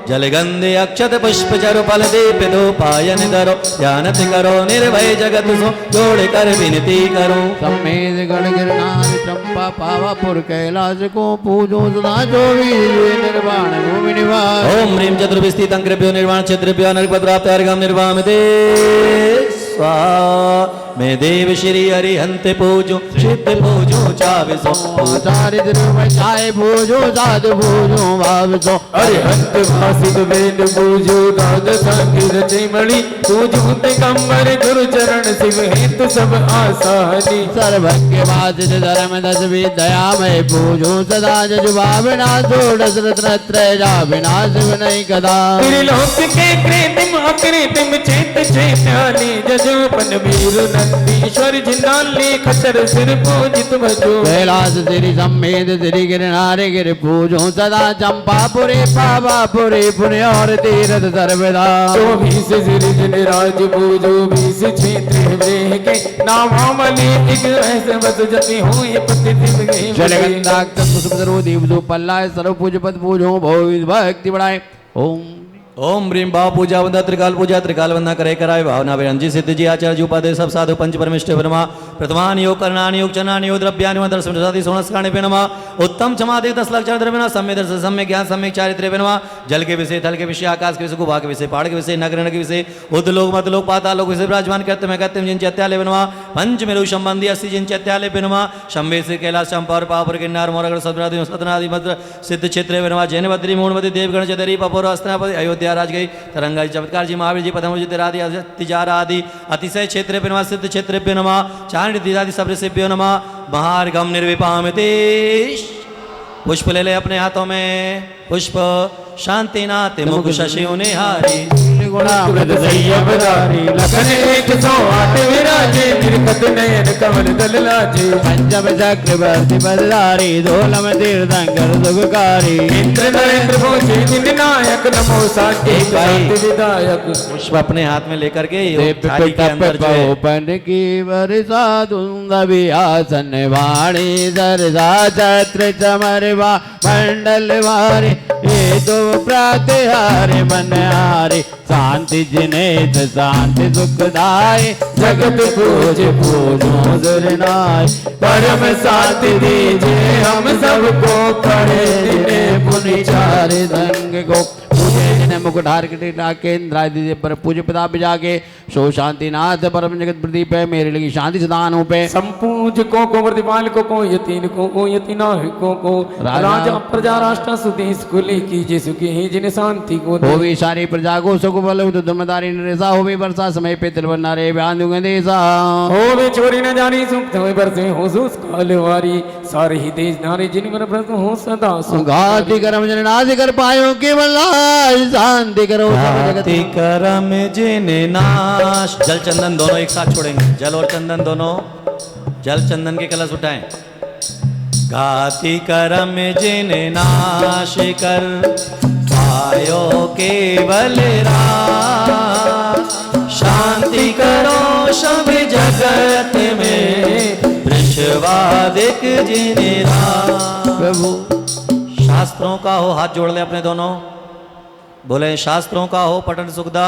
जलगंधे अक्षत पुष्प चरु फल दीप धूपायन धरो, ध्यानत करो निर्भय जगत सो जोड़ कर विनती करो। सम्मेद गण गिरनार चंपा पावापुर कैलाश को पूजो सदा जो निर्वाण भूमि निवास। ओम ह्रीं चतुर्विस्ति तंकृभ्यो निर्वाण क्षेत्रभ्यो नरपत्राप्त अर्घम निरपामते। स्वाहा। मैं देव श्री हरिहंत पूजो सिद्ध पूजो चाविसो। चारि द्रव्य चाय पूजो साध पूजो भावसो। अरिहंत भासित वेद पूजो दाद संगी रचमणि, पूजो दिगंबर गुरु चरण शिव हेतु सब आसानी। सर्वज्ञ वासित धर्म दस विद्यामय पूजो सदा जजु भावनाशो दशरथ त्रय जा विनाश नहीं कदा। त्रिलोक के कृतिम अकृतिम चेत चैतानी, जजुपन वीर नंदीश्वर जिनाली खच्चर सिर पूजित भजो। कैलाश श्री सम्मेद श्री गिरनारे गिर पूजो सदा चंपापुरे पावापुरे पुण्य और तीर्थ सर्वदा। 24 श्री राज पूजो 20 क्षेत्र के नामावली बस जति हुई पति गई। जलगंधाक्त पुष्पधरो देवदो पल्लाय सर्व पूज पद पूजो भक्ति बढ़ाए। ओम ओम ह्रीं भाव पूजा वंदना त्रिकाल वंदना करे कराए भावना विरंजी सिद्ध जी आचार्य उपाध्याय सब साधु पंच परमेष्ठ ब्रह्मा प्रथमान योग करणानि योग चरणानि योग द्रव्यानि व दर्शन प्रसादि सोनस्काणे पे नमः। उत्तम क्षमादि 10 लाख चरण द्रव्य नमः। सम्य दर्शन सम्य ज्ञान सम्य चारित्र्य पे नमः। जल के विषय थल के विषय आकाश के विषय गुभा के विषय पहाड़ के विषय नगरण के विषय उद्लोक मतलोक पाताल लोक विषय विराजमान करते मैं कहते जिन चैत्यालय नमः। पंच मेरु संबंधी 80 जिन चैत्यालय पे नमः। शंभे से कैलाश चंपावर पावर गिरनार मोरगढ़ सदनादि सतनादि मद्र सिद्ध क्षेत्र पे नमः। जैन बद्री मूणमति देवगण चतरी पपोर अस्त्रापति अयोध्या राज गई तरंगा चमत्कार जी महावीर जी पदम तिरादि तिजारा आदि अतिशय क्षेत्र पे नमः। सिद्ध क्षेत्र पे नमः। चांड दिदादि सब ऋषिभ्यो नमः। महार्घम निर्विपामते। पुष्प ले ले अपने हाथों में। पुष्प शांति नाते मुख शशि निहारी गुणामृत संयमधारी लखन 108 विराजे निर्खत नयन कमल दल लाजे पंचम चक्रवर्ती पदधारी धोलम तीर्थंकर सुखकारी इंद्र नरेंद्र भोजे दिन नायक नमो शांति विदायक। पुष्प अपने हाथ में लेकर के ये थाली के अंदर जो है पन की वर्षा धुंधवी आसन वाणी सरसा छत्र चमरवा मंडल वारे ये तो प्रातहारे मन हारे शांति जिनेत शांति सुखदाय जगत पूज पूजो दुर्नाय परम शांति दीजिए हम सबको पढ़े दिने पुनि चार संग को मुकुटार केंद्र दीजिए पर पूज्य पिता जाके सो शांतिनाथ परम जगत प्रदीप है मेरे लगी शांति सदानु पे संपूज को वर्दिपाल को यतीन को यतीना को राजा प्रजा राष्ट्र सुदेश को लेकी जैसु की जिन शांति को हो भी सारी प्रजा को सुख बल धर्मदारी नरेसा हो भी वर्षा समय पे तिलवन्ना रे बांधु देसा हो भी चोरी न जानी सुख समय बरसे हो सुस कालवारी सारे ही देश नारी जिन पर प्रसन्न हो सदा सुघाति कर्म जन नाश कर पायो केवल शांति करो घाति करम जिन नाश। जल चंदन दोनों एक साथ छोड़ेंगे, जल और चंदन दोनों, जल चंदन के कलश उठाएं। घाति करम जिन नाश कर पायो केवल राम शांति करो सब जगत में वृषवादिक जिन राम। प्रभु शास्त्रों का हो, हाथ जोड़ ले अपने दोनों, बोले शास्त्रों का हो पठन सुखदा,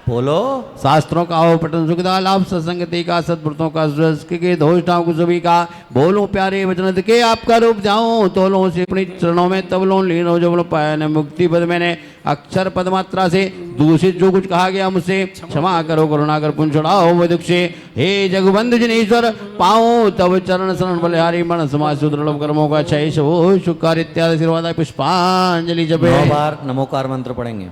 बोलो शास्त्रों का हो पठन सुखदा लाभ सत्संगति का सत्पुरुषों का सुरस के दोषताओं को सभी का बोलो प्यारे वचन के आपका रूप जाऊं तोलों से अपनी चरणों में तबलों लीनो जबलों पाया मुक्ति पद मैंने अक्षर पदमात्रा से दूषित जो कुछ कहा गया मुझसे क्षमा करो करुणा कर पुण्य छुड़ाओ वो दुख से हे जगबंधु जनेश्वर पाओ तब चरण शरण बलिहारी मन समाज सुदृढ़ कर्मों का क्षय शो शुकार इत्यादि आशीर्वाद पुष्पांजलि जपे। 9 बार नमोकार मंत्र पढ़ेंगे।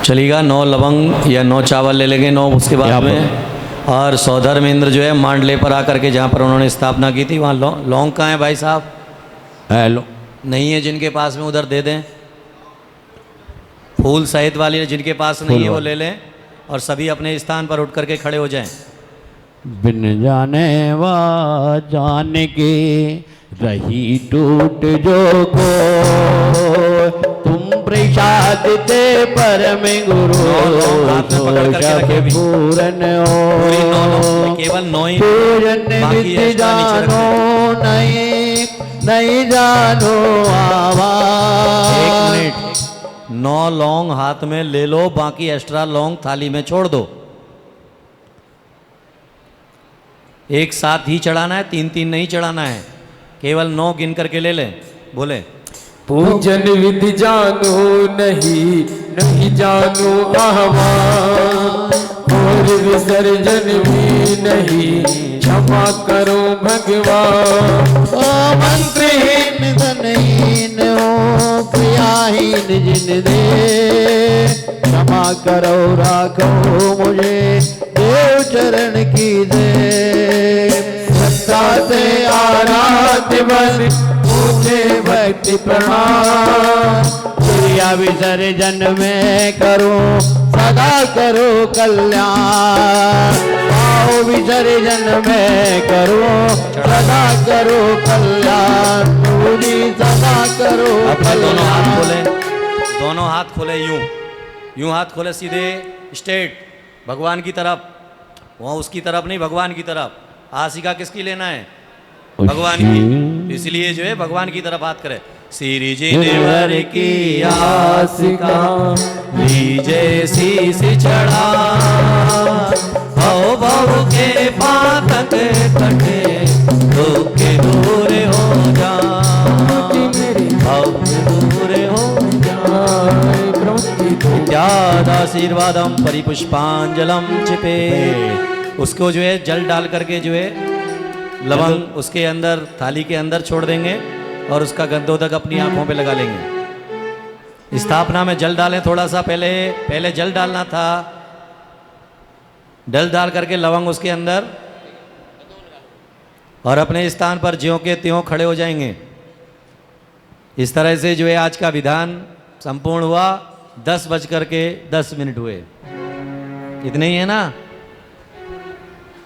चलेगा 9 लवंग या 9 चावल ले लेंगे, 9 उसके बाद में। और सौधर्मेंद्र जो है मांडले पर आकर के जहाँ पर उन्होंने स्थापना की थी वहाँ लौंग कहाँ है भाई साहब? हेलो नहीं है, जिनके पास में उधर दे दें। फूल सहित वाली जिनके पास नहीं है वो ले लें और सभी अपने स्थान पर उठ करके खड़े हो जाएं। बिन जाने वा जाने के रही टूट जो को तुम प्रसाद दे परम गुरु पूरन हो केवल 9 ही पूरन विद्य जानो नहीं नहीं जानो आवाज। 1 मिनट, 9 लौंग हाथ में ले लो, बाकी एक्स्ट्रा लौंग थाली में छोड़ दो। एक साथ ही चढ़ाना है, 3-3 नहीं चढ़ाना है, केवल 9 गिन करके ले लें। बोले पूजन विधि जानो नहीं नहीं जानो आह्वान और विसर्जन भी नहीं क्षमा करो भगवान। ओ मंत्रहीन धनहीन हो क्रियाहीन जिन दे क्षमा करो राखो मुझे देव चरण की दे। सत्ता से आराध्य बन मुझे भक्ति प्रणाम क्रिया विसर्जन में करो सदा करो कल्याण। आओ विसर्जन में करो सदा करो कल्याण पूरी सदा करो अपने दोनों हाथ कल्याण। खोले, दोनों हाथ खोले, यूं हाथ खोले सीधे स्ट्रेट भगवान की तरफ, वहाँ उसकी तरफ नहीं, भगवान की तरफ। आशिका किसकी लेना है? भगवान की। इसलिए जो है भगवान की तरफ हाथ करे। श्री जिनेवर की आशिका लीजे शीश चढ़ा भव भव के पातक कटे दुख दूर हो जा भव दूर हो जा। आशीर्वादम परिपुष्पांजलम चिपे। उसको जो है जल डाल करके जो है लवंग उसके अंदर थाली के अंदर छोड़ देंगे और उसका गंधोदक अपनी आंखों पे लगा लेंगे। स्थापना में जल डालें थोड़ा सा, पहले जल डालना था। जल डाल करके लवंग उसके अंदर, और अपने स्थान पर ज्यों के त्यों खड़े हो जाएंगे। इस तरह से जो है आज का विधान संपूर्ण हुआ। 10:10 हुए। इतने ही है ना?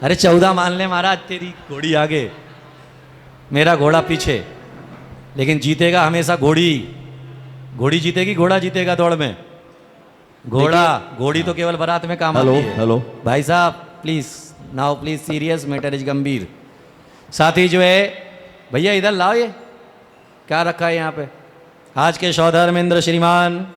अरे 14 मान ले महाराज, तेरी घोड़ी आगे मेरा घोड़ा पीछे, लेकिन जीतेगा हमेशा घोड़ी। घोड़ी जीतेगी, घोड़ा जीतेगा दौड़ में। घोड़ी तो केवल बारात में काम आती है। हेलो भाई साहब please now, please serious, matter is गंभीर। साथ ही जो है भैया इधर लाओ, ये क्या रखा है यहाँ पे? आज के सौधर्मेंद्र श्रीमान